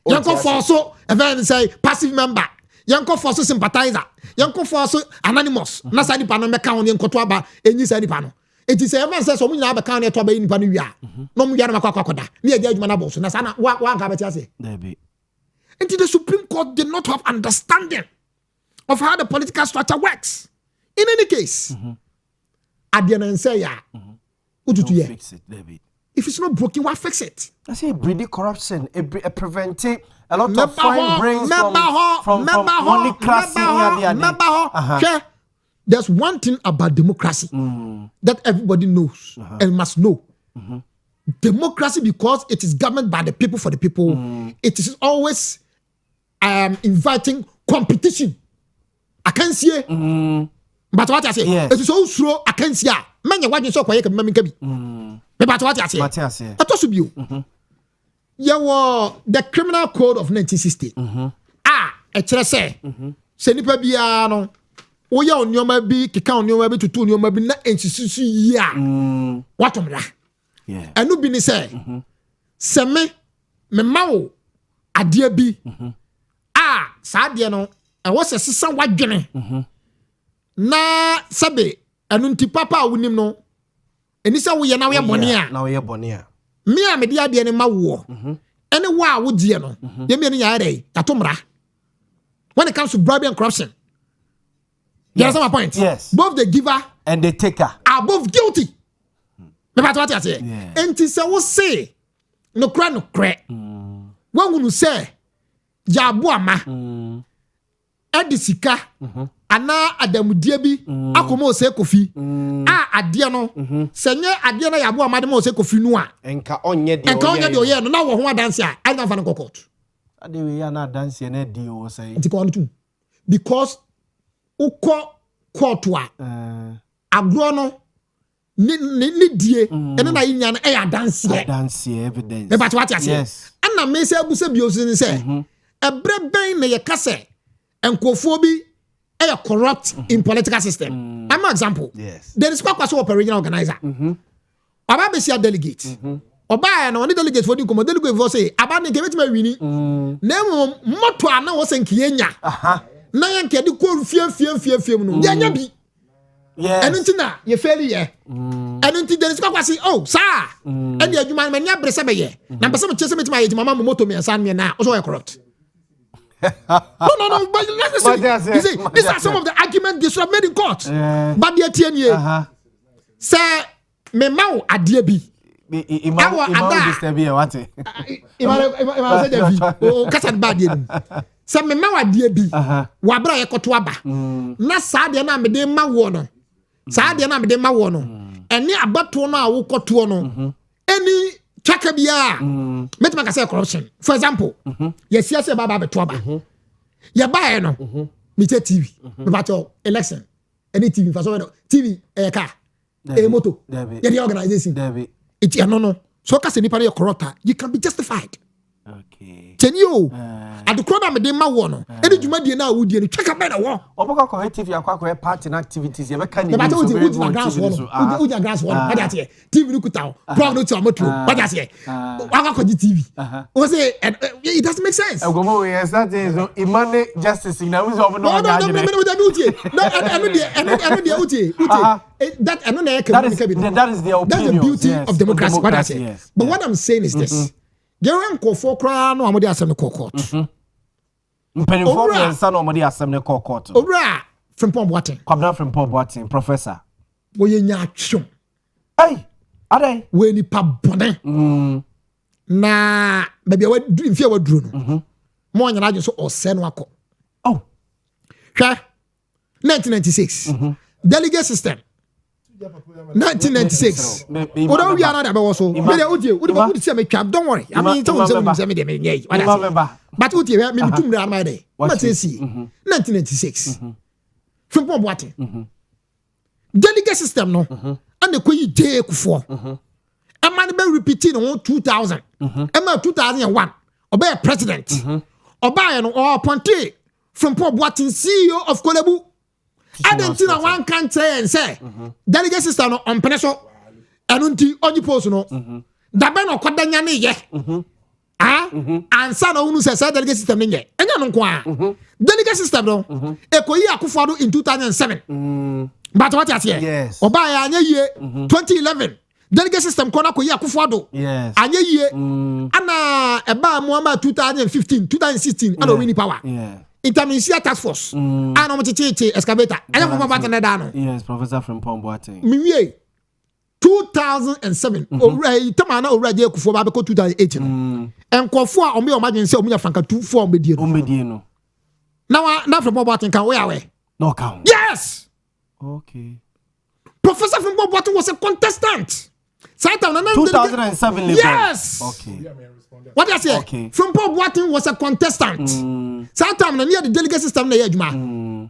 yanko forso even say passive member yanko forso sympathizer yanko forso anonymous na sa nipa no me ka won yanko to aba enyi sa nipa no eti say even say so mo nyina be ka won to aba nipa no wi a no mo wi na makwakoda na ye adwuma na boso na sa na wa ka beti ase da bi enti the Supreme Court did not have understanding of how the political structure works. In any case, at the end of the day, fix it, David. If it's not broken, why fix it? I say breeding corruption, preventing a lot of fine brains from money classing. there's one thing about democracy that everybody knows and must know. Democracy, because it is governed by the people for the people, it is always inviting competition. I can't see it. But what I say, it is so slow. I can't see it. Many what you saw quiet and mammy. But what I say, I told you. The criminal code of 1960. It's say, Senipa Biano. Oya on your maybe, Kika on your maybe to two your maybe not institution. Yeah. What on that? Yeah. And no be say, Seme, me mau, a dear be. Sadiano, I was a sister white gene. Na sabe, anunti papa winim no. Enisa we na we bonia. Now we bonia. Me a media de ma wo. Any wa wo die no. Ye me ya dey, tatomra. When it comes to bribery and corruption. You understand my point? Yes. Both the giver and the taker are both guilty. But what I say? And to say what say no cry no cry. When we say Yaw Boamah Edisika ana adamudie bi akomo se kofi adie no senye adie na Yaw Boamah de mo se kofi no a enka onye de oye no na wo ho adanse a I don't find court. Ade we ya na adanse na di o say. Because uko court wa agro no ni die ene na yinya no e adanse evidence but what you say ana me say abusa biosi ni say ebre ben na ye kase enkofo bi e corrupt in political system. I'm an example. Yes. There is kwakwaso operational organizer. Oba be sia delegate. Oba na oni delegate for the come delegate for say aba ne kebet ma wini. Na moto ana wo senkiye nya. Na yanke de ko fie no. Ya nya bi. Yes. And until now, you fail here. And until there is quasi, oh, sir. And the Juman Mania Bresabeye. Number some chasing me to my mamma moto me and son me now. Also, I corrupt. No. But you see, these are some of the arguments they should have made in court. But the 10 years, sir, me mau a dear be. Sir, me mau a dear be. Wabra e kotuaba. Na sadia na me de ma wono. Sadia na me de ma wono. Eni abato no a wo koto no. Any chaka bia. Met ma say corruption. For example, yes yes baba beto ba. Ya ba no. Me TV. Me bato election. Any TV for so TV car. Moto. Yeah, the organization. It's no. So ka se nipa na corrupt, you can be justified. Okay. Ten you at the corner me dey ma wo no. Any djuma die na wo die no twaka be na wo. Oboka corrective yakwa party activities ye be kan ni. But you grass one. You grass one. What that here? TV no kuta. Proud no to amoto. What that here? Waka ko TV. O say it doesn't make sense. Ogomo we start so imane justice na we so no. No, that is the opinion. That's the beauty of democracy. What I say. But what I'm saying is this. Geran kofo kra no amode asem ne court. Mpenifo me nsa no amode asem ne court. Owura Frimpong Boateng. Kwabna Frimpong Boateng professor. Wo ye nya atwom. Hey, adai. We ni pa bone. Na baby we mfia wa duro no. Mo nya na so ose no akọ. Oh. Hwa 1996. Delegate system. 1996. Oda we are not about so. Me dey odie, we see me twab. Don't worry. I mean, say me dey me nyai. But odie me tum na my day. What say see? 1996. Frimpong Boateng. Delegate system no. And the koyi dey kufo. A man be repeating on 2000. Emma 2001. Oba president. Oba no or appointee Frimpong Boateng CEO of Kolebu. I don't think one can say and say delegate system no on peneso enunti only post no da be no kwadanya ne ye ansa na unu say delegate system ne ye enya no kwa delegate system no ekoyi akufado in 2007 but what you say yes oba ya anya ye 2011 delegate system kona koyi akufado yes anya ye ana eba muama 2015 2016 ana win power yeah Interministerial task force. Ano mo chichi excavator. Anya ko mabata na da no. Yes, Professor Frimpong Boateng. Miwie 2007. Itama na already akufo ba be ko 2018. Enkofo a omo imagine say omo nya franka 24 omedie no. Omedie no. Na Frimpong Boateng kan we awe. No count. Yes. Okay. Professor Frimpong Boateng was a contestant. 2007 Yes. Okay. What did I say? Okay. Frimpong Boateng was a contestant. Sometime near the delegate system na yeduma.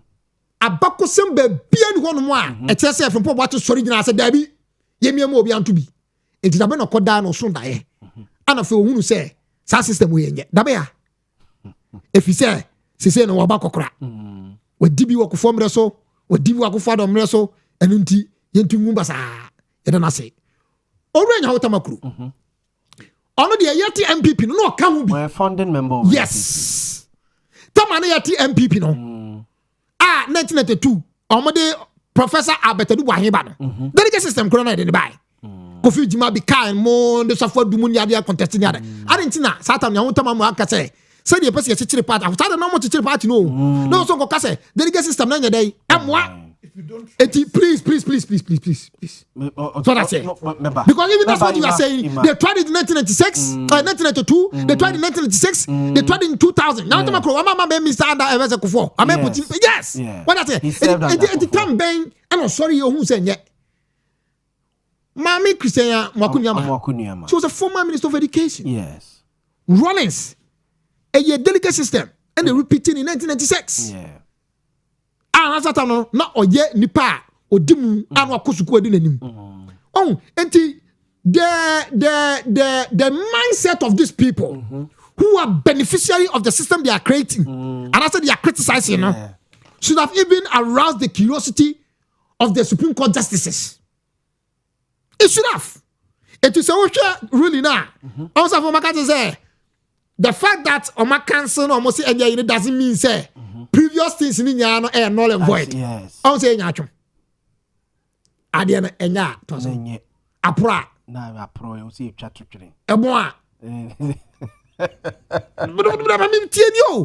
Abako sembe bien ho no mo a e tell say Frimpong Boateng sorry gina say dabi yemi mo obi anto bi. Enti dabe no koda no so ndaye. Ana fe ohunu say sa system we yenye. Dabe ya. Efi say sese no waba kokora. Wadi bi wako fomre so, wadi bi wako fado mre so, enu nti yentu ngumba sa yeda na say. Owura nya hota makru. Ono de yeti MPP no ka hu bi. We're a founding member. Yes. Tamane yeti MPP no. 1992 omode Professor Abetedu Bwaheba no. Delegate system corona dey buy. Kofi Jima bi kan mo de safo du mun ya contest ni ada. Adentina Satan nya hota mamu aka say say the person chiri party. After the normal chiri party no. No so go ka say delegate system na nya dey. Amwa. If you don't please. So that's it. Because even that's what you are saying. They tried it in 1996, 1992. They tried it in 1996. They tried it in 2000. Now I'm Mr. Under Evans Kufo. I'm putting yes. What I say? It come bang. I'm sorry you who said yet. Mami Christian Mwakunyama. She was a former minister of education. Yes. Rollins, a delegate system, and they repeated in 1996. Yeah. Anasa no na oye nipa odimu anu akosuku edi nanim. Oh, enti the mindset of these people who are beneficiary of the system they are creating and after they are criticizing, should have even aroused the curiosity of the Supreme Court justices. It should have. It is a really now. Also, for my say the fact that Oma cancel almost it doesn't mean say previous things in Yano are null and void. Yes. I say Yachum. Adiana Enya to Apra. Na apro you see chat to train. Eboa.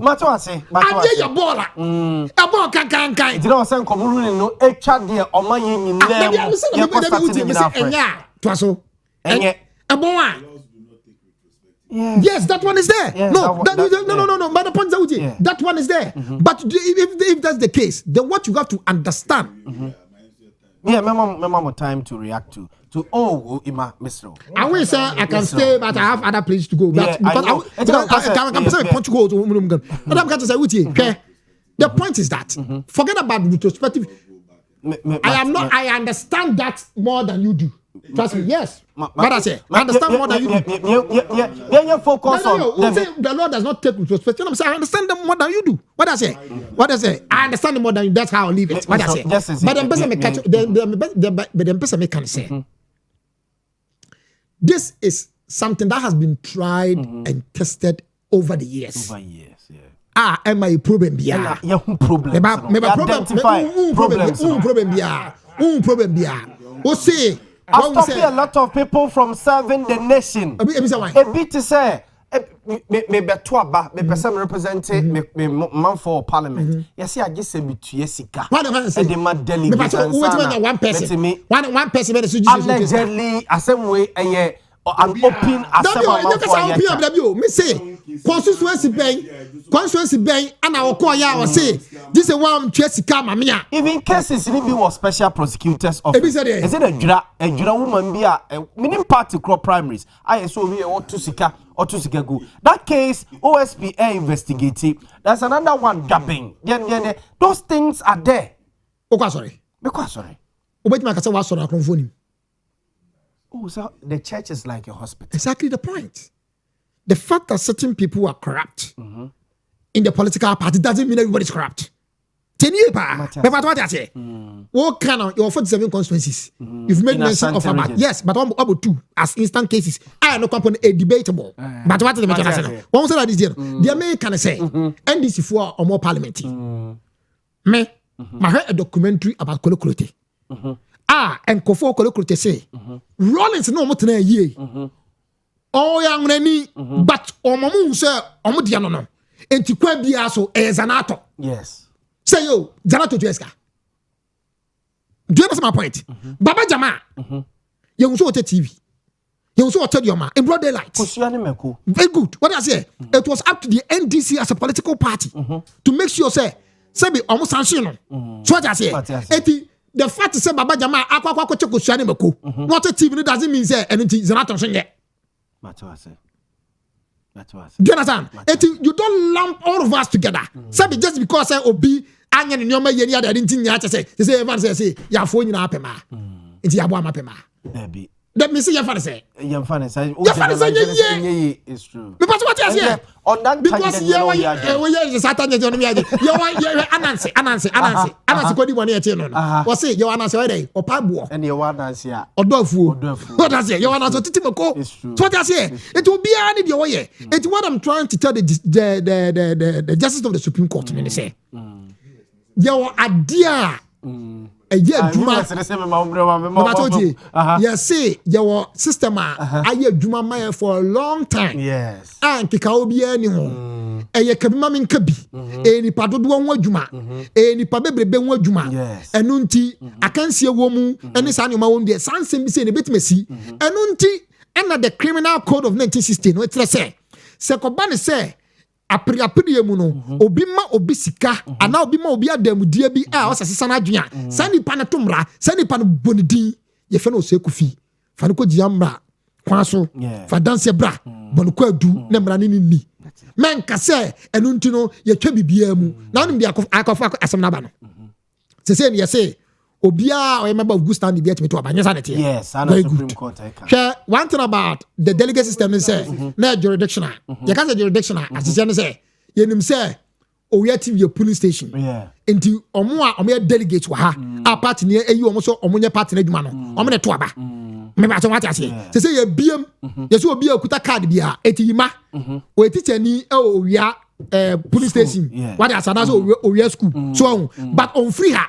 Mato say. Ade your baller. Ebo kan. It don't say komuru no e chat there oma yin nyina. Enya to so. Enye. Eboa. Yes, that one is there. Yes, No. But the point is Yeah. that one is there. But if that's the case, then what you have to understand. Yeah, my time to react to Ima Mr. I will say I can stay, but I have other places to go. But Yeah, because I can say point to go to. But I'm going to say okay. The point is that forget about retrospective. I understand that more than you do. Trust me, yes. But I say, I understand more than you do. Yeah, focus on. The Lord does not take retrospective. I'm saying I understand them more than you do. What I say? I understand them more than you. That's how I leave it. What I say? But the person may catch. The person may can say. This is something that has been tried and tested over the years. Am I a problem? Yeah, problem. I've stopped a lot of people from serving the nation. A bit to say, me person representing me man for parliament. Yes, I just say to Jessica. What am I saying? One person. Allegedly, a same way, an open assembly. Me say constituency bank, and our call ya say this is one Jessica mamia. Even cases in be was special prosecutors office. Is it a jura woman be a meaning party crop primaries? I saw we or to sika go. That case OSPA investigating. There's another one dubbing. Those things are there. Okay, sorry. Because sorry. Obet makasa wa sorry akron phone. Oh, so the church is like a hospital. Exactly the point. The fact that certain people are corrupt in the political party doesn't mean everybody's corrupt. 10 years, but what I say? What kind of your 47 constituencies? You've made mention of about yes, but about 2 as instant cases. I am not company a debatable. But what is the matter? One say this year, the American say NDC for or more parliament. Me, I heard a documentary about Kolokolote. And Kofo Kolokolote say, Rollins no more than a year. Oh, young Rennie, but Omamu, sir, Omudiano, no. And to Quabiaso as an actor. Yes. Say, yo, Janato Jeska. Do you understand my point? Baba Jama, you saw TV. You saw tell your man in broad daylight. Very good. What I say? It was up to the NDC as a political party to make sure, say, be almost sanctioned. So what I say? the fact is say Baba Jama akwa check osuane mako. Not a team doesn't mean say anything is not on yet. That's what I say. Do you understand? You don't lump all of us together. Say just because say obi anya ne nyoma ye ni ada ntin nya say everyone say ya fo nyina apema. Nti ya bo amapema. Debi. That means you say. You funny say. It's true. Because what you say? On that because you is Satan you know me you anansi kodi bone e tie no. O say you anansi why dey? O pa bo. And you anansi a. Odofu. What I say? You anansi titimako. So what I say? It will be any the way. It's what I'm trying to tell the justice of the Supreme Court me say. You idea Juma, yes, say your system, I hear Juma Maya for a long time. Yes, and Kikaobi anymore. And ye Kabimam Kabi, any part of one Juma, any Pabe Ben Juma, yes, and Nunti, I can see a woman, and this animal on the San Semi a bit messy, and Nunti, and the criminal code of 1916, what let's say. Sekobani say. Apri muno obima obisika ana obima obi adamudie bi a osasesa na adwea sani pa na tomra sani pa no bonidi ye fe no sekufi fa no ko giamra kwaso fa dance bra bonuko adu na mra ni ni men ka se enu ntino ye twa bibia mu na onim bia akofa asem na ba no se ye say obia or member of good standing be to abanya sanity. Yes, and the Supreme Court. One thing about the delegate system is say na jurisdictional. You can't say jurisdictional as you say. You nim say Owia TV your police station. Yeah. Into omo delegate wa ha. A party near eyi omo so omo nye party na dwuma no. Omo ne to aba. Me ba so what I say. Say ye biem. Ye so obi akuta card bia etiyima. O teacher ni Owia police station what as another Owia school so but on free her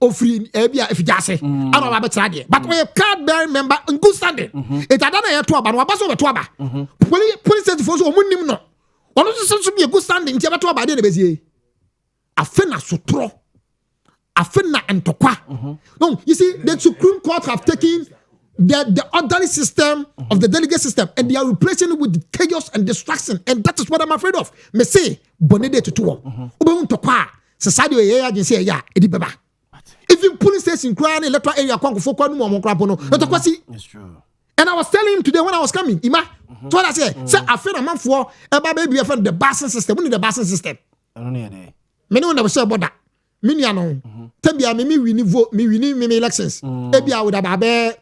o free if jase I don't have a there but we card bearing member in good standing it adana ya to aba no aba so be to aba police station for so omunim no ono so be good standing ntia be to aba dey na bezie afena sotro afena entokwa no you see the Supreme Court have taken the orderly system of the delegate system and they are replacing it with chaos and destruction and that is what I'm afraid of. Me say bonede to ube to kwa society we agency ya edi beba. Even police station cry electoral area kwanko fo kwanu mo kra pono. It's true. And I was telling him today when I was coming, Ima, so what I say I feel a man for baby the basing system. We need the basing system. I don't need it. Me no never say about that. Me no. Tebia me win vote, me win me elections. Ebia would have 1,000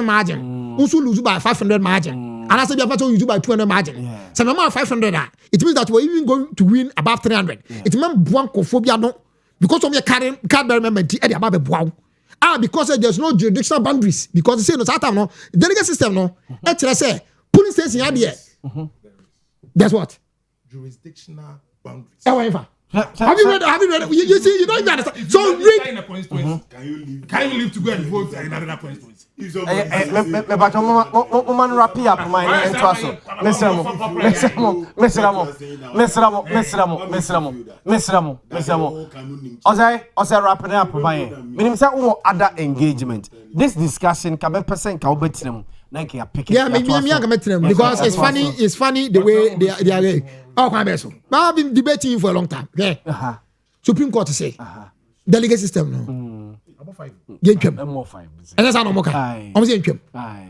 margin. Also lose by 500 margin. And I said you have to use by 200 margin. So no more 500 it means that we're even going to win above 300. It means buancophobia no because of your card member because there's no jurisdictional boundaries because you say no that time no delegate system no say police station here. That's what jurisdictional boundaries. Have you read? You see, you don't even understand. So read. Can you leave to go and vote in another constituency? But man rapi up my entraso. Mesramo. Ose wrapping up my. Meaning say other engagement. This discussion can be percent can be them. Yeah, maybe I'm because it's funny the way they are. Oh, I've been debating for a long time. Okay. Supreme Court say delegate system no. About 5. More 5. And that's how no more. I'm saying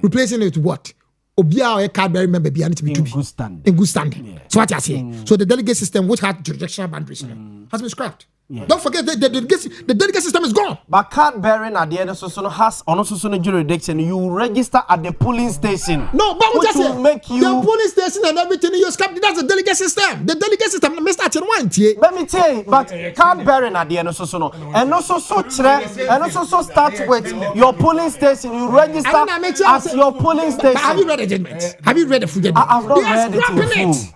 replacing it with what? Obia or card bearer member be to be in good standing. In good standing. Yeah. So what you say? So the delegate system, which had jurisdictional boundaries, has been scrapped. Yeah. Don't forget the delegate system is gone. But card bearing at the end of so has also jurisdiction. You register at the polling station. No, but which will make you the polling station and everything you scrap. That's the delegate system. The delegate system. Let me tell you, but card bearing at the end of so and also start with your polling station. You register as your polling station. Have you read the judgment? Have you read the full judgment? I've not read it in full.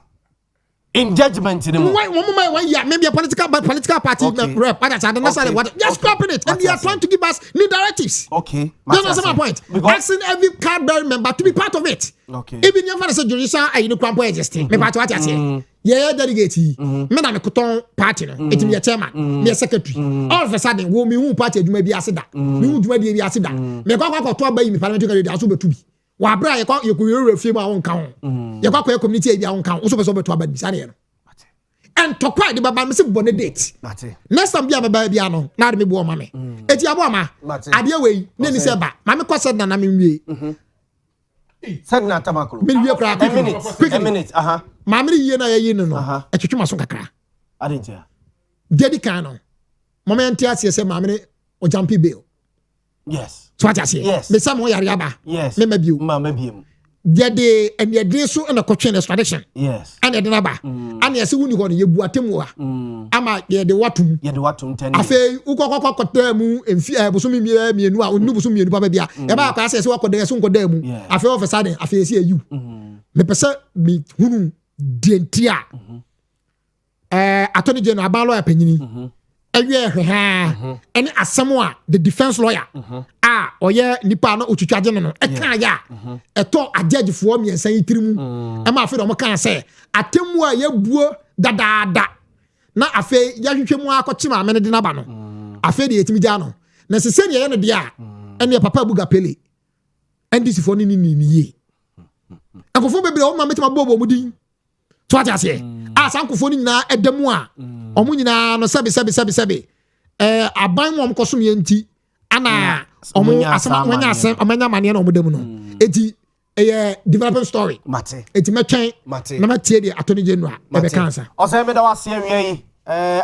In judgment, one year, maybe a political party rep, but that's what they're scrapping it, and they are trying to give us new directives. Okay, that's my point. Asking every card bearing member to be part of it. Okay, even your father said, "Judicial, I know Crampo existing." Me part what I say. Yeah, delegate. Me na me kuton party no. It me a chairman, me a secretary. All of a sudden, wo me who party adwuma bi aseda. Me who adwuma bi aseda. Me kwa to abayi me parliamentary candidate aso betu bi. Wa bra ye kwa ye ko refie ma won kan ho. Ye kwa community e bia won kan. Wo so be so betu abadi sane no. and to quite the baba me say bonnet date next time be a baba bia no na de me bo ma me eti abo ama ade we ne ni se ba ma me kwase na me nwie said na tamakulu me nwie kra a minute ma me yie na ye no etwetwe so kakra adentia dedi kan no moment ase se ma me o jumpy bill yes so what ase me say mo yare aba yes me mabio dedi and ye dey so na kotwe extradition yes and ye naba and ye se wuni ho no ye buatemu a ama ye de watum 10 afei ukokokota mu emfi bosomi mienu a onu bosomi mienu ba bia e ba kwa se wakoda so nkoda mu afei officer den afei se ayu me pese me hunu dentia attorney general ban lawyer panyini ewie hwe any asemo a the defense lawyer oye nipa na otwitwaje no e kan ya eto agagefo miensan yitirimu e ma afei do mo kan se atemu a yabuo dadaada na afei yahwehwe mu akoche ma me ne de na ba no afei de yetimi ja no na sese ne ye no de a ene papa buga pele ndc fo ni ye akofo bebre o ma metima bobo mu din to ati ase sankofo ni na edamu a omu nyina no sebe aban mo mkoso me nti ana omu asema wanya asem amanya mane na omu demu no eti development story mate eti metwen na matie de attorney general e be cancer o say me da wase awie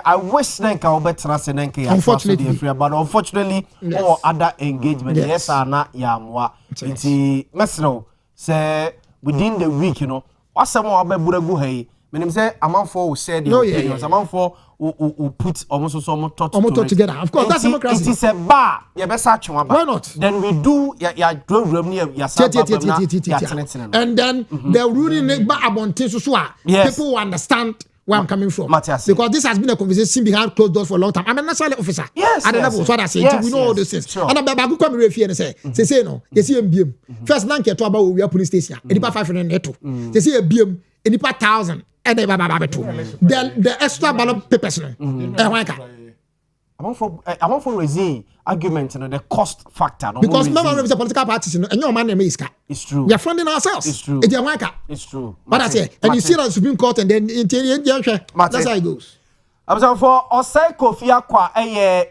I wish Nenka obetra se Nenka ya unfortunately but unfortunately or other engagement yes na yamwa nti mesro say within the week you know wasem o ababuragu hai menim say amanfo will share the opinions amanfo will put almost so together of course that's democracy it is a bar ya besa atwa ba why not then we do ya drum ya and then the ruling ba abonte so people will understand where I'm coming from. Because this has been a conversation behind closed doors for a long time. I'm a national officer. Yes. I don't know what I say. We know all those things. Sure. And I'm about to come here and say no. You see MBM. First, now get to about Owia police station. And about 500 neto. You see MBM. And about 1,000. And they the extra ballot papers. I want for raising argument the cost factor. Because remember the political parties and your man name is it's true. We are funding ourselves. It's true. It's true. But I say, and you see that Supreme Court and then that's how it goes. I'm for Osei Kofi Akwa,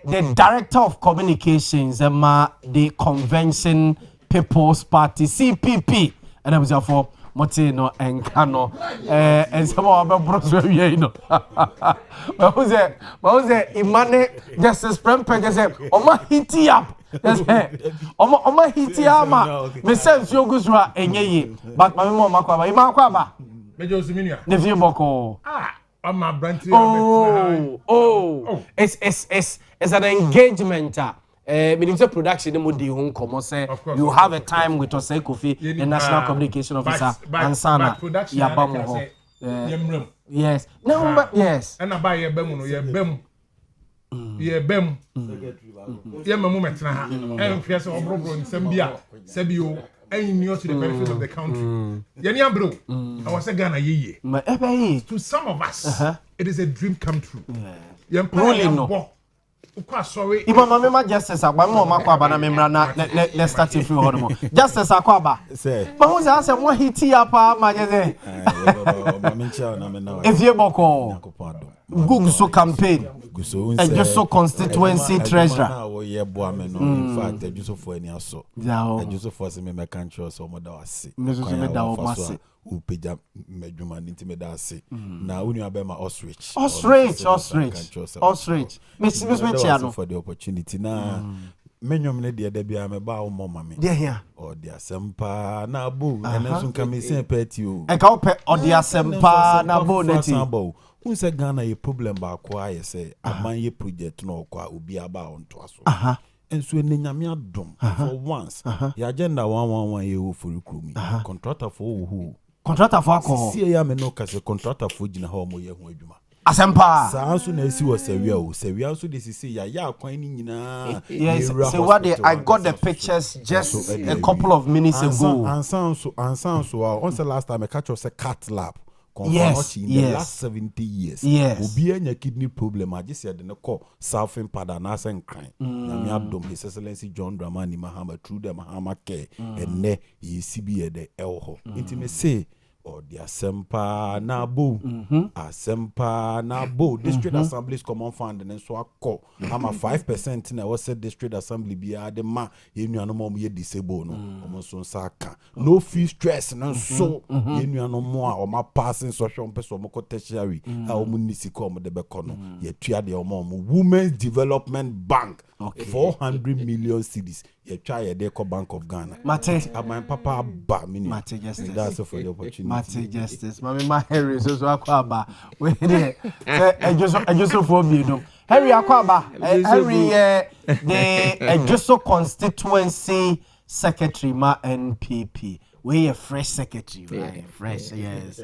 the director of communications, the Convention People's Party (CPP), and I was for Montie no Enkano, and some of our brothers you know. But who's that? Imane Justice Prempe just said, "Oma hiti up." Oma hiti ama. Me sense you go through enye. But my mom makwaba. Ima makwaba. Mejo Siminia. Nevi boko. I'm a brandy. It's an engagement. Minister production the modi hon komo say you have a time with Osei Kofi the national communication officer and sana ya bamu ho yes no but yes and buy ye bem no ye bem ye mamu metra ha en fiase obrobro nsem bia sabio and you to the benefit of the country ye abro I was say Ghana ye to some of us it is a dream come true ye really no sorry. Mama justice akwaba makwaba na memra na let's start if you hono. Justice akwaba. Say. But who say one hit ya pa ma je say. If you boko. Google so campaign. And just so constituency treasurer. Yaw Boamah no in fact the just for any aso. Yeah. Just for say me country so mo da wase. Me so me da o mase. Upeja medwuma nti me da ase. Na unu abema ostrich. Miss Chiano for the opportunity na menwom ne de bia me ba wo mama me. There here. O de asempa na bu enenso nka me sen party o. E ka ope o de asempa na bu neti. Who say Ghana a problem ba kwa ye say aman ye project no kwa obi aba on to aso. Enso enyame adom for once. Ya agenda 111 ye wo for krumi. Contractor for who? Contractor for akọ. See ya me no ka say contractor for gina ha mo ye ho adwuma. Asempa. Sanso na esi wo sewia o. Sewia so de sisi ya kwan ni nyina. Yes, so what I got the pictures just a couple of minutes ago. Ansanso on the last time I catch us a cat lab. Yes, in the last 70 years. Yes. Obi anya kidney problem. I just said the call Southern Pada na sen crime. Nyame adom His Excellency John Dramani Mahama through the Mahama care and ne he CBA the elho. Inti me say or the Asempa Nabo, Asempa Nabo, District Assembly's Common Fund, and so I call. I'm a 5% in our said District Assembly be the ma, you know, no more disabled, no, almost on Saka. No fee stress, no so, you know, no more, or my passing social person, Moko tertiary, how municipal the Becono, yet try the Women's Development Bank. 400 million cedis. You try a deco Bank of Ghana. Mate, my papa ba mini. Mate justice. That's for the opportunity. Mate justice. My Harry so akwaba. Wait there. I just for me no. Harry akwaba. Harry the just constituency secretary ma NPP. We a fresh secretary, right? Fresh, yes.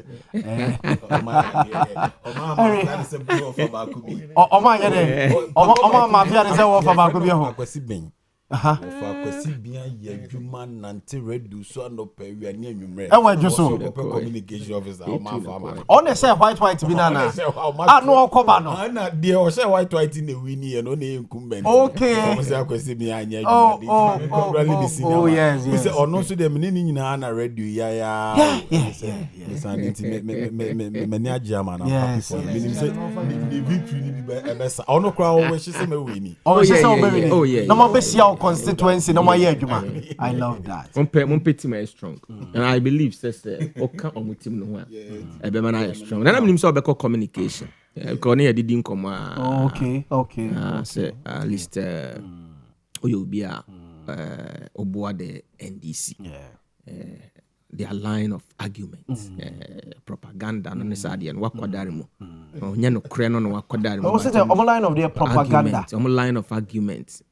Kwasi bia ye adwuma nante redu so no pa wi ani anwumre. E wa dwoso communication officer o ma fa. On say white bi na na. Ah no okoba no. Na de o say white na wi ni ye no na incumbent. Okay. O say kwasi bia anya adwuma de. Oh yes. Say ono so de me ni nyina na radio ya. Yes. Me ni ajama na happy for me. Me say the victory ni be ebesa. Ono kra o we say me we ni. Oh yeah. Oh yeah. No be constituency no more adwuma. I love that. Mon team is strong. And I believe says oka on team no one. Ebe man is strong. Na am nim say obeko communication. Because na didn't come. Okay. Say at least oyo bi a oboa the NDC. Their line of arguments, propaganda, no necessarily, and wakwadari mo. Nya no kre no wakwadari mo. What's the line of their propaganda? Line of arguments.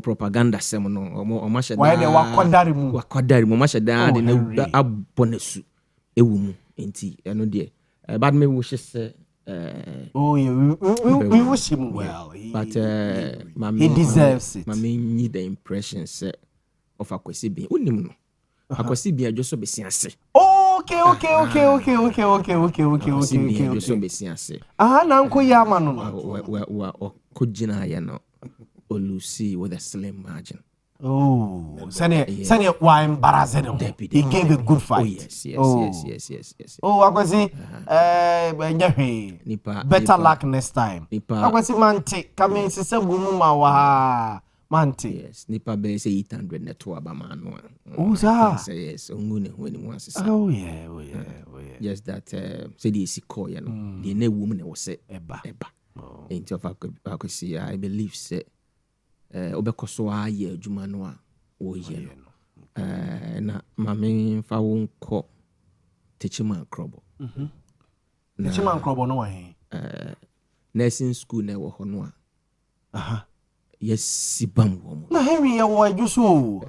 Propaganda sem no. Omasha. Why they wakwadari mo? Wakwadari mo. Omasha da de na abonesu. Ewu mu. Enti eno de. But me wish say. We wish him well. But he deserves it. Mama need the impression say of Akwesi bin. Unim no. Akwesi bin ajoso besi ase. Okay. Ajoso besi ase. Na nko ya ma no. Wa okojina ya no. Olusi with a slim margin. Sani wa embarrassed him. He gave a good fight. Yes. Akwesi better luck next time. Akwesi Montie come sise gumu ma wa Montie. Yes, nipa be say 800 net to abama no. Yes, ongune when he wants to. Oh yeah. Yes, that say the siko ya no. The na woman was say eba. Into of Akwesi I believe say obekoso aye adwuma no a wo ye no na mame fa won ko techima krobo techima krobo no wa he nursing school na wo ho no a yes sibam wo mo na Henry ye wo adwuso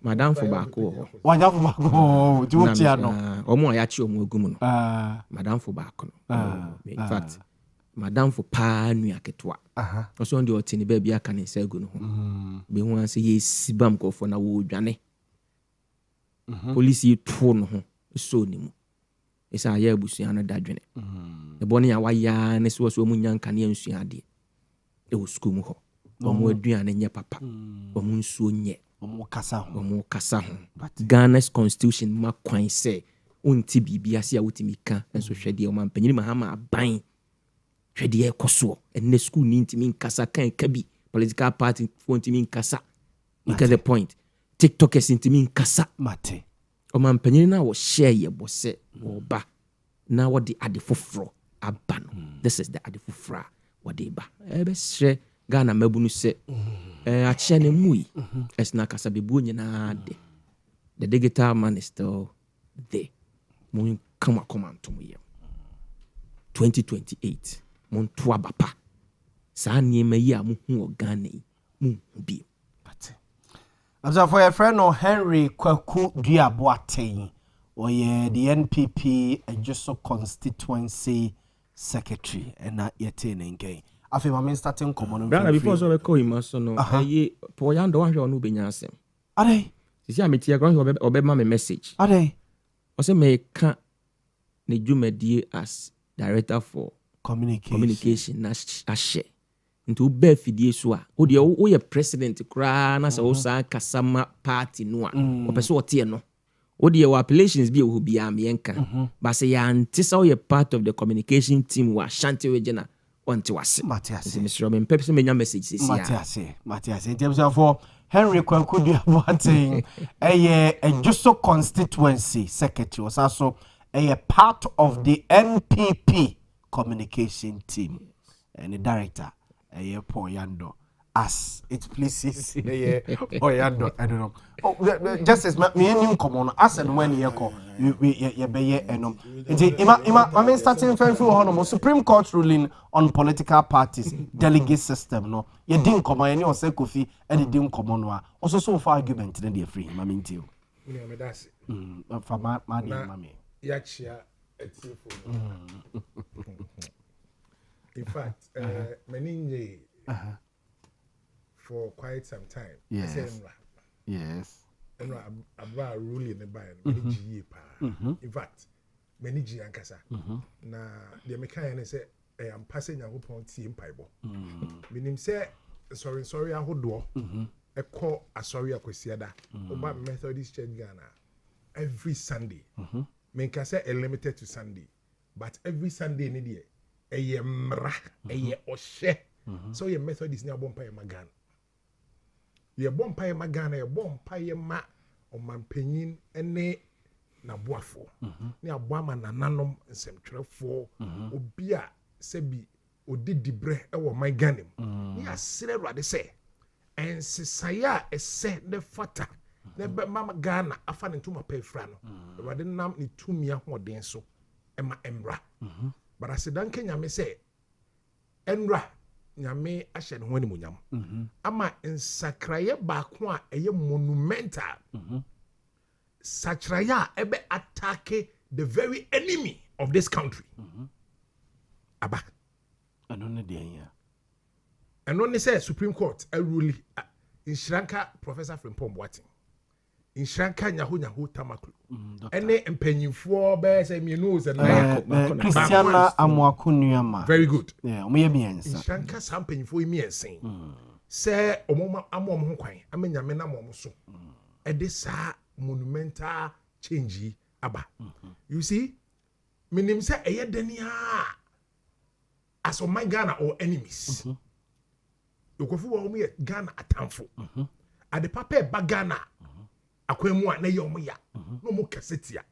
madam fo ba ko ho wanya fo ba ko ti wo tia no omo ya chi omo agum no madam fo ba ko no in fact madam for pa nua ketwa so on the otini ba bia kan nsa gu no ho be ho ase ye sibam ko fo na wo dwane police to no ho so ni mu isa ya abusuan no dadwene e bone ya waya ne so mu nyanka ne ansuan ade e wo school mu ho omo aduane nye papa omo nsuo nye omo kasa ho Ghana's constitution ma kwan se onti bibia se a wotimi ka enso hwede o man panyini mahama aban hwede e koso enne school ni ntimi nkasa kan kabi political party ntimi nkasa you get the point tiktokers ntimi nkasa mate o man panyini na wo share ye bose wo ba na wo de ade foforo aba no this is the ade foforo wo de ba e be hye Ghana mabunu se achia ne mui esna kasa bebu nyina de the digital man is still there mun kama to mu 2028 mun to abapa sa niema yi a mu hu Ghana yi mu bi Abza for your friend no Henry Kwaku Duaboaten or the NPP Ejoso constituency secretary and yete nenge afi ma starting common brother before so we call him so no eh poyando wan hwe onu benya asem ade sisi ametia ground obema me message ade o say me ka ne dwumadie as director for communication na ahye nti be fidie so a o de o ye president kra na se o sa kasama party no a o pese o tie no What the appellations be who be Amienka. But say Antisa you're part of the communication team was Shanti Regina on to us. Matthias. Mr. Robin Pepsi made message. Matthias. In terms of for Henry Kwankudi Boateng, a Justo constituency secretary was also a part of the NPP communication team and the director, a Poyando. As it pleases, Poyando. I don't know. Oh, just as me and you come on, as and when you call, you be I mean, starting from Supreme Court ruling on political parties, delegate system. No, you didn't come on, you say Kofi, and it didn't come on. Also, so far argument, then they're free. I mean, too. That's it. For my mommy. Yachia, it's in fact, many for quite some time. Yes. Yes. And about ruling the buy many GE pa. In fact, many G and Casa. Na the mechanic say I am passing a whoop on team pibo. Meaning say sorry, I hold door. A call a sorry a quesiada. About Methodist Church Ghana every Sunday. Menka say limited to Sunday. But every Sunday in the a ye mra, a ye oshe. So your Methodist near Bompire Magan. Ye Bompire Magana, ye Bompire Ma or Mampenin, and ne Nabuafo. Near Boamah and Nanom and Semtra for Obia Sebi or did the bread or my ganim. Near Silla they say. And Sisaya is said the fata. Never Mama Ghana, I found into my pay frano. Rather than nam ni 2 years more denso. Emma Emra. But I said, Duncan, I may say, Emra. Nyame ashe no hwani munyam ama nsakraye baako a eye monumental sakraya ebe attack the very enemy of this country aba anone de ya anone say Supreme Court rule in Shranka Professor Frimpong Boateng in Shranka nyaho tamaklu ene empanyimfo be say me knows and Christiana Amwakunuama. Very good. Yeah, omo miensa. In Shranka sam panyimfo miensen say omoma amom ho kwan amenyame na mom so e de sa monumental change aba. You see, minim say eye dania as of my Ghana or enemies. Yokofu wa omo Ghana atamfo. Ade papa ba Ghana akwemu a na ye omo ya no mo kasetia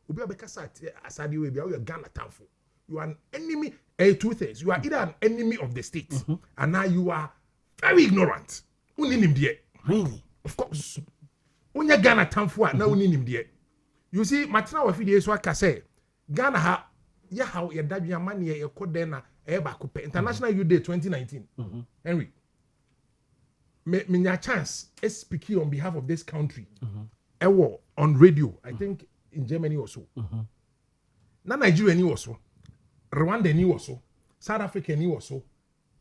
obi abekasa asade we bia we Ghana tamfo. You are an enemy. Two things: you are either an enemy of the state and now you are very ignorant. Really? Of course. Unya Ghana tamfo na uninim die. You see, matna wa fidie so aka say Ghana ha ya how ye dadua man ye kode na e ba ko International Youth Day 2019. Henry, me chance speak on behalf of this country. Ewo on radio, I think in Germany also. Na Nigeria ni also. Rwanda ni also. South Africa ni also.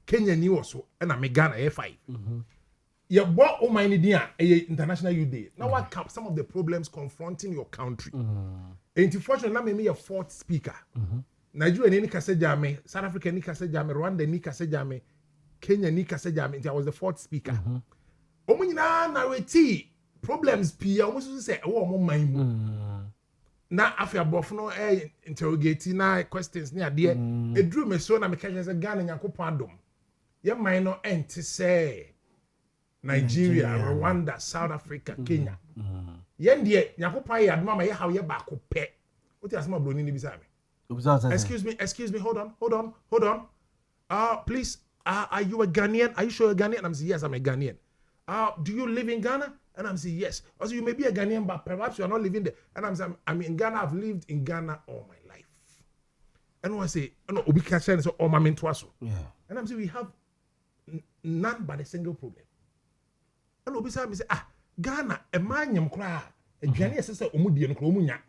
Kenya ni also. And na me Ghana A5. You bought all my idea International Youth Day. Now what cap some of the problems confronting your country. And unfortunately, now me a fourth speaker. Nigeria ni kase jame, South Africa ni kase jame, Rwanda ni kase jame, Kenya ni kase jame. I was the fourth speaker. Omo nyina narrate problems pia omo so say e wo omo man mu. Na afia bof no interrogate na questions ni ade edru me so na me ka say Ghana Nyankopon adom. Ye man no enti say Nigeria, Rwanda, South Africa, Kenya. Yen die Nyankopon ye adom ma ye haw ye ba ko pe. What you asma broni ni bisa me? Excuse me, hold on. Please, are you a Ghanaian? Are you sure you're a Ghanaian? And I'm saying, yes, I'm a Ghanaian. Do you live in Ghana? And I'm saying, yes. Also, you may be a Ghanaian, but perhaps you're not living there. And I'm saying, I'm in Ghana. I've lived in Ghana all my life. And I say, no, Obi Kashan is all my mentoaso. Yeah. And I'm saying, we have none but a single problem. And Obi say, Ghana, a man yam cry. A Ghanaian sister, Omudi and Kromunya.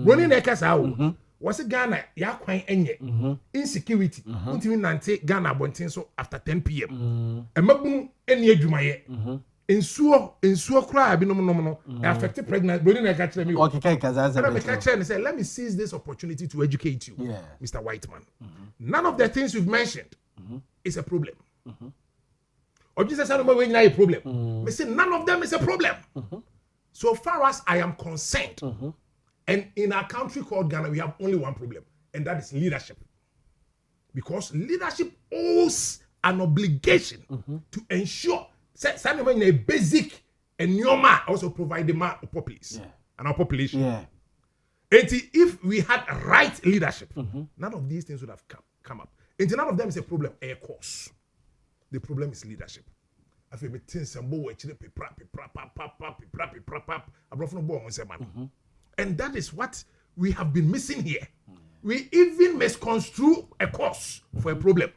Running a casa. Was it Ghana? Ya quite enye. Insecurity. Until Nante Ghana bontin so after 10 p.m. And Mabun any Jumaye. In Suo cry, no. Affected pregnant. Running a catch me. Okay, and say, let me seize this opportunity to educate you, Mr. Whiteman. None of the things you've mentioned is a problem. Or Jesus said, when a problem. We say none of them is a problem. So far as I am concerned, And in our country called Ghana, we have only one problem, and that is leadership. Because leadership owes an obligation to ensure that a basic and normal also provide the populace and our population. Yeah. And if we had right leadership, none of these things would have come up. And none of them is a problem, of course. The problem is leadership. And that is what we have been missing here. We even misconstrue a cause for a problem.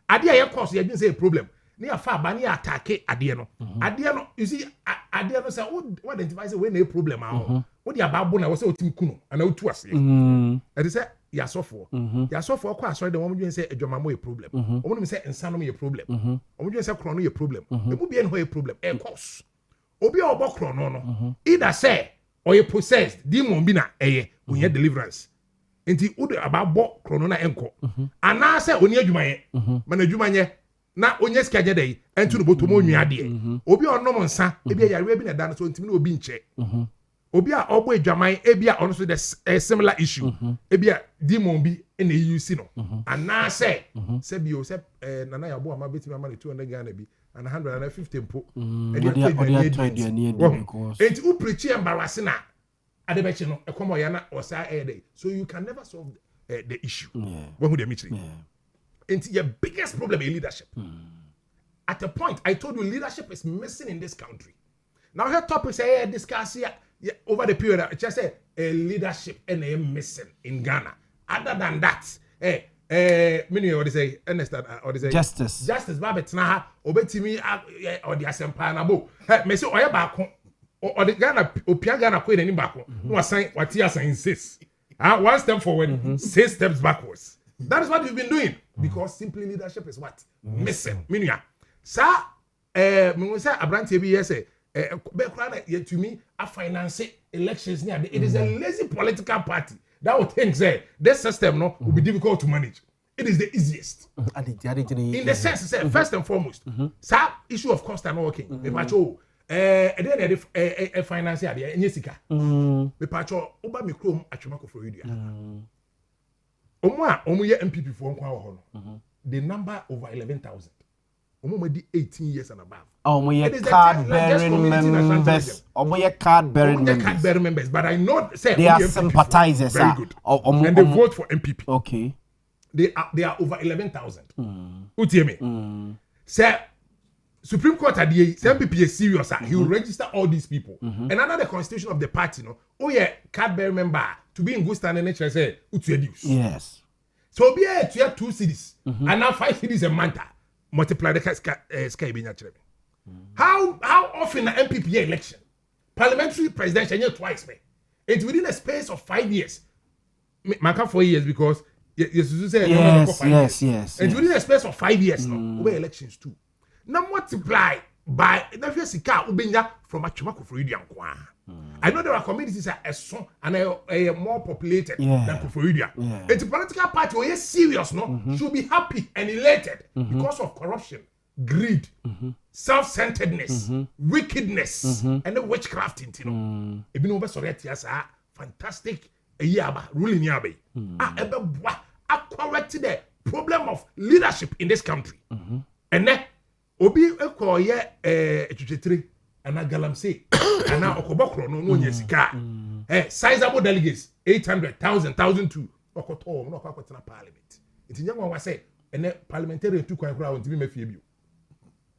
Adia a cause, you didn't say a problem. Near far, but near attack Adiano. Adiano, you see, Adiano said, what identifies when a problem? What the ababona was so Tim Kuno, and out to us. And they said, Yasofo. Yasofo, quite sorry, the woman say a Jomamo a problem. A woman say, and Sanomi a problem. A woman say, Chrono a problem. It would be a problem, a cause. Obi or Bokrono, either say, or you possessed, demon bina, when you deliverance. Inti ude ababo Chrono na enko. And now say, when you jumaye, manajumanye. Na onye skaje dey entu no botomo nwia de obi onnom nsa ebi ya yare bi na dan so ntimi no obi nche obi a ogbo adwaman ebi a ono so the similar issue ebi a demon bi na use no ana say bi o say nana Yaw Boamah betimi ama 200 Ghana bi and 150 mpo e enti u preach embarrassing na adebechi no ekomo ya na osa dey so you can never solve the issue when we meet into your biggest problem in leadership. At a point, I told you leadership is missing in this country. Now, her topic say discuss here over the period. Just say leadership and missing in Ghana. Other than that, meaning what they say, understand or they say justice. Babet na obetimi or the asempa na bo. Me say oya baako or the Ghana opia Ghana ko ni baako. No assign what he assign 6. One step forward, 6 steps backwards. That is what we've been doing because simply leadership is what missing. Meaning, sir, me say Abranti bi say to me a finance elections near. It is a lazy political party that would think say this system no will be difficult to manage. It is the easiest. In the sense, say first and foremost, sir, issue of cost and working. Me pacho then a finance ade enyesika. Me pacho oba me krom atwemako for you. Omo ye MPP for nkwa ho no. The number over 11,000. Omo di 18 years and above. Omo ye card bearing members. Omo ye card bearing members. But I know say they are sympathizers. Very good. And they vote for MPP. Okay. They are over 11,000. Who hear me? Say Supreme Court had the MPP is serious. He will register all these people. And under the constitution of the party, no. Oh yeah, card bearing member to be in good standing nature say yes. So be a to 2 cities and now 5 cities a month. Multiply the sky being actually. How often an MPP election, parliamentary presidential twice, man. It's within a space of 5 years. Man can't 4 years because yes. It's within a space of 5 years now. Over elections too. Now multiply by the first car ubenya from a chumako for Idian. I know there are communities that are strong and are more populated than Kufuridia. It's a political party who is serious, no? Should be happy and elated because of corruption, greed, self-centeredness, wickedness, and the witchcraft. You know, if you know about fantastic ruling yabe. Corrected the problem of leadership in this country. And then Obi ekoye echuchetri ana galamsey ana okobokro no nyesika sizable delegates 800,000 1,002 okoto no akotena parliament it nyanwa wa say ene parliamentarian tu kwan kura ontimi mafie bio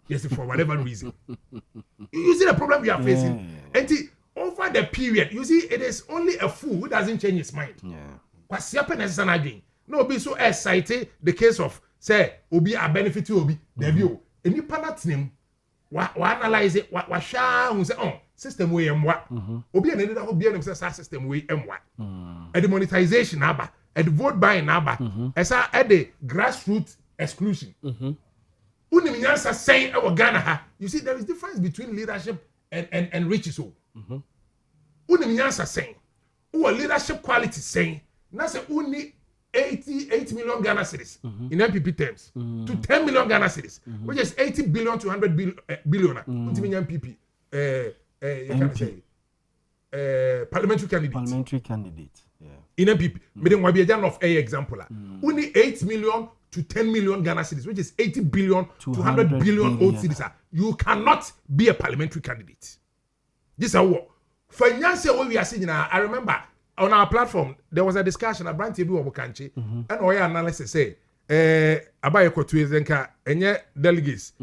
yes for whatever reason you see the problem we are facing and over the period you see it is only a fool who doesn't change his mind kwasi happen as an again no be so excited the case of say obi a benefit to obi debio any panatim wa analyze it wa sha hu say system we emwa obi na da obi na say system we emwa and the monetization aba and the vote buying aba esa at the grassroots exclusion unim nyansa say e Ghana ha you see there is difference between leadership and riches so unim nyansa say who leadership quality say na say uni 8 million Ghana cedis in MPP terms to 10 million Ghana cedis, which is 80 billion to 100 billion. MPP, you can say parliamentary candidate. Parliamentary candidate. Yeah. In MPP. Me then be a of a example. Only 8 million to 10 million Ghana cedis, which is 80 billion to 100 billion old cedis. You cannot be a parliamentary candidate. This is what. For Nyanse Owia Signal, I remember on our platform there was a discussion about Montie Obukanchi and Owia analysis say abaye kotu ezenka enye delegates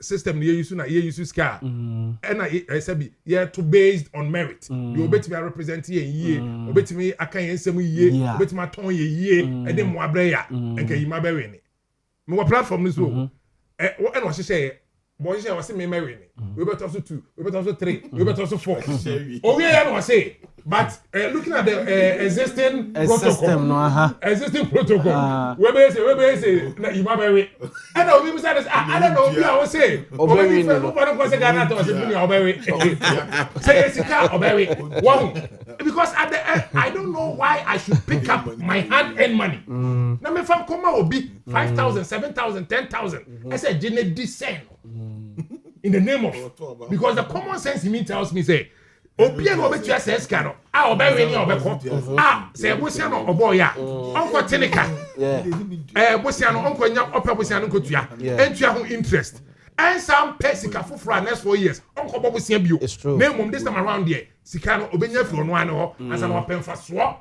system ye use scar and I said yeah to based on merit you obet me represent ye obet me akan ensem ye obet me ton ye and then mo abreya enka yima be we ni me platform ni so and what she say boy say was me marry we better also 2 we better also 3 we better also 4 Owia no say but looking at the existing protocol existing protocol we be say na you marry and now we say I don't know we I say obewi no for say Ghana to say me obewi say sika obewi one because at the end I don't know why I should pick up my hand-earned money na me fam come obi 5,000 7,000 10,000 I say jene descend in the name of because the common sense in me tells me say obi e no betua say ska no obewe ni obeko say bosia no oboya onko tenika bosia no onko nya opa bosia no kotua entua ho interest and some pesika for next 4 years onko bosia bio na mum this time around here sika no obenya fro no ane ho asa no opemfa so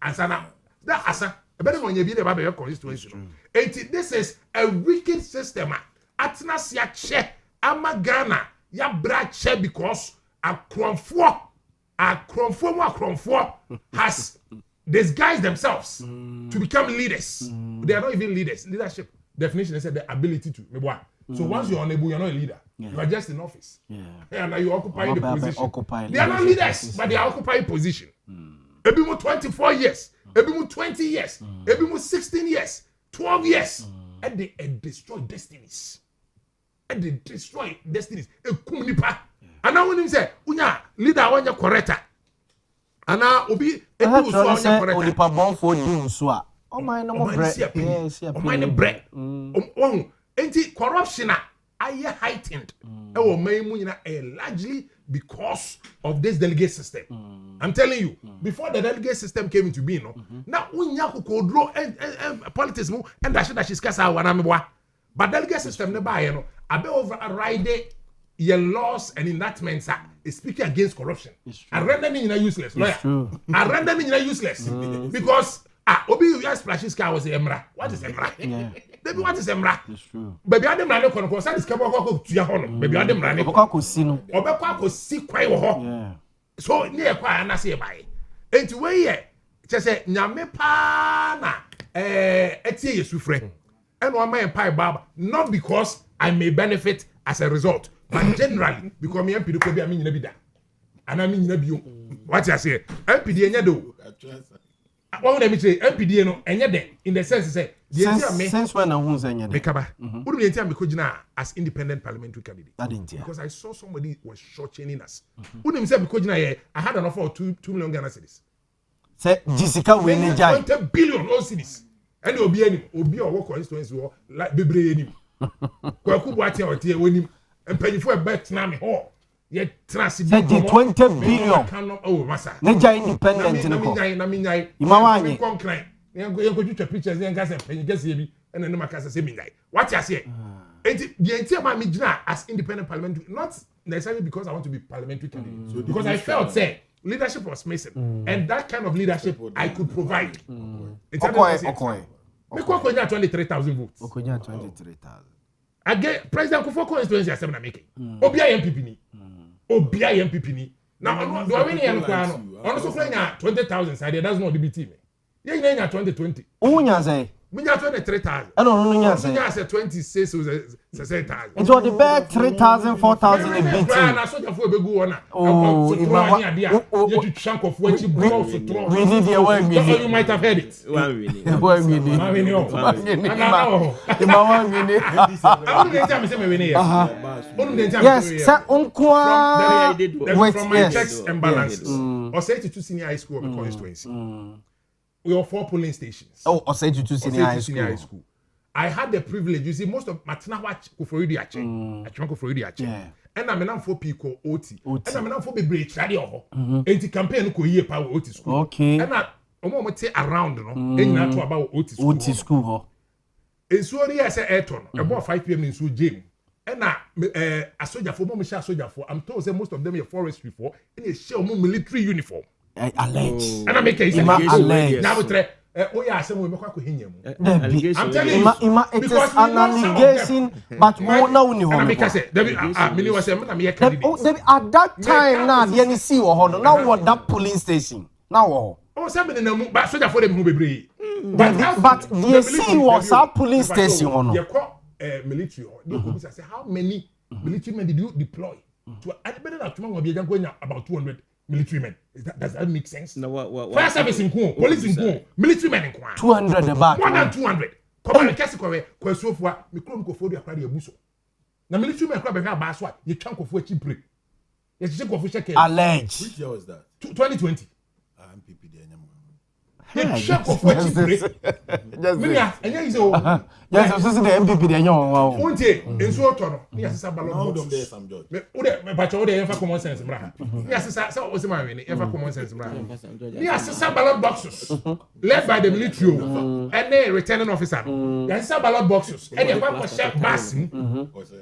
asa na that asa ebere no nya bi de ba be constituency this is a wicked system atna sia che ama Ghana ya brache because Akromfo has disguised themselves to become leaders. They are not even leaders. Leadership definition is the ability to. So once you're unable, you're not a leader. You are just in office. And you occupy the position. They are not leaders, but they are occupying position. Maybe more 24 years, maybe more 20 years, maybe more 16 years, 12 years, and they destroy destinies. And they destroy destinies. And now when him say, "Unya leader wanya correcta," and now obi edu so wanya correcta. Only pa bon for do so a. Oh my no more bread. Yes, oh my no bread. Enti corruption are heightened. E wo man mu nyina largely because of this delegate system. I'm telling you, before the delegate system came into being, now unya kokodro and politics mu and that she's kasa wana meboa. But delegate system ne ba ye no, abe override your laws and enactments is speaking against corruption. And render me useless. And render me useless. Because obi you splashes car was emra. What is emra? Baby, what is emra? It's true. Baby, Adam Rano Conco, San is Kabako to Yahon. Baby, Adam Rano Cosino. Obako see quite ho. So near qua and I say by. And to way just say Nyame pana etie sufre. And one man pie baba, not because I may benefit as a result. But generally, because me MPD could be a mean bida. And I mean, what I say, MPD and do. What would I say? MPD no, and yet, in the sense, say, since when I was in Mekaba, wouldn't you tell me Kujina as independent parliamentary candidate? Because I saw somebody was shortchanging us. Wouldn't you say Kujina, I had an offer of 2 million Ghana cedis. Say, Jessica winning 20 billion all cedis. And obi or work constituency or like Bibre any. Kwaku Boatia or Tia winning. And pay for a bet na me ho ye transition 20 billion oh massa Niger independent na me nyai imawanye concrete ye go twitwa pictures ye ngasa pay gase bi and no makasa say me nyai what you say and the entire ma me gina as independent parliamentary not necessarily because I want to be parliamentary candidate because I felt say leadership was missing and that kind of leadership I could provide okay me ko 23,000 votes okonya 23,000 again president Kufo constituency asem na make obi a MPP ni obi a MPP ni na do we ni yan kwa no ono so kwanya 20,000 side that's not the BT me ye nyanya 2020 unya say me nya 23,000 e no nya say nya say 26 so 6,000 it was the back 3,000 4,000 in BT na so jafo be gu wona so tro ani dia you to chunk of what you blow so tro we need the way you might have heard it one winning I don't tell me say me winning yes sir unkwa from my checks and balances or say to senior high school of the constituency we have 4 polling stations. Oh, or say to senior high school. I had the privilege. You see, most of Matina watch Kuforidiache, I try Kuforidiache, ɛna menamfo pii kɔ oti ɛna menamfo bebree kyerɛ deɛ ɔhɔ enti campaign kɔ yie pa wɔ oti school okay ɛna ɔmo te around no ɛnyina to aba wɔ oti school hɔ nsuo no yɛ sɛ ɛtɔ no ɛbɔ 5 pm ne nsuo gye mu ɛna asojafo mo hyɛ asojafo I'm told say most of them are forestry for ɛna ɛhyɛ ɔmo military uniform alleged ɛna make it alleged na botre oya asɛm wo mekɔ akɔhenya mu I'm telling you it is an allegation but who now ni hɔ make say mini was say na me candidate at that time na the ni see wɔ hɔ no now what that polling station now wɔ oh say me na mu ba sojafo dem hu bebree but the see was our police station hɔ no military they could say how many military men did you deploy to better than tomorrow be going about 200 military men does that make sense no what fire service in Congo police in Congo military men in Congo 200 about more than 200 come on kesi kwa sofo me krom ko fo do akra de abuso na military men akra be hwa ba so a ye twan ko fo chipre ye chiche ko fo check alleged which year was that 2020 MPP de anyam check of what you pray. Just so the MPP dey yan wa o. Montie enso oto no. Ni asesa ballot box. Dem dey some judge. Me bacha o dey fa common sense mra. Ni asesa say o se ma we ni fa common sense mra. Ni asesa ballot boxes led by the military and the returning officer. Ni asesa ballot boxes. And the fa share bus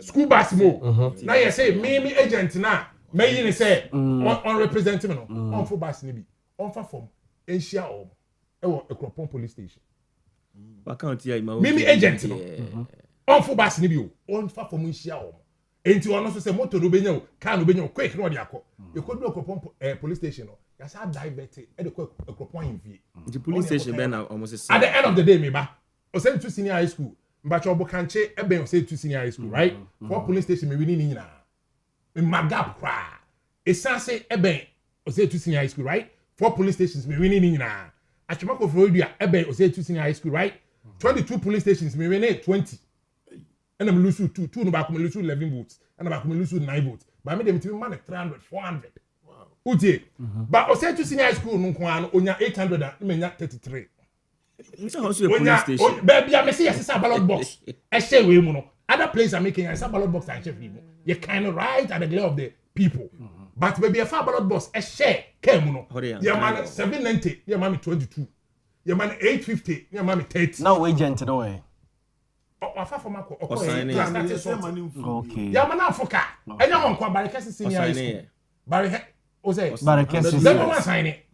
school bus mo. Na you say me agent na me yi ni say on represent me no. On for bus ni bi. On fa form enhia o. Ewo Ekropon police station. Account here Mimi agent no. On for bus ni bi o. On fa for mu nhia o. Enti ono so say motor no benya o, car no benya o, quick no dey akọ. E ko do Ekropon police station no. Ya sa divert e dey ko Ekropon invie. The police station be na almost say at the end of the day me ba. O say to senior high school. Mba cho bo kanche e be o say to senior high school, right? For police station me wini ni nyina. Me magap kra. E san say e be o say to senior high school, right? For police stations me wini ni nyina. Achimako for Owia ebe o say to senior high school, right? 22 police stations me win 20. And I'm lose two no back me lose 11 votes. And back me lose 9 votes. But me dem timi man 300 400. Wow. Utie. But o say to senior high school no kwa no onya 800 and me nya 33. It's also a police station. Baby I say yes ballot box. E share we mu no. Other places are making a ballot box and share free. You kind of right at the glare of the people. But baby a ballot box e share came no. Yeah man 790, yeah man 22. Yeah man 850, yeah man 30. Now agent no way. Afa for mako okay. Yeah man afoka. Enya won kwa barekesi senior high school. Barekesi. They don't sign it.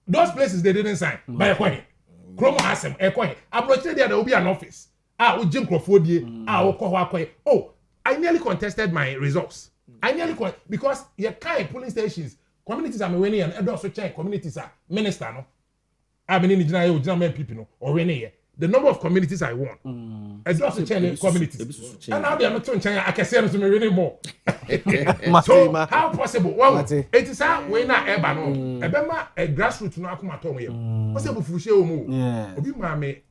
Those places they didn't sign. By kwani. Kromo asem kwani. Abrochire there will be an office. O Jim Crofodie, o ko ho akoy. Oh, I nearly contested my results. I nearly because you can't polling stations. Communities are winning and also check communities are minister no. I mean in the people no or winning the number of communities I won. And also check communities. And now they are not trying I can say to me winning more. So how possible? Well, it is how we na eba no. Ebema a grassroots no akuma to me. Possible fushe o mo. Obi ma me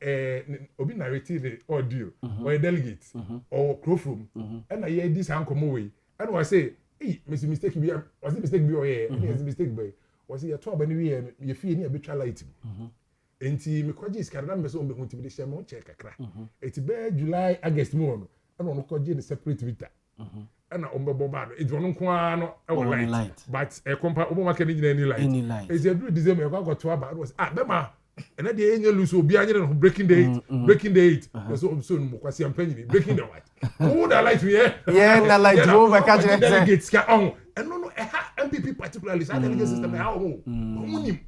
obi narrate the audio or a delegate or crowfrom. And I hear this ankomo way. And I say, hey, mistake be was it mistake be or yeah, mistake be. Was it your 12 anyway you feel near bit light. Enti me kwaji iskara na so me hunti bi share mo check kakra. Eti be July August mo no. And on kwaji the separate vita. And on bebo ba no. Eti on nko ano e wo light. But e kompa obo market ni any light. Eti every December you go to aba was bema and then the angel lose obi anya no breaking the 8 so no kwasi ampanyi breaking the white who the light we na light wo ba catch it delegates ka on and no MPP particularly that delegate system how munim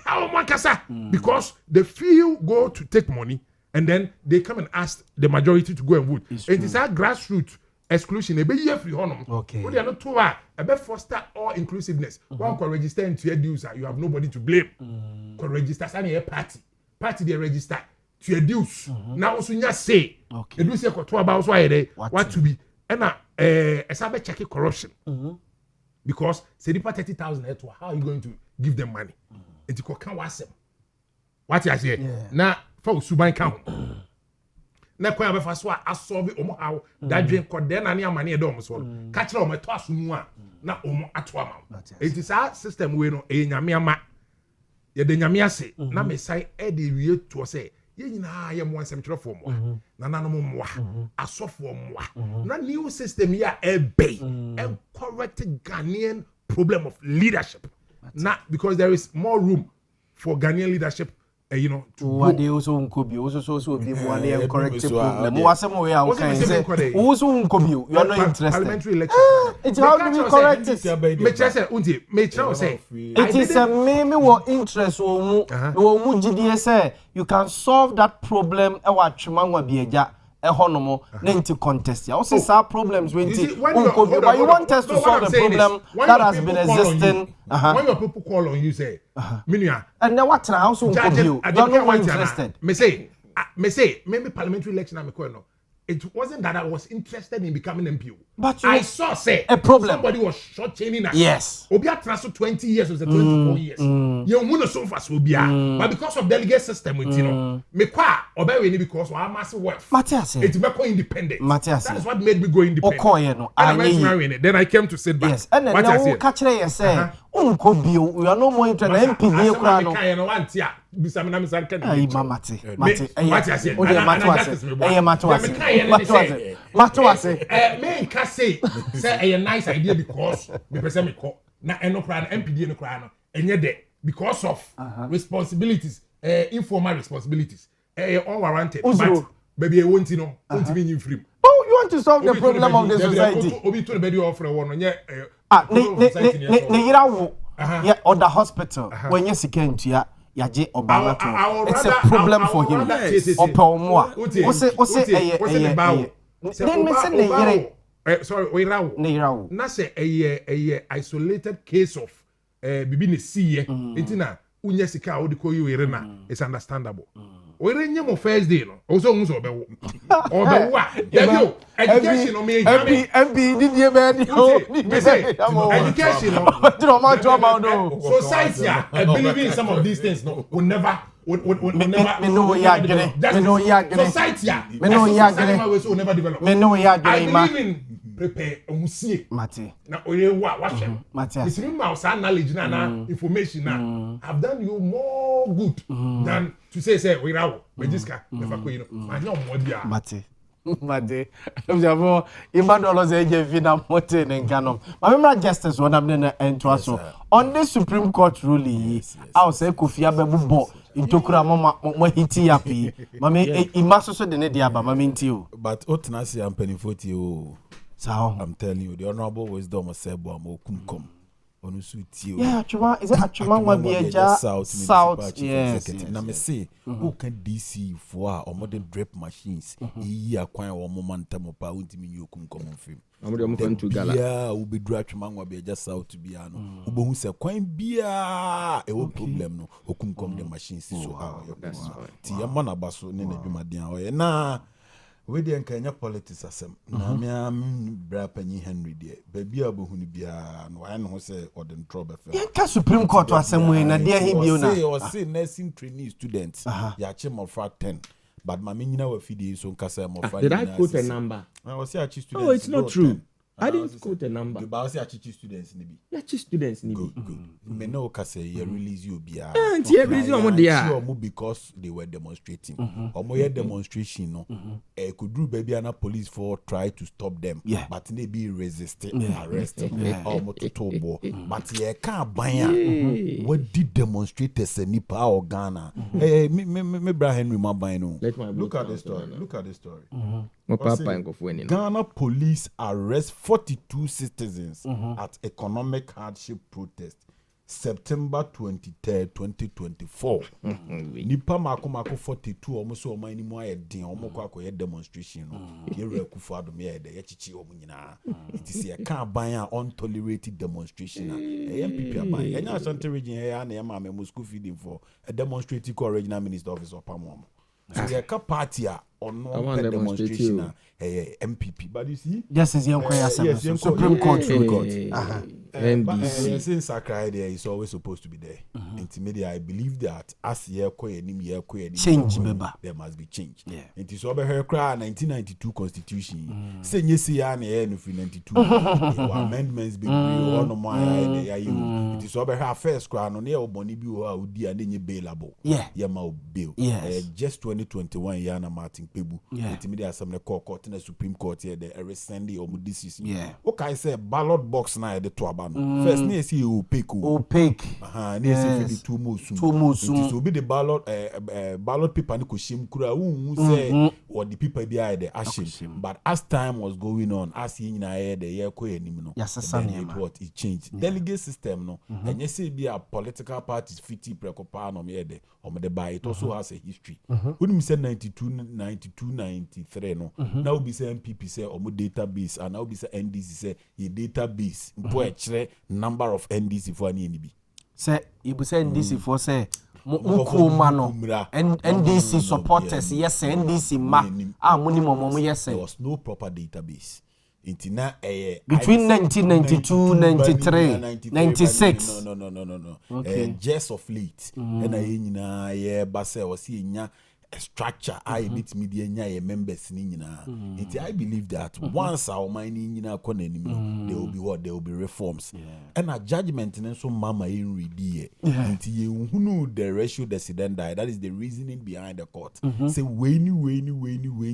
how mankasa because the few go to take money and then they come and ask the majority to go and vote. It is that grassroots exclusion e be year free honum. Okay. We are not too hard. E be foster all inclusiveness. One can register into your dues, you have nobody to blame. Can register any party they register to your dues. Now also nya say. Okay. Do say ko to about so here what to be. And na sabe check corruption. Because say the 30,000 how are you going to give them money? It ko kan wasem. What you say? Na for suban kan. Na kwa be fa so asolve omo hawo da dwen ko de na ne amane de omo so ka kire omo to asomu a na omo ato ama it is our system we no e nyame ama ye de nyame ase na me sai e de wie to say ye nyina ye mo nsem kyerɛ fo mo na nanom mo asofo mo na new system ya and correct Ghanaian problem of leadership. Not because there is more room for Ghanaian leadership, you know, to what they also could be also be one and correct problem. What's some way I can say also could be you are not interested. Parliamentary election. It's how do we correct it? It is a maybe what interest or GDS you can solve that problem what Chumangwa Bieja ehonomo nenti contest ya also some problems when you want us to solve the problem that has been existing when your people call on you say minia and then what also you are not interested me say maybe parliamentary election am call no it wasn't that I was interested in becoming MP but I saw say a problem somebody was short-chaining us yes obia transfer 20 years was 24 years you want so fast obia but because of delegate system with you know me kwa obey we because I massive work Matthias it's make independent Matthias that is what made me go independent okoye no then I came to sit back yes and then now catch you say unko bio we are no more interested MP dey kra no kan no wanti a bisamina misan kan ai mate Matuase me can say a nice idea because me person me call na eno kra na MPD no kra no enye de because of responsibilities informal responsibilities unwarranted but baby e won't no won't me in free. Oh, you want to solve the problem of the society? Obi to the bedi offer one nye ne yira wo yeah or the hospital when you sika ntua yaje Obama to it's a problem for him opomo o say then me say ne yire sorry oirawo na say a isolated case of bibi ne siye entina unya sika o de ko yire na it's understandable oire nya mo first day no o so nso obewo a devio education o me mp did you be education no society I believe in some of these things no will never me no ya gere society me no ya gere will never develop me no ya gere I believe in prepare omusie mate na oye wa hwe mate it's me mouse knowledge na information na have done you more good than to say we rawo magiska never ko you know anya omodia mate mjavo Emmanuel say je vina mote nkanom mamra justice won am na ento aso on the Supreme Court ruling I say Kofi abebubo intokura mama hiti yapi mame imaso so de ne dia ba mame nti o but otenasi am penifoti o so I'm telling you the honorable wisdom of Yaw Boamah kumkom onusu ti o yeah chuma is it achuma wa bieja south yes na me say who can DC for a omode drip machines yi akwan wo mo mantam pa untimi nyi okumkom mfim amode mo fantu gala yeah we be dra achuma wa bieja south bia no obohu se kwan bia e wo problem no okumkom the machines so how ti yamma na baso ne na dwumaden a na we dey nkanya politics asem na me am bra panyi Henry dey baby abohunu bia no I know say odin trouble fe ka Supreme Court asem we na dey he bio na o say nursing trainee students ya che mo fra 10 but mama nyina wa fidi so nkasa mo fra did I quote a number I was say achi students oh it's not true I didn't quote a number but I was say achi students ni bi yeah chi students ni bi good me no ka say you release you bia and you release omo dia because they were demonstrating omo ye demonstration no kudru baby ana police for try to stop them but they be resisting arrest omo to bo but ye ka ban what did demonstrators nipa or Ghana me bra Henry Maban no look at the story Ghana police arrest 42 citizens at economic hardship protest September 23rd, 2024. Nipa mako 42 almost so many more din omoko akoye demonstration no. Yere kufu adom ye de ye chichi omu nyina. It is a can ban untolerated demonstration. MPP aban. Enya Ashanti region here na ma me school feeding for a demonstrating regional minister office of Pamwam. So the party on no demonstration MPP, but you see just as young Supreme Court NDC since Accra there is always supposed to be there. Intermediate, I believe that as change beba. there must be change. Yeah. It is over her cry 1992 constitution. Say yes, yeah, no 92. Amendments be one of my it is over her first cry on air boni bi o udi and then bailable. Yeah. Yama bill. Yes. Just 2021 Yana Martin Pebu. Yeah. Intermediate Assembly Court in the Supreme Court here the every Sunday or decision. Yeah. Okay, I say ballot box now the two abano. First near see opaque. Near see the two most soon. It will be the ballot paper ni kushim kura who say or the people behind the ashim. But as time was going on, as in the year ko enimno. Yes, it changed. Delegate system no. And you see be a political parties 50 precopa no me de or the buy it also has a history. When we say 92 93 no. Now we say MPP say or database and now we say NDC say a database. Number of NDC for any NB. Say you say NDC for say Mukumano and NDC supporters, yes, NDC ma minimum, yes, there was no proper database. Between 1992, 93, 96. No. Okay. Just of late. And I was seeing a structure I bit media nya members ni nyina. I believe that once our mining nyina konenim there will be what there will be reforms. And a judgment and so mama in ready. Who know the ratio decidendi, that is the reasoning behind the court. Say when you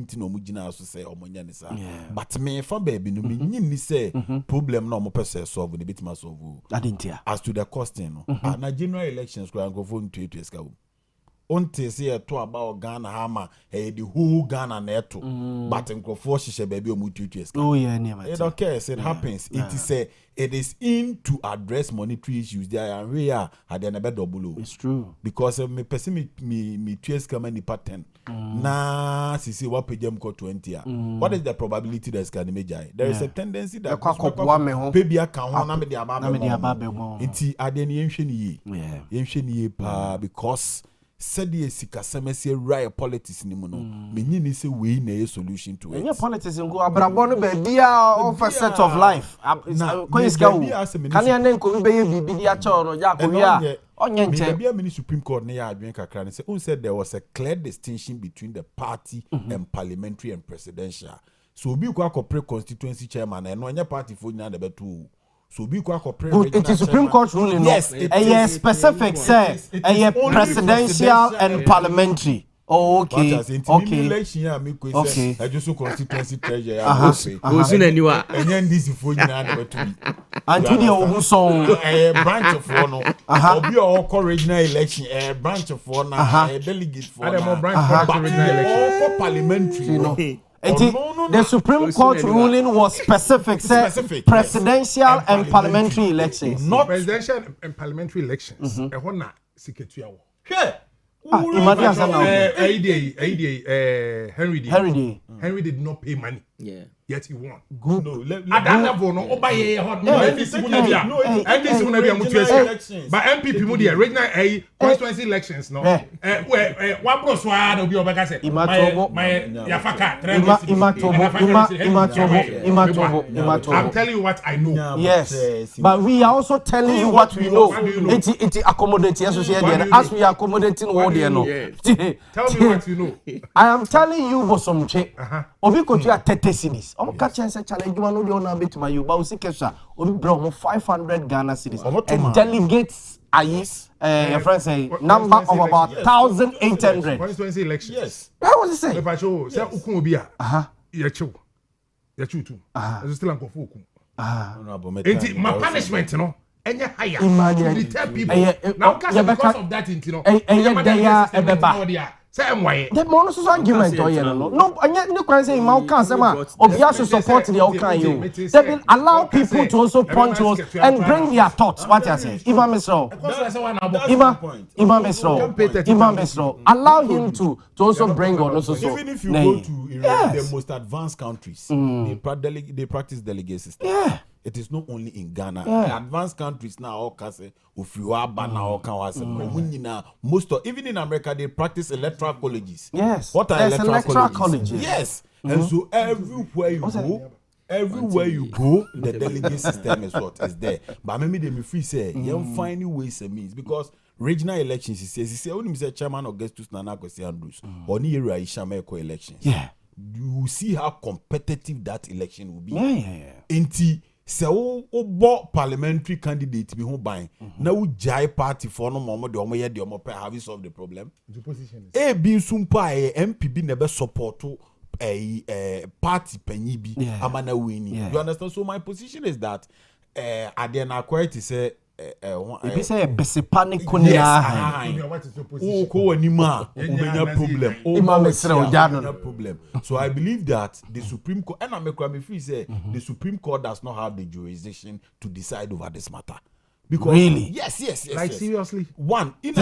to no mujina so say omonyanisa. But me for baby no me ni say problem no mo person solve the bit ma solve. As to the costing no. Na general elections go go for 2 years ago. Onte say to about Ghana Hama, the whole Ghana neto, but in Crawford, baby, oh, yeah, it occurs, it happens. It is in to address monetary issues. There and we are at the never double. It's true. Because me person me 2 years come in the pattern. Nah, see what page 20. What is the probability that's going to make? There is a tendency that baby account one the above. It's at the ancient because said the sikasemese right politics ni mu no menyi ni say we na solution to it. Yeah, politics go abrabo no be of a set of life. Koyiska wo kan ya nen ko be ye bibi dia cho no ya ko wi onye nche be mini Supreme Court na ya adwen kakra ne say who said there was a clear distinction between the party and parliamentary and presidential. So obi ko akopre constituency chairman na no onye party fo nyina de betu. So be good. It is Supreme Court ruling. Yes, a specific say a presidential and parliamentary. Oh, okay. I just constituency treasure. Anyway. And then this is for you and to the song a branch of one. Be all original election, a branch of one, a delegate for parliamentary. The Supreme Court ruling was specific, presidential and parliamentary elections. Not presidential and parliamentary elections. Henry did not pay money. Yeah. Yet he won. Good. No, at that level, no. But MPP mudi original constituency elections, no. What bros wa obi obeka say. Yafaka. I'm telling you what I know. Yes. But we are also telling you what we know. It's accommodating as we are accommodating all the no. Tell me what you know. I am telling you for some check. Obi ko tu 30 cedis. Catch and say challenge one no na bit my you but we see kesha obi bro 500 Ghana cedis and delegates your friend say number of about 1,800 constituency election. Yes. What was it say? If I show say ukun obi a ya chew too as still an kofu ukun enti my punishment no enya higher to deter people now because of that enti no enya the monosus argument or no, and you can say Mount Kansama or Yasu support the Okayo. They will allow people to also point to us and bring their thoughts. What I say, Imam Mesro, Imam Mesro, allow him to also bring on also. Even if you go to the most advanced countries, they practice delegate system. Yeah. It is not only in Ghana. In advanced countries now, all kase, if you are banana, all can most of, even in America, they practice electoral colleges. Yes. What are electoral colleges? Yes. And so everywhere you go, everywhere you go, the delegate system is what is there. But maybe they me free say, you find ways and means because regional elections, he says, only Mr. Chairman Augustus Nana Kwesi Andrews, or near Ishameko elections. Yeah. You see how competitive that election will be. Yeah. Inti, so o parliamentary candidate be home buying. Now jai party for no moment the omo the omo have you solved the problem? The position is A be sumpa MPB never support to a party penny be amana winning. You understand? So my position is that at the quite to say If you say a besipani what is your position? Problem. So I believe that the Supreme Court and I'm free say the Supreme Court does not have the jurisdiction to decide over this matter. Because really? Yes. Like seriously? One, the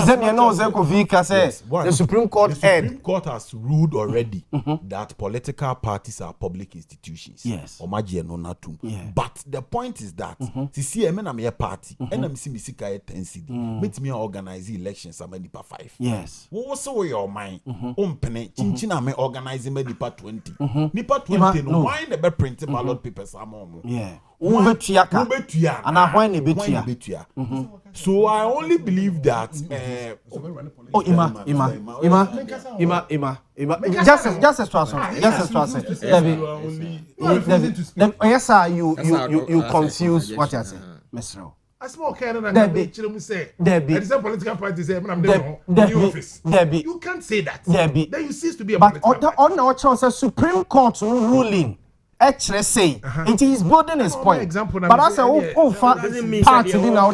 Supreme Court has ruled already that political parties are public institutions. Yes. But the point is that see I'm a party and I'm seeing Misika 10 CD. Meet me organize elections I'm Nipa 5. Yes. What was so your mind? Umpene chinchina me organizing Nipa 20. Nipa 20 no why the printed ballot papers am. Yeah. So I only believe that Justice yes sir, you confuse what you say, Mr. A small Canada and say political party say office. You can't say that. Then you cease to be a political party. But on our chance Supreme Court ruling actually say it is building his point. But I say party now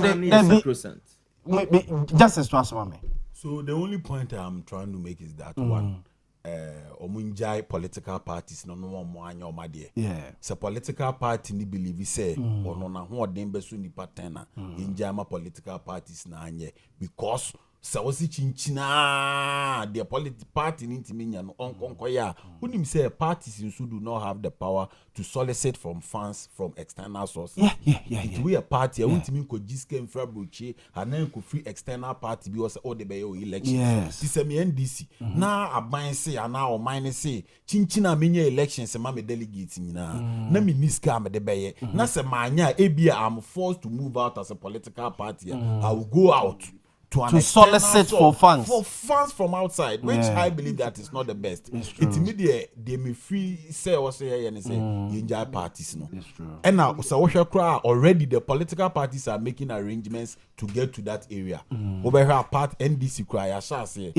Justice Trust. So the only point I'm trying to make is that one omunjai political parties no mo anya o made. So political party ni believe say ono na ho odin beso nipa 10 na injama political parties na anye because so wasi chinchina the political party ntiminya no onkonkoya unim say parties do not have the power to solicit from funds from external sources. It we a party untimi ko giske mfra broche anan ko free external party bi was all the be election. This me NDC na aban say ana o mine say chinchina menya elections ma me delegates nyina na me niska me de beye na se manya ebia I'm forced to move out as a political party. I will go out to solicit for funds from outside, which I believe that is not the best. It's immediate they may free say or say and say enjoy parties no. And now so already the political parties are making arrangements to get to that area. Over here part NDC cry I shall say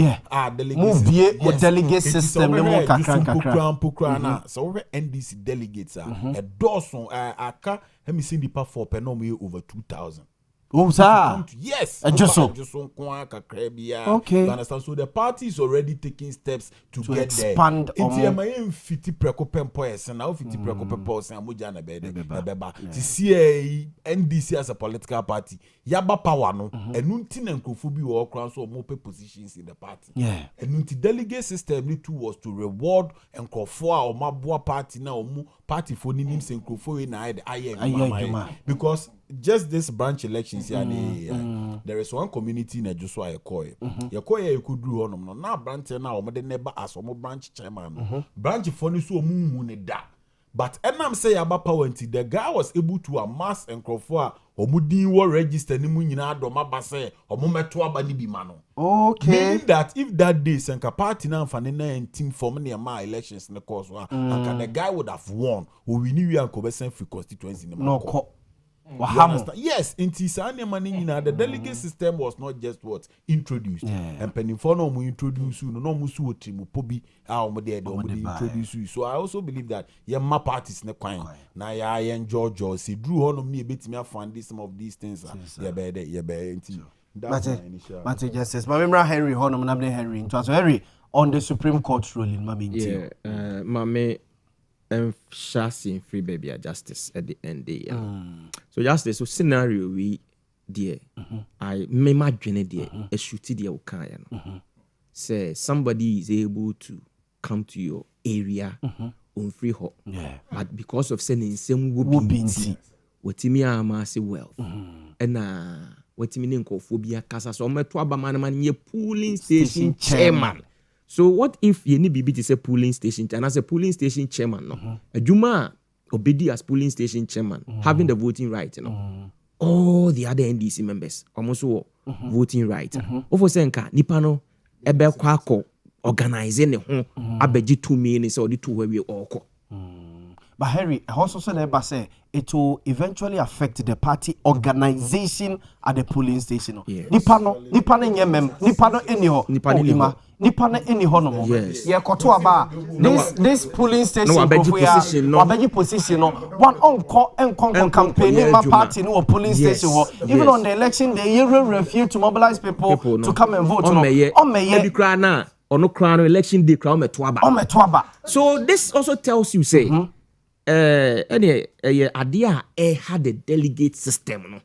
delegate system kakra so over NDC delegates are a dozen aka let me see the part for penom over 2,000. Yes. Okay. You understand? So the party is already taking steps to get expand there. It's 50 precopen and now 50 precopen and Mujana Beba. To see NDC as a political party, Yaba power no, and Nuntin and Kofubi or crown so more positions in the party. And Nunti delegate system too was to reward and Kofua or Mabua party now party for Nims and Kofu in I because just this branch elections here, there is one community in Joshua Yakoye. Yakoye you could do on now branch now, but they never ask for branch chairman. Branch for you so moon da. But I'm say about power the guy was able to amass and crofua or mudi war register ni munyina do mabase or mometo abani bi mano. Okay. Meaning that if that day Senka party now fanina and team for many my elections in the course and the guy would have won who we knew we are conversing free constituency in the no. Yes, in Tisania Manina, the delegate system was not just what introduced. And Penifono will introduce you, no musu timu pobi, our introduce you. So I also believe that my parties ne quine. Now I enjoy George. See, drew on me a bit me find some of these things. Mate Justice. My member Henry Honor, Namne Henry. It was Henry on the Supreme Court ruling, Mammy. Mammy. Shasi free baby justice at the end day. So justice so scenario we dear I may imagine dear a shooty dear say somebody is able to come to your area on free hop, but because of sending some wobbinty what me ama say wealth and what meaning phobia casa so me to abaman ye polling station chairman. So what if you need to say polling station and as a polling station chairman no adwuma Obedi as polling station chairman, having the voting right, you know. All the other NDC members almost voting right. Ofo senka nipa no ebe kwako organizing ne ho abeji 2 million so the 2 we oko. But Harry, I also said that say it will eventually affect the party organization at the polling station. Yes. Nipa no nyemem, nipa no eni ho, nipa no eni ho no mo. Yes. Ye koto aba this polling station wabeji position no one on campaigning my party no polling station ho. Even on the election they refuse to mobilize people to come and vote. Maybe cry na or no crown election day crown metwaba. So this also tells you say any idea had a delegate system no.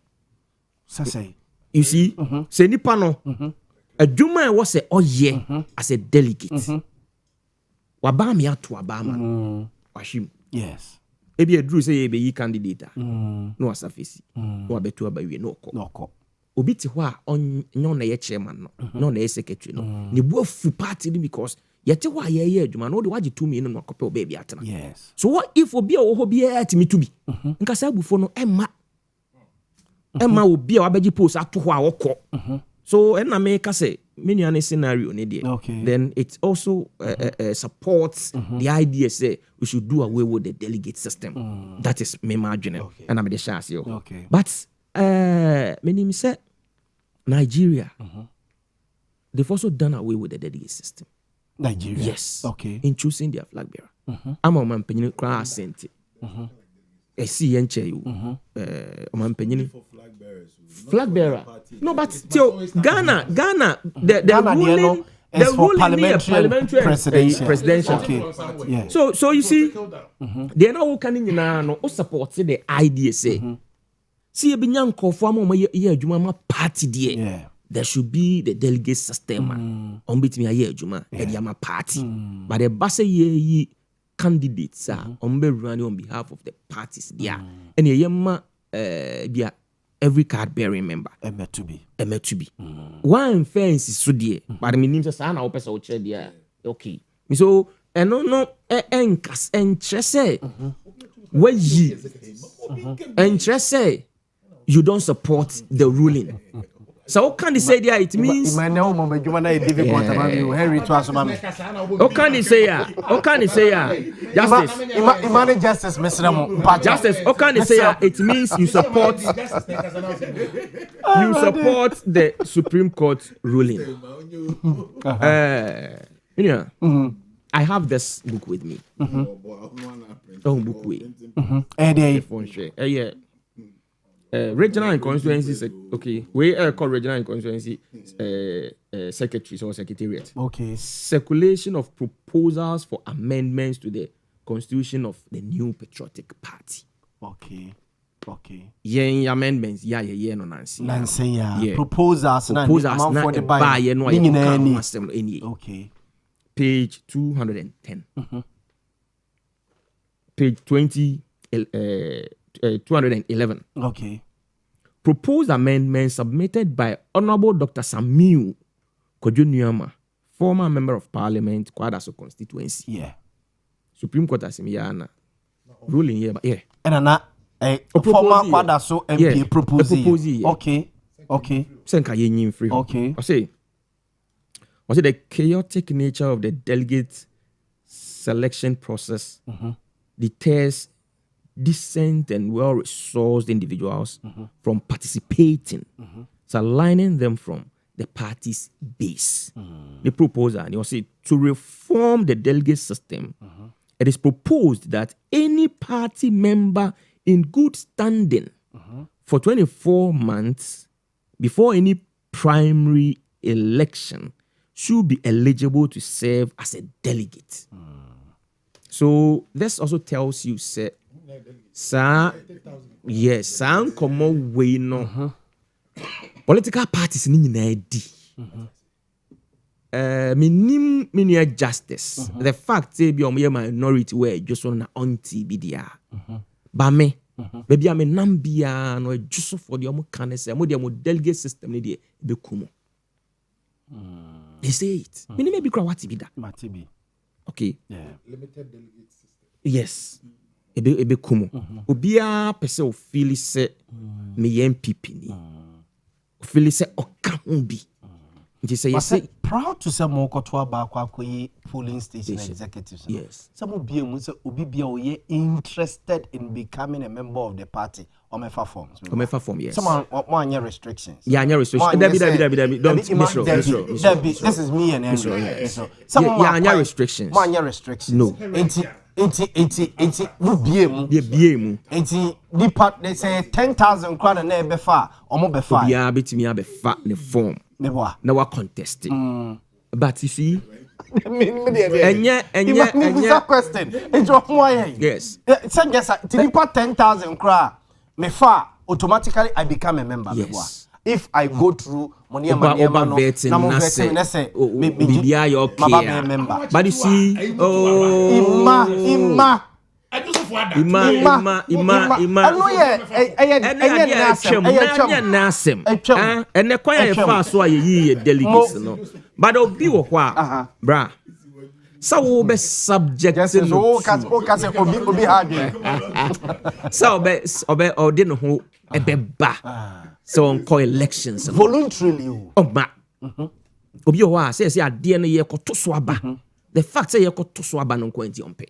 Say you see say nipa no adwuma was say as a delegate waba me ato abama washim yes ebi edru say e be yi candidate no asafesi no abetu abawie no ko obi ti ho a onyo na ye chairman no na ye secretary no ne bu afu party ni because yete ho a ye adwuma no de waje 2 million no akopɛ oba bia atena yes so what if obi a wo ho bia atimi to bi nka sa bufo no emma obi a wabeji post ato ho a wokɔ so na me ka say many an scenario ne there then it also supports the idea say we should do away with the delegate system that is me marginal and I'm the chance but many say Nigeria they've also done away with the delegate system. Nigeria yes in choosing their flag bearer I'm a man penny cry sent I see yenche you man penny flag bearer no but still Ghana the ruling parliamentary presidential yeah so you see they now can no support the idea say see e binya nkofo am ye adwuma ma party there there should be the delegate system on betimi aye adwuma e dia ma party but the base ye candidates on be running on behalf of the parties there and ye ma bia every card bearing member emet to be one fence so there but me nim say sa na wo pesa wo kire there okay so no enkas entrese wayi entrese you don't support the ruling. So what can they say there? It means Harry to ask what can they say here? What can they say here? Justice. Justice. What can they say here? It means you support the Supreme Court ruling. I have this book with me. Book with. Yeah. Regional and constituency we call regional and constituency secretaries or secretariat. Circulation of proposals for amendments to the constitution of the new patriotic party. Yeah, amendments. Yeah, no Nancy. Proposals now for the buy page 210. Page 211. Proposed amendment submitted by Honorable Dr. Samuel Kojo-Nuama, former member of Parliament, Kwadaso constituency. Supreme Court Asimiana ruling here, and former Kwadaso MP proposal. Okay. Senka yin free. I say the chaotic nature of the delegate selection process deters decent and well-resourced individuals from participating, so aligning them from the party's base. The proposal, and you say, to reform the delegate system, it is proposed that any party member in good standing for 24 months before any primary election should be eligible to serve as a delegate. So this also tells you, say, yes, common way no political parties ni nyina di. Minim justice. The fact say be omo minority where just on auntie be there. Ba me baby am nambia no just for the omo kan say mo the delegate system ni dey be kumo. They say it. Minim be kra what be that. Matibi. Okay. Limited delegate system. Yes. ebe kumu obia pese o feel se me MPP ni o feel se oka ho bi nti se yesi proud to say mo koto aba akoyi polling station executives. Yes. Some of you say obi bia o interested in becoming a member of the party or mefa forms. Yes. Someone want your restrictions. Yeah, your restrictions. Debbie, don't misro. This is me and Henry. Someone your restrictions. Want your restrictions. No. Enti mu bie mu. Enti the part they say 10,000 crown na be fa omo be fa. Obia betimi abefa ne form. Na wa contest. But you see Enya question. Yes. Say just the 10,000 crown me fa automatically I become a member. Yes. If I go through money and money, but you see, Ima. And the choir fast so ye delegates no. But obi wo kwa bra. So be subject to obi hard. So be odin ho ebeba. So on call elections voluntarily. Ma. Obi ho say ade no ye koto so aba. The fact say ye koto so aba no kwenti ompe.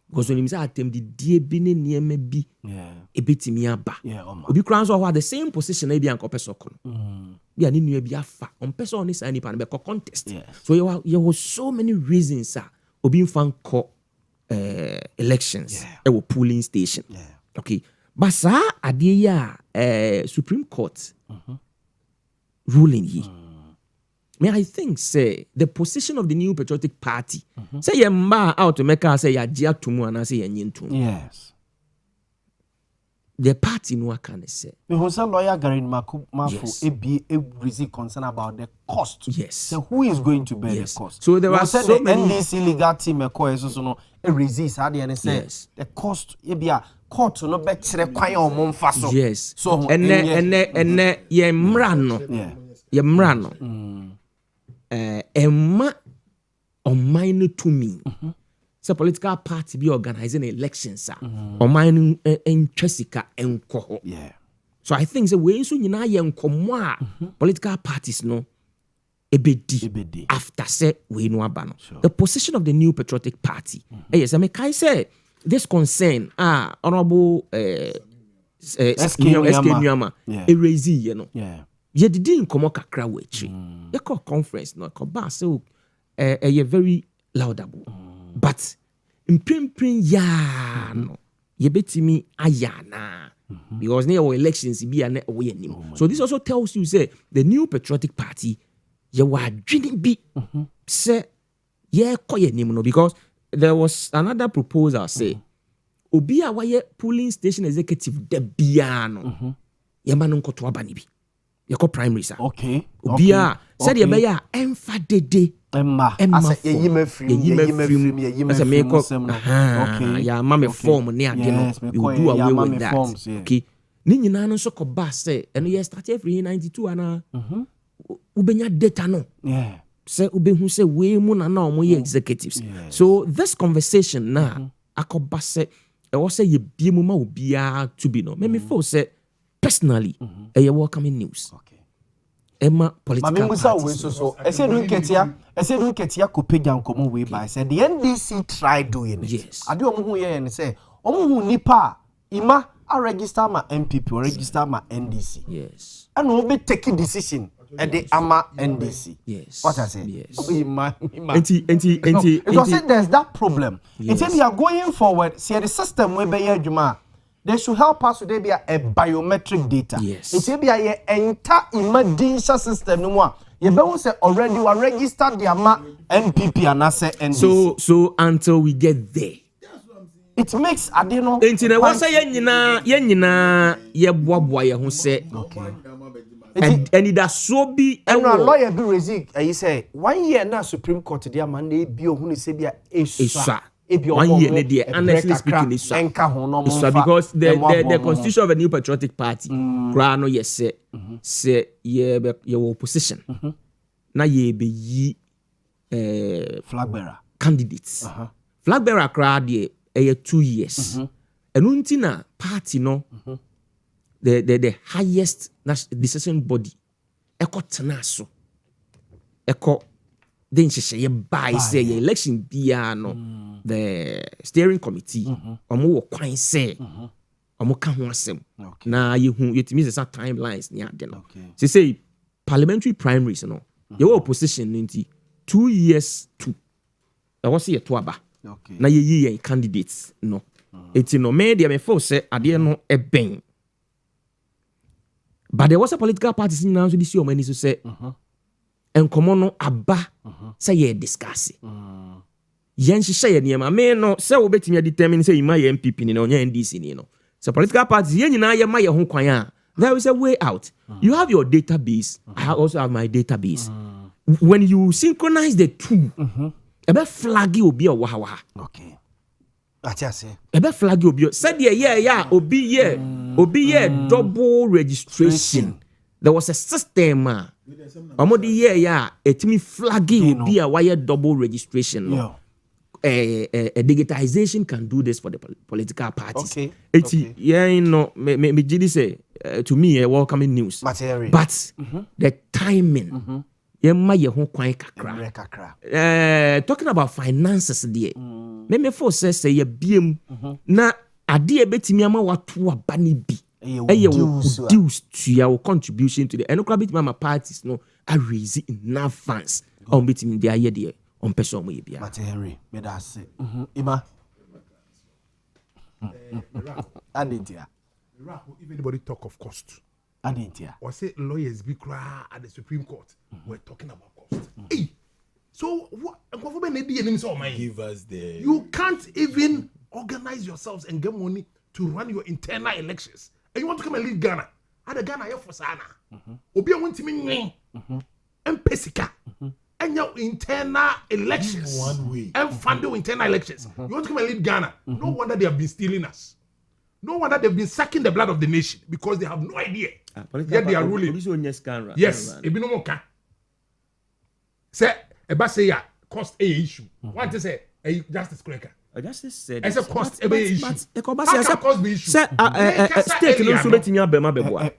Because when you say atem di die bi ne niema bi. Ebetimi aba. Obi kran so ho the same position e bi an kopeso kono. Bia ni nua bi afa. Ompe so on this any pan be contest. So you was so many reasons obi fan ko elections e wo polling station. Okay. But sa ade ya Supreme Court ruling here. Me I think say the position of the New Patriotic Party say ye mba out to make us say ya dia tumu and say ye nyintu. Yes. The party no can say. Me who say lawyer Garin Mafo raise concern about the cost. Yes. So who is going to bear the cost? So there are so many NDC legal team so no resist how they say the cost e bia court no be kire kwan o mo mfa so. Yes. So and ye mra no. Ye mra no. Emma on mine to me. So political party be organizing elections on mine interesika enko. Yeah. So I think the way so nyina ye nkomo political parties no ebedi after say we no aba no. The position of the New Patriotic Party. Yes, I mean kai say this concern honorable SK Nyama raise ye no. Yeah. Ye didi nkomo kakra we chi. Ye call conference no ko ba say ye very laudable. But imprin ya no ye betimi ayana because near elections be an away anymore. So this also tells you say the New Patriotic Party ye wa dreaming be say ye koye nim no because there was another proposal say obi a waye polling station executive de bia no ye ma no nkoto aba ni bi ye ko primary sir. Okay. Obi a said ye be ya emfa dede Emma as a yima free okay ya mama form ne ade no we do away with that okay ni nyina no so ko ba say eno ye start every 92 ana ubenya data no say ubehu say we mu na omo ye executives so this conversation na akoba say e wo say ye bie mu ma obia to be no me feel say personally e welcoming news. Okay. Emma political parties. So I said don't ketia ko pega nkomo we by said the NDC tried doing it. Yes. Ade omo hu ye and say omo hu nipa ima a register ma MPP or register ma NDC. Yes. And we be taking decision at the ama NDC. Yes. What I say? Yes. Ima. Because there's that problem. Yes. If we are going forward, see the system we be here juma. They should help us today be a biometric data. Yes. It will be a enter emergency system no more. You be say already you are registered the ama MPP and say NDC. So until we get there. It makes adeno. Enti na wasa ye nyina ye boaboa ye ho say. Okay. And it has so be and a lawyer be raising you say 1 year na Supreme Court dia man na bi ohunu say bia esua. 1 year there, honestly speaking, it's because the constitution of a New Patriotic Party, Grano, yes, say ye opposition. Now ye be ye flag bearer candidates. Flag bearer crowd ye 2 years. ɛno nti na party no the highest decision body ɛkɔ tena so ɛkɔ de nhyehyɛeɛ bae sɛ yɛ election biara no the steering committee ɔmo wɔ kwan sɛ ɔmo ka ho asɛm na yɛtumi sɛ sa timelines ne ade no sɛ parliamentary primaries no yɛwɔ opposition no nti 2 years to ɛwɔ sɛ yɛto aba na yɛyi yɛn candidates no ɛti no me deɛ mefo sɛ adeɛ no ɛbɛn but there was a political parties nyinaa nso de si ɔmo ani so sɛ nkɔmɔ no aba sɛ yɛ discuss yɛn hyehyɛ yɛ nneɛma me no sɛ wobɛtumi determine sɛ yima yɛ MPP ni na ɔnyɛ NDC ni no so political parties yɛn nyinaa yɛ ma yɛ ho kwan a there is a way out you have your database I also have my database when you synchronize the two ebe flag obi o waha okay atiase ebe flag obi said yeah obi yeah double registration there was a system omodi yeah etimi flag obi a why double registration no digitization can do this for the political parties okay. Yeah no me gidi say to me a welcoming news material. But the timing yɛma yɛ ho kwan kakra talking about finances there me for say yɛ biem na ade ebetimi ama wato aba ne bi ɛyɛ dues to your contribution to the enokra betimi ama parties no a raise enough funds on betimi dey aye there on person mo yɛ bia Henry me da say ima Andentia if anybody talk of cost Andentia or say lawyers be cry at the Supreme Court we're talking about cost hey so what give us the you can't even organize yourselves and get money to run your internal elections and you want to come and lead Ghana at the Ghana here for sana obi a want to me and pesika and your internal elections one way and fund your internal elections you want to come and lead Ghana no wonder they have been stealing us. No wonder they've been sucking the blood of the nation because they have no idea. Yet they are ruling. Yes, it be no more can. Say, a say ya cost a issue. What to say? A justice cracker. Justice said. As a cost a issue. How can cost be issue? State no so betting your bema beboa.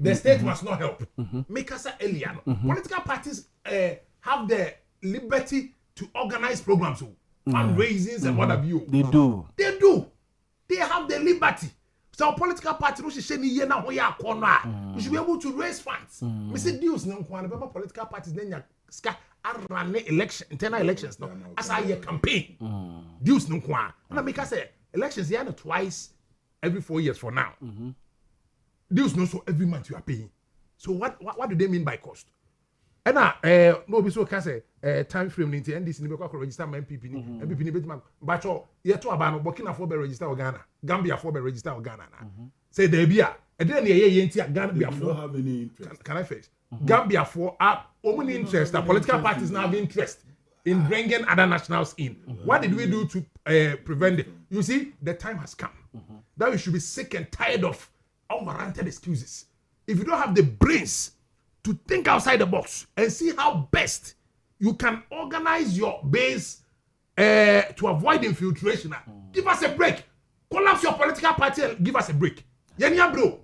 The state must not help. Make us earlier. Political parties have the liberty to organize programs, fundraisings and what have you. They do. They have the liberty. So political party no should any year now ya corner. You should be able to raise funds. Me say deals no kwan be political parties then ya ska run election internal elections no as a year campaign. Deals no kwan. And make us say elections here twice every 4 years for now. Deals no so every month you are paying. So what do they mean by cost? And no be so can say time frame ni NDC ni be kwa register my MPP ni MPP ni betima bacho ye to aba no Burkina for be register Ghana Gambia for be register Ghana na say there be a dey na ye ntia Gambia for don't have any interest. Can I finish Gambia for only interest that political parties now have interest in bringing other nationals in. What did we do to prevent it? You see the time has come that we should be sick and tired of unwarranted excuses. If you don't have the brains to think outside the box and see how best you can organize your base to avoid infiltration. Give us a break. Collapse your political party and give us a break. Yenya bro.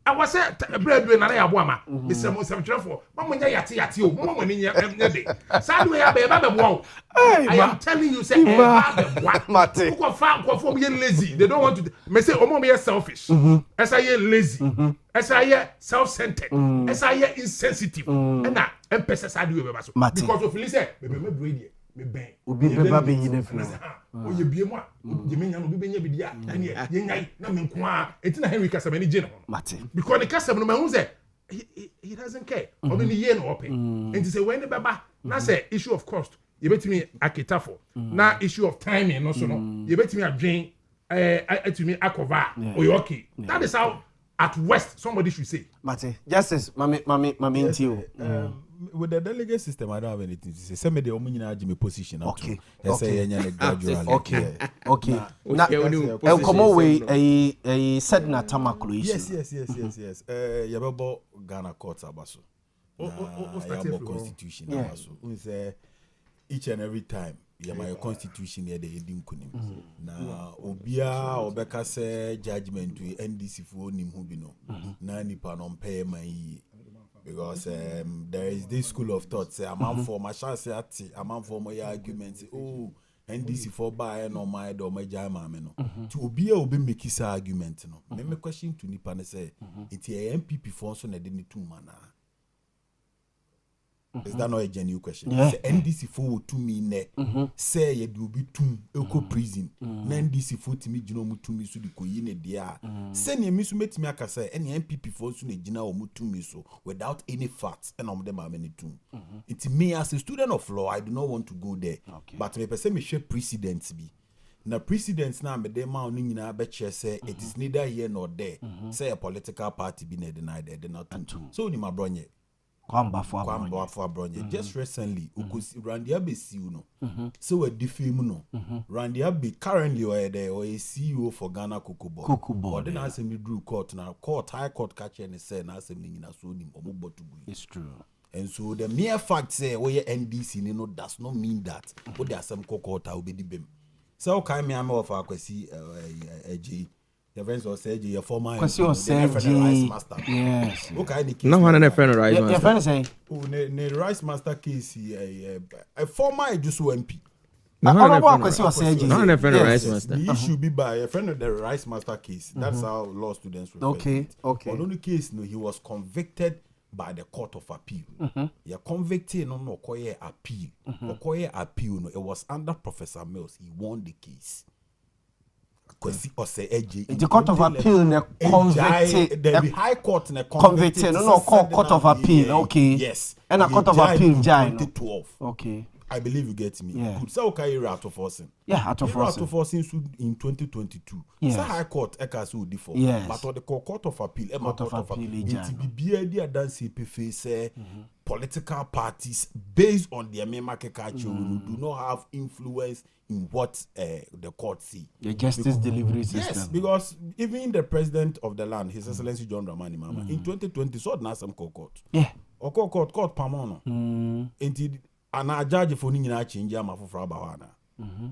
I was said breadwinner na Yaw Boamah. Mr. Mosem for mama nya yati o mama ni nya dey. Sadwe ya be wow. I am telling you say what mate. Who for me lazy. They don't want to me say omo me selfish. As I lazy. As I self-centered. As I insensitive. And na empesa sadwe be so. Because of say me bread me ben. Obi be ba be yin funu. O ye bie mu a je me nya no bi benya bi dia na ne ye nyai na me nko a etina Henry Kasamani je no mate because the Kasam no me say he doesn't care obi ni ye no open and say when the baba na say issue of cost you betimi akita for na issue of timing no so no you betimi adwen atumi akova oyoki that is how at West somebody should say mate justice mami ntio with the delegate system, I don't have anything to say. Some of the omnyina give me position. Okay. Say gradually. Okay. Now, come away a said na tamaklo issue. Yes. Yababo Ghana courts abaso. Yabo constitution abaso. We say each and every time yeah, my constitution here, the Edim Kunim. Now, Obia, Obeka say judgment to NDC for Nim Hubino. Nani Panon pay my because there is this school of thought, say, a man for my chance, a man for my arguments, oh, NDC for buy no my or my jama no. To Obia will be making this argument, no. Me question to Nipan say, it's a MPP for so na didn't 2 mana. Is that not a genuine question? Yeah. Say NDC for to me ne say you do be two eco prison. Na NDC for to me jino mu to me so di ko yine dia. Say ne mi so metimi aka say any MPP for so na jina o mu to me so without any facts and dem am any two. It me as a student of law I do not want to go there. Okay. But me person me share precedents bi. Na precedents na me dem ma oni nyina be che say it is neither here nor there. Say a political party be na denied there not two. So ni ma bronye Kwamba for Abronye. Just recently, Randy Abe CEO no. So a defame no. Randy Abe currently or a CEO for Ghana Cocoa Board. Or then as me drew court now. High court catch and say na as me na so nim omo to It's true. And so the mere fact say we NDC no does not mean that what there some court will be the bem. So can me am of akwesi AG. Your friends will say your former Rice master. Yes. Okay, the case. No one and friend Rice Your master. friend say. Oh, ne Rice master case a former Ejusu MP. No I one want and to say friend. No one and friend Rice master. The issue be by a friend of the Rice master case. That's how law students refer to it. Okay. On the case, no, he was convicted by the court of appeal. You're convicted no Okoye appeal. Okoye appeal no, it was under Professor Mills. He won the case. The court of appeal ne convicted. The high court ne Convicted. No, court of appeal. Okay. Yes. And a court of appeal, Jai. 2012. Okay. I believe you get me. Yeah. Good. So okay, you're out of forcing. Yeah, out of forcing. In 2022. Yes. So high court ekasu default. Yes. But on the court of appeal, Court of appeal, it be BID dance CPF say political parties based on their market culture do not have influence in what the court see. The justice delivery system. Yes, because even the president of the land, His Excellency John Dramani Mahama, in 2020 saw Nasam court. Yeah. Or court pamono. Indeed. And our judge for Nina change for Abawana.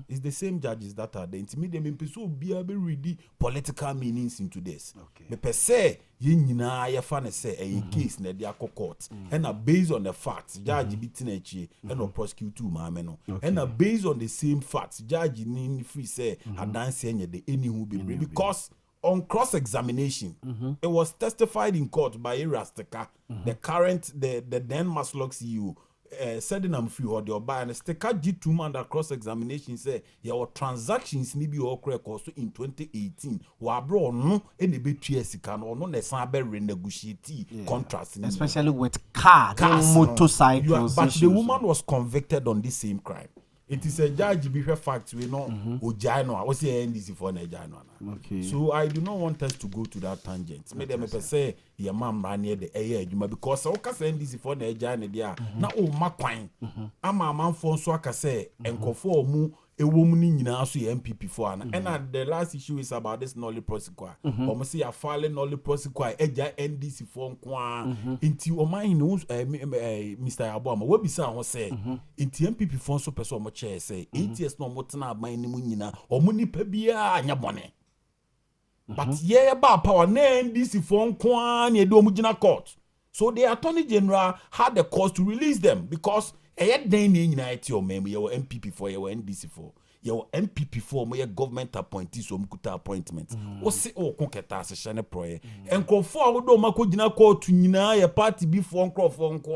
It's the same judges that are the intimidate me so be able read political meanings into this. Okay. Me per se yina ya fan say a case na dia court and based on the facts judge be tinachi and prosecute two maame no and based on the same facts judge ni free say adanse enye the any who be because on cross-examination, it was testified in court by Irastika, the then Maslok CEO. Said I'm free or the buy and stick G2 man that cross examination say your transactions ni be all correct also in 2018 wa bro no any be sika no no na san be renegotiate contracts especially with cars motorcycles but the woman was convicted on this same crime. It is a judge be fact we know Ojano I was say NDC for Najano. Okay. So I do not want us to go to that tangent. Maybe me say your mom ran near the air because I can say NDC for Najano there. Na o makwan. Ama man for so aka say enkofo mu ewomu ni nyina so MPP for and the last issue is about this Nolly Prosequa. Omo say ya file Nolly Prosequa eja NDC for nkwa inti o man no Mr. Yaw Boamah we bisa ho say inti MPP for so person mo chair say 8 years no mo tena aban ni mu nyina omo nipa bia anya bone but yeah ba power na NDC for nkwa na e do omo gina court. So the Attorney General had the cause to release them because then your mem your MPP for your NDC for your MPP for my government appointees so mkuta appointment o se o konketa se shane proye enkofo awodo mako gina court nyina ya party before enkofo nko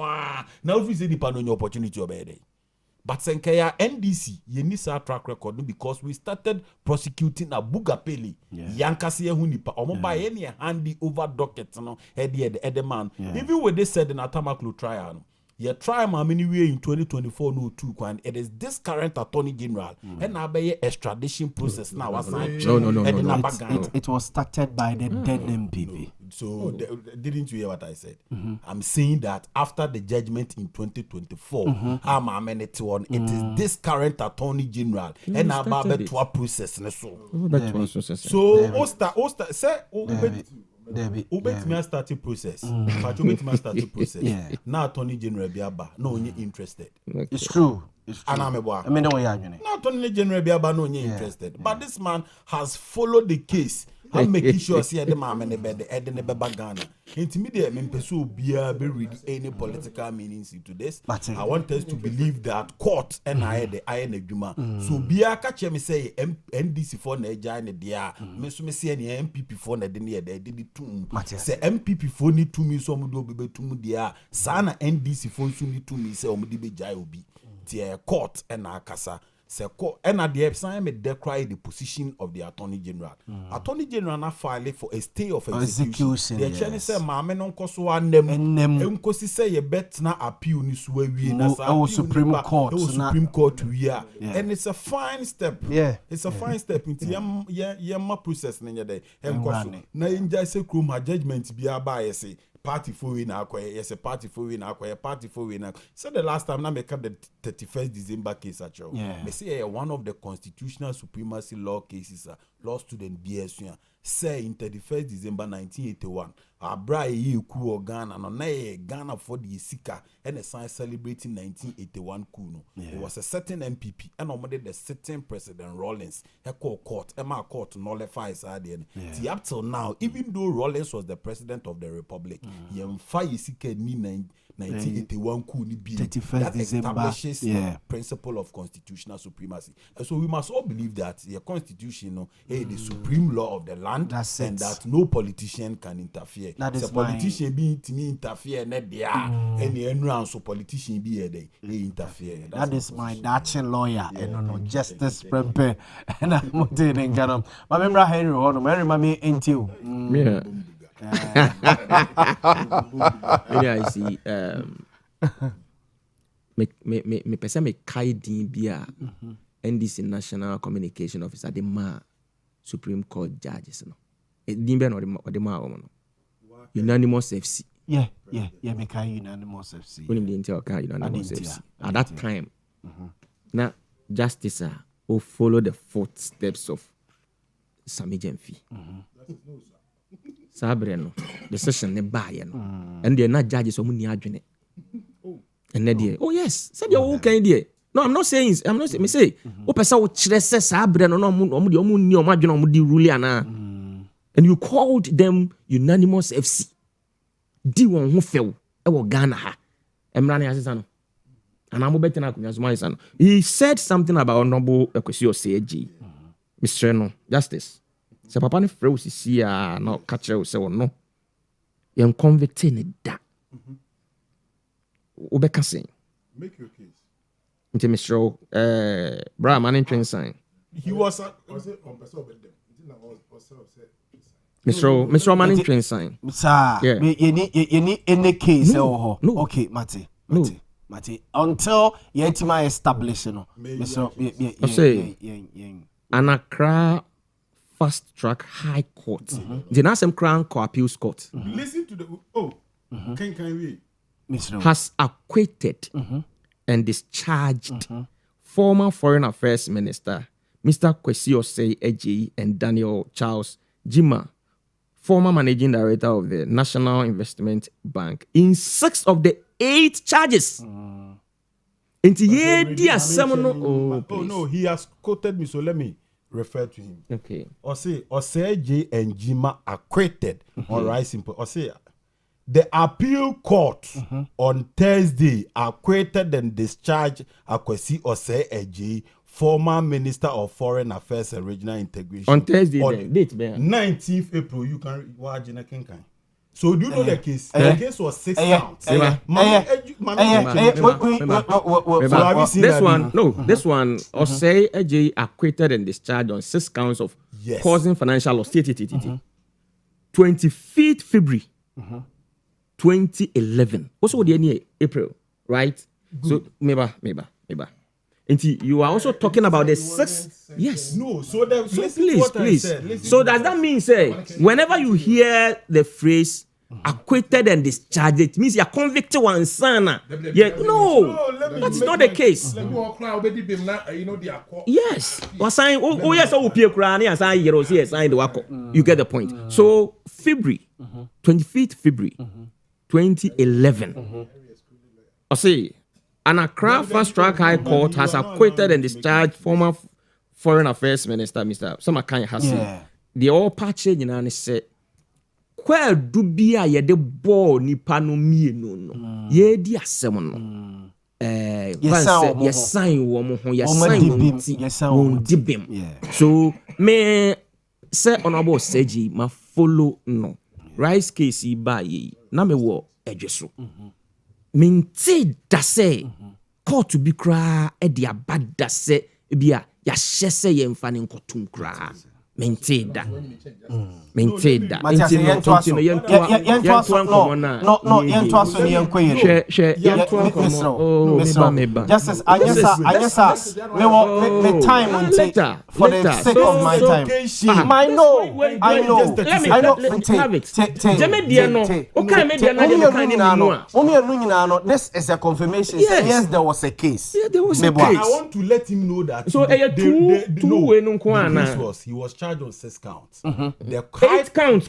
na office di pano opportunity obede but senkaya NDC ye ni sa track record because we started prosecuting Abugapeli yankase hu nipa omo ba ye ne handy over docket no e the man even when they said in Atamaklu trial no you try my many way in 2024 no two kwan it is this current Attorney General and now be extradition process now No. It was started by the dead MPP. So didn't you hear what I said? I'm saying that after the judgment in 2024 I'm amenity one it is this current Attorney General and now be to a process so Osta say Ubet me start the process. But you me start the process. Now Attorney General Biaba no only interested. It's true. it's true. Anameboa. I mean, no way, Agony. Not only General Biaba no interested, but this man has followed the case. I'm making sure see the man and the bed, the Eden Ghana. Intermediate men pursue beer, be read any political meanings into this. I want us to believe that court and I had the iron Juma. So beer catch me say NDC for the giant dia. Me see any MPP for the near they did it too. Say MPP for need to me some do be to me dia. Sana NDC for soon need to me say omudi jai obi. The court and Akasa. And at the episode, me decry the position of the Attorney General. Attorney General na file for a stay of execution. The attorney say, "Maame non koso anem. Enkosi say ye bet na appeal ni suwe na sa Supreme Court. Supreme Court we are, and it's a fine step. Yeah, it's a fine step into yam process na yede. Enkoso na inja se krum ha judgment bi aba say. Party for win yes a party for win party for win. So the last time now make up the 31st December case at you. They say one of the constitutional supremacy law cases law student BS say in 31st December 1981 abra yi ku Ghana no na Ghana for the Sika and a sign celebrating 1981 coup no. It was a certain MPP and almost the sitting President Rawlings he call court court nullifies the up till now even though Rawlings was the president of the republic he fire Sika ni 1981 coup ni be that establishes the principle of constitutional supremacy. And so we must all believe that the constitution is the supreme law of the land and that no politician can interfere. That is politician being to me interfere net there and the so politician be here they interfere. That is my Dutchin lawyer and no justice prepare and I'm Montie in Ghana. My member Henry Horn, Mary Mammy ain't you. Yeah. Maybe I see me person me kai din bia NDC National Communication Officer the ma Supreme Court judges no din be no the ma no unanimous FC me kai unanimous FC when the intel kai unanimous FC at that time na justice will follow the footsteps of Sami Jemfi Sabre no decision ne baye no and they na judges omu ni adwene and there oh yes said you okay there no I'm not saying me say o pesa wo kire se sabre no omu de omu ni omu adwene omu di rule ana and you called them unanimous FC di won ho few e wo Ghana ha emra na asesa no ana mo betina akunya so mai no he said something about honorable Kwesi Osei Mr. No justice se papa ne frɛ osisi a na ka kyerɛ sɛ wono yɛn convict ne da wobɛka sen make your case nti Mr. Bra man in sign he was on person of them Mr. Man in sign sir you need any case no. Okay Mate until you establish no Mr. Anakra Fast Track High Court. The Nasem Crown Appeals Court. Listen to the can we has acquitted and discharged former Foreign Affairs Minister Mr. Kwesi Osei and Daniel Charles Jima, former Managing Director of the National Investment Bank, in 6 of the 8 charges. No, he has quoted me, so let me refer to him. Okay. Osei and Jima acquitted. All right, simple. The appeal court on Thursday acquitted and discharged Kwesi Osei, former Minister of Foreign Affairs and Regional Integration. On Thursday, date 19th April. You can watch in a kinkai. So do you know the case? The case was 6 counts. This one, Osei Eji acquitted and discharged on 6 counts of causing financial loss. 25th February 2011. Also the end April, right? So maybe. And you are also talking about the 6. Yes. No. So please. So does that mean say whenever you hear the phrase acquitted and discharged, it means you're convicted one son? Yeah. No, that's not the case. Yes. Assign. Oh yes. Oh, you get the point. So February 25th February 2011. I say An Accra Fast Track High Court has acquitted and discharged former Foreign Affairs Minister, Mr. Samakanya Hassan. The all patch in an said, Quell do be a de ball nipa no me no. Ye dear Simon. Yes, sign woman, yes, sign dibim. So, me say honorable Seji, ma follow no. Rice case by ye, na me wo ejeso. Minti da say, call to be cry, edia bad da say, bia, ya shese ye mfani nkotum cry. Maintain that. Maintain that. Justice, me time on later for the sake of my time. I know. This is a confirmation. Yes, there was a case. I want to let him know that. So he was charged on 6 counts. The 8 counts,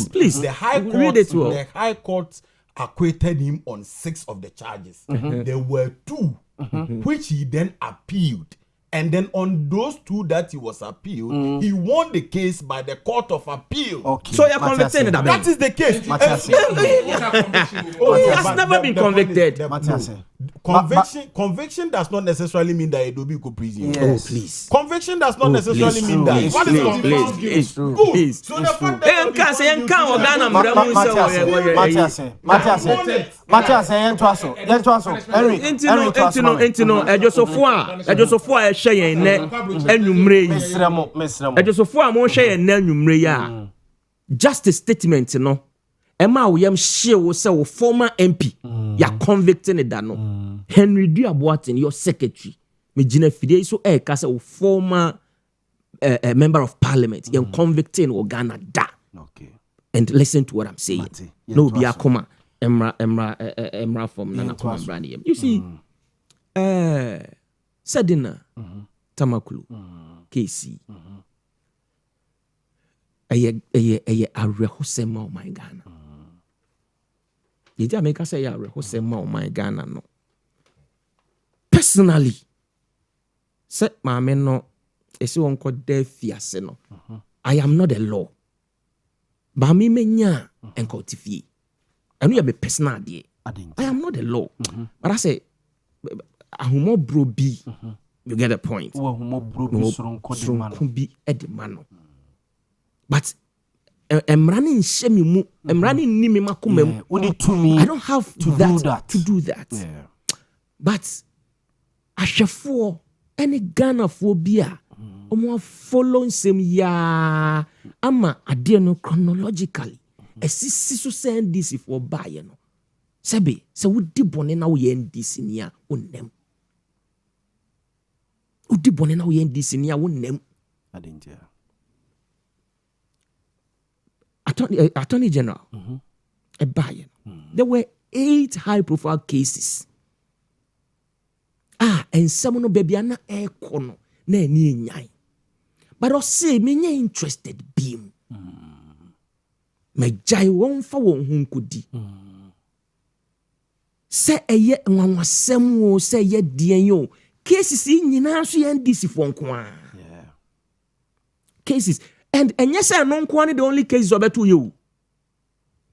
please. The High Court acquitted him on 6 of the charges. There were 2 which he then appealed. And then on those 2 that he was appealed, he won the case by the Court of Appeal. Okay. So you're convicted. That is the case. He has never been convicted. Conviction does not necessarily mean that it will be prison. Yes. Oh, please. Conviction does not necessarily mean that. What is conviction? Good. So the fact that just a statement, you know. Emma William share was a former MP. Ya convicted that no. Henry Duaboatin, your secretary. Me Gina Fide so kasa former member of parliament. You convicted or Ghana da. Okay. And listen to what I'm saying. No be akoma emra from Nana Koma Brandi. You see, Sadina Tamakulu KC. Aye arehosema o my Ghana. Did I make us say arehosema o my Ghana no? Personally, set my men no esi won ko defiase no. I am not a law. Ba me menya enko tifie. Enu ya be personal dey. I am not a law. But I say ahumo bro bi. You get the point. Ahumo bro bi soronko bi edemano. But emrani nshemi mu emrani nimi makumem. I don't have to do that. Yeah. But ashefo any Ghana phobia omo follow nsem ya ama ade no chronologically esisi so send this for buy no sebe se wodi bone na wo ye ndisi ni a onnem wodi bone na wo ye ndisi ni a onnem adentia Attorney General a buy there were 8 high profile cases and some no baby ana ekono na ni nyai but I say me nya interested beam me jai won fa won hunkudi se eye nwanwasem wo se ye dien yo cases nyina so ye ndisi fo nko cases and yes no nko ani the only cases obeto you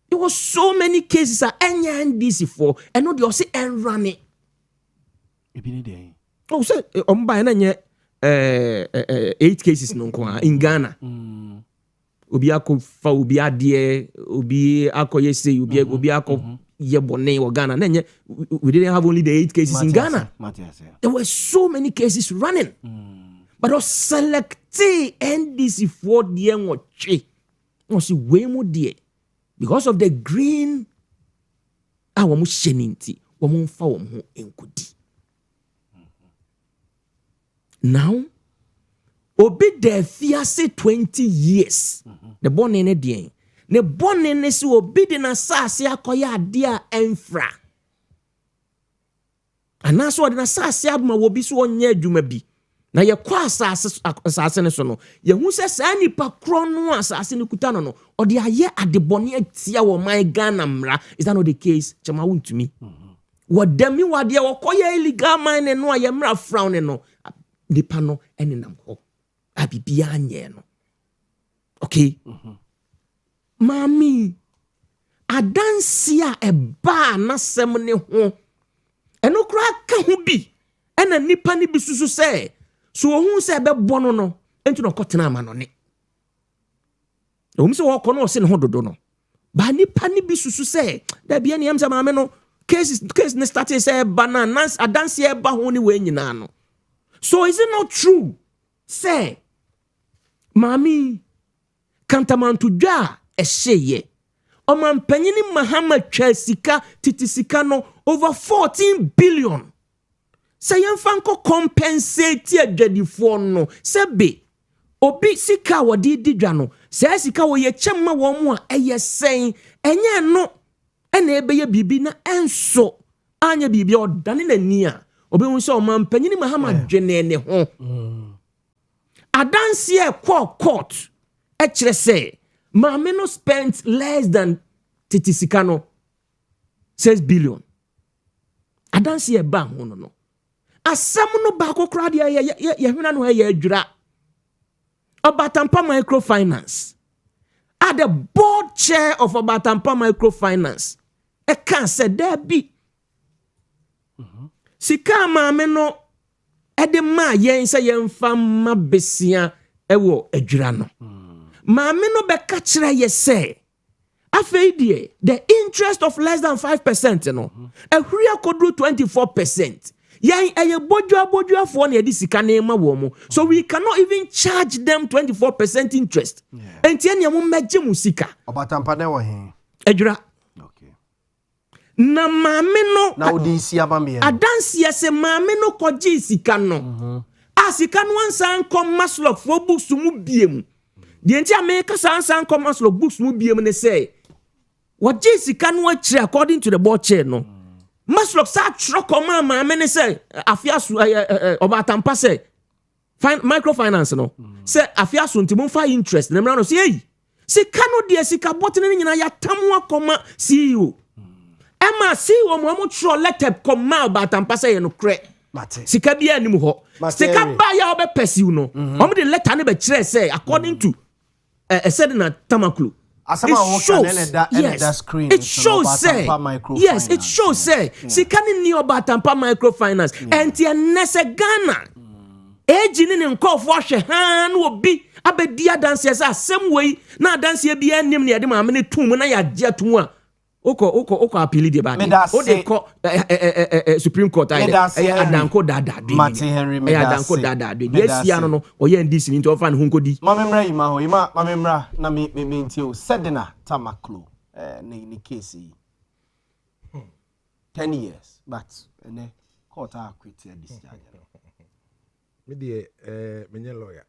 there was so many cases enya ndisi for and no dey say run it oh say omba na nye 8 cases no nko in Ghana obi akofa obi ade obi akoyese obi akọ yebone in Ghana na nye we didn't have only the 8 cases in Ghana. There were so many cases running but I selected NDC for the enwoche no see way more there because of the green awomu sheninti womu fa womu enkudi. Now, obi de fiase 20 years. The born in a day. The born in a obi de na sasi akoya dia enfra. And that's what na sasi abma wobi so onye adwuma bi. Na ye kwa asase ne so no. Ye hu se sa nipa kro no asase ne kuta no no. Ode aye adebone atia wo man Ghana mra. Is that not the case? Chama wuntumi. wɔdami wadeɛ wɔkɔyɛ illegal mine no a yɛmmra frown no nipa no ɛnenam hɔ a biribiara nyɛ no okay maame adansi a ɛbaa n'asɛm ne ho ɛno koraa ka ho bi ɛna nipa ne bi susu sɛ so ohun sɛ ɛbɛbɔ no ɛnti na ɔkɔtena ama no ne ohun sɛ wɔkɔ no ɔse ne ho dodo no ba nipa ne bi susu sɛ da bia ne yam sɛ maame no case ne started sɛ ɛba na adansi ɛba ho ne wɔ nyinaa no so is it not true say maame kantamantudwa a ɛhyɛyɛ ɔmampanyini mahama twa sika titi sika no over 14 billion sɛ yɛmfa nkɔ compensate adwadifoɔ no sɛ be obi sika wɔde di dwa no sɛ sika wɔyɛ kyɛm ma wɔn mu a ɛyɛ sɛn ɛnyɛ no ɛna ɛbɛyɛ biribi na ɛnso anya biribi ɔdane n'ani a obehu sɛ ɔmampanyini mahama dwene ne ho adansi ɛkɔ court ɛkyerɛ sɛ maame no spent less than titi sika no 6 billion adansi ɛba ho no asɛm no baako koraa deɛ yɛhwena no yɛ adwira Obatampa Microfinance at the board chair of Obatampa Microfinance ɛka sɛ daabi sika maame no ɛde ma yɛn sɛ yɛmfa ma besia ɛwɔ adwira no maame no bɛka kyerɛ yɛ sɛ afei deɛ the interest of less than 5% no ɛhuri akoduru 24%. Yan eye bodua for na yedi sika na ma wo mo so we cannot even charge them 24% interest entie ne mo megye mu sika Obatampa na wo he adwura okay na maame no na odi si abame adanse ese maame no kɔgye sika no a sika no ansan kom maslok fo books mu biem de entie America sansan kom maslok books mu biem ne say wɔgye sika no akire according to the board chair no Maslok sa trokoma maame ne say afiaso Obatampa say microfinance no say afiaso ntimo fa interest na mra no say ei sika no de sika botene ne nyina ya tamu akoma CEO Emma CEO mo tro letter koma Obatampa say no kre sika bia anim ho sika ba ya obepesiw no omo de letter ne be kire say according to said na tamaklu it shows say yes it shows say sikani ni Obatampa Microfinance enti enese Ghana eji ni nkofo ahwe ha na obi abedi adanse asa asem wei na adanse bia anim ne yade maame ne tum na yagye atum a oko appeal de ba o de ko Supreme Court adanko dada de adanko dada de yes ya no oye ndisi ni nto fa ne hunkodi mamemra yima ho yima mamemra na me ntio sedina tamaklo ni case yi 10 years but ene court a quit discharge me de menye lawyer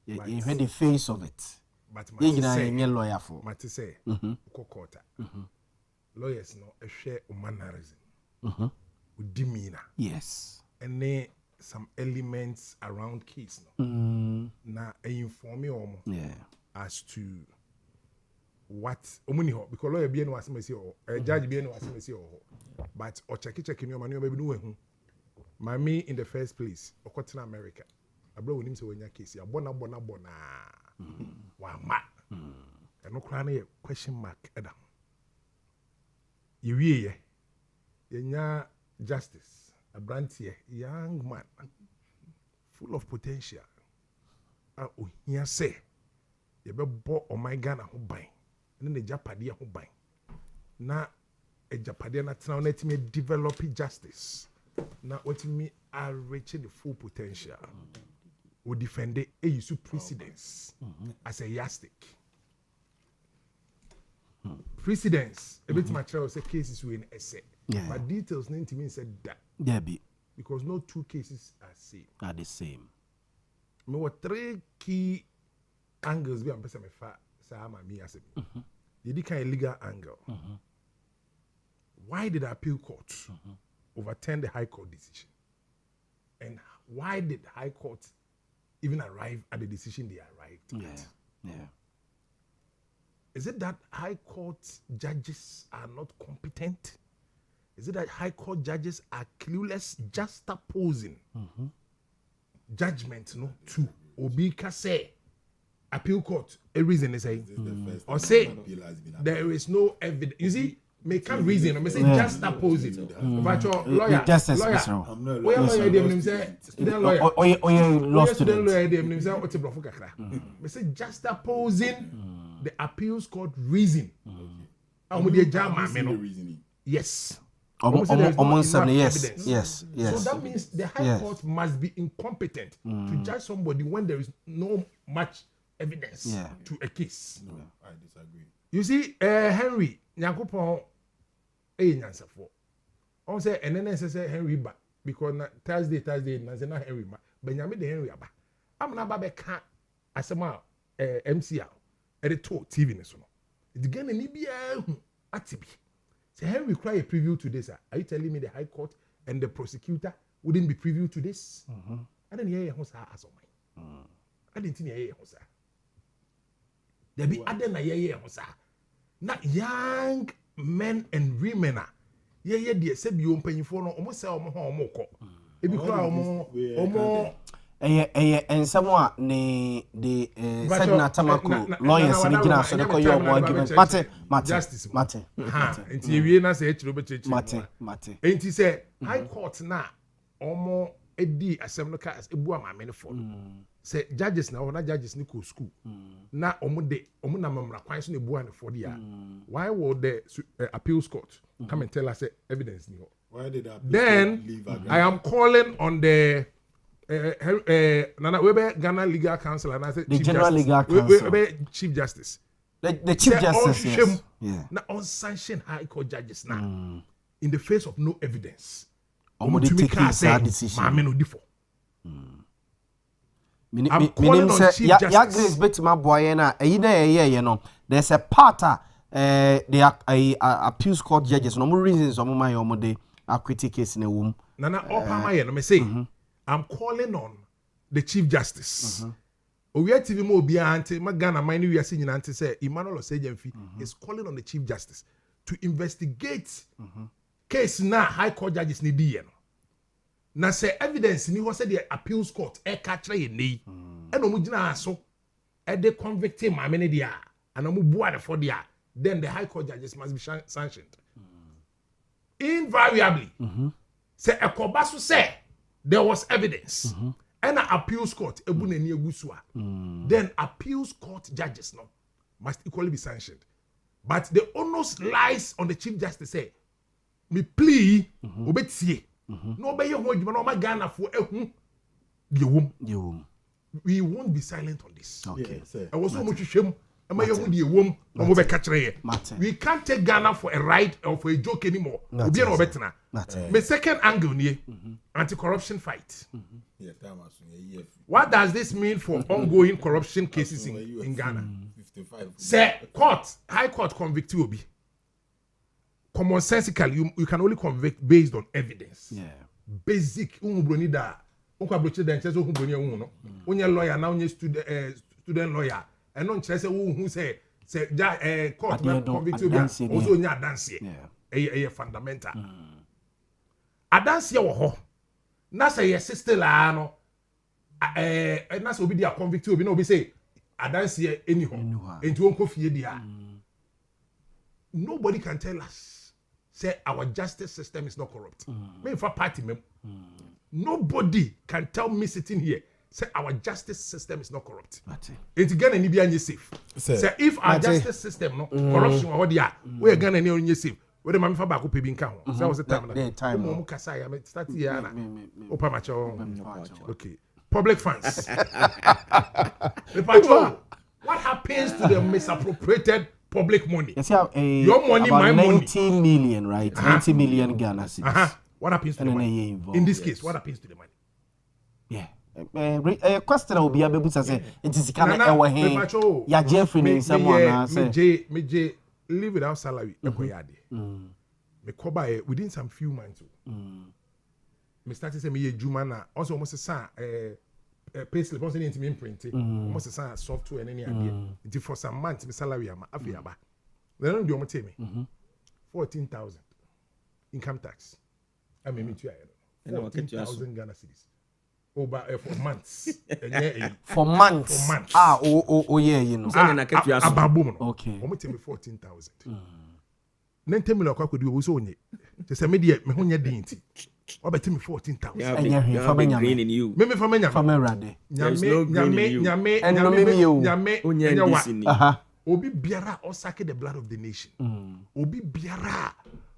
you heard the face of it but my lawyer for mate say kokota lawyers no ehwe mannerism udimina yes and some elements around case no na inform me as to what omuni ho because lawyer be no asemesi o judge be no asemesi o but o check ni o mani o be no hu me in the first place okotena America abro wonim se wonya case abona wa ma eno kra na question mark eda yewie ye yenya justice a brantie young man full of potential ohia se ye be bo o my Ghana ho ban ne japade ho ban na japade na tena na timi develop justice na watimi are reaching the full potential or defend a use precedence as a yardstick. Precedence, a bit material say cases were in essay. But details need to mean said that. Because no two cases are the same. There were 3 key angles we am pesa me fa sa ma mi ase. The kind of legal angle. Why did the appeal court overturn the High Court decision? And why did the High Court even arrive at the decision they arrived at? Is it that High Court judges are not competent? Is it that high court judges are clueless, juxtaposing judgment to Obika say appeal court? A reason is saying, or say there is no evidence. You see, make a reason. I say juxtapose it. But your lawyer, I'm not a lawyer. Them say student lawyer. Lost student lawyer. Them say what you kakra. I say juxtaposing the appeals court reason. Yes. Yes. So that means the high court must be incompetent to judge somebody when there is no much evidence to a case. No, I disagree. You see, Henry, Nyankopon, nyansafo. On say, and then say Henry ba because Thursday, na say na Henry ba. Benjamin the Henry aba. I'm na ba be ka asema MCL. Ede to TV ne so no. It again ni bia hu atibi. Say Henry cry a preview to this. Are you telling me the High Court and the prosecutor wouldn't be privy to this? I didn't hear Hosa as on mine. I didn't hear Hosa. There be other na hear Hosa. Not young men and women. Yeah, dear, said you open for no almost say omoko. It be cry omo. And someone the said na tamako lawyers ni gina so they call your argument. Mate. Enti ewie na say echiro be chechi. Mate. Enti say High Court na omo edi asem no ka ebu amame ne for. Say judges na judges ni ko school. Na omo na mamra kwan so na ebu an for dia. Why would the appeals court come and tell us evidence ni ho? Why did that? Then I am calling on the Nana Webe Ghana Legal Council and I said the General Legal Council. Chief Justice. The Chief Justice. Yes. Now unsanctioned High Court judges now in the face of no evidence. Omodi taking that decision. I'm calling on Chief Justice. Ya Grace Betima boy na you know there's a part the appeals court judges no more reasons omo omode acquittal case in a womb. Nana Opama me say I'm calling on the Chief Justice. Owia TV mo obi ante magana mine we are seeing ante say Emmanuel Osejemfi is calling on the Chief Justice to investigate case na High Court judges ni di no. Na say evidence ni ho say the appeals court e ka kire ye nei. E no mu gina so e de convict him amene dia and omu bua for dia then the High Court judges must be sanctioned. Invariably. Say ekobaso say there was evidence and an appeals court then appeals court judges no must equally be sanctioned, but the onus lies on the Chief Justice say me plea obetie no be ho adwuma no ma Ghana for ehu the wom we won't be silent on this. Okay. I was so much shame we can't take Ghana for a ride or for a joke anymore. My second angle near anti-corruption fight. What does this mean for ongoing corruption cases in Ghana? Say High Court convict you be commonsensically you can only convict based on evidence. Basic lawyer now student lawyer. And non say who say court convict you also nya dance here fundamental adanse wo ho na say your sister la no na say obi dia convict obi na obi say adanse here anyhow enti won ko fie dia nobody can tell us say our justice system is not corrupt me for party mem nobody can tell me sitting here say our justice system is not corrupt. It's Ghana ni be safe. Say if our justice system no corruption or dia, we Ghana ni onye safe. We dey mami fa ba ko pe bi nka ho. Say was the time na. Mo kasa ya me start here na. Opa macho. Okay. Public funds. What happens to the misappropriated public money? Your money, my 90 million, right? 90 million Ghana cedis. What happens to the money? In this case, what happens to the money? Yeah. Question will be able to say it is kind of our hand. Ya Jeffrey in someone say me live without salary. Me koba within some few months. Me started say me juma na also almost a payslip also need to be printed. Almost a software and any idea. It for some months me salary ama afiaba. Then do you tell me 14,000 income tax. I mean, me too. And I'll get you as- 14,000 Ghana cedis. For months. For months. For months. Yeah, you know. Send in a catch you as- Okay. I'm tell me 14,000. Then tell me like I could do was only. Just a media, me hunya dinti. Or bet me 14,000. You have And the- yeah, you have from the Benjamin. green in you. Me for me From Erade. There's no green in you. And no maybe you. Onye NDC ni. Obi biara or suck the blood of the nation. Obi biara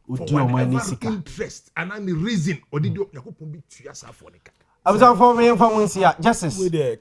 for Udi o mani whatever sika. interest and any reason or did you yakupon be 2 years after. I was on for me from Justice. With the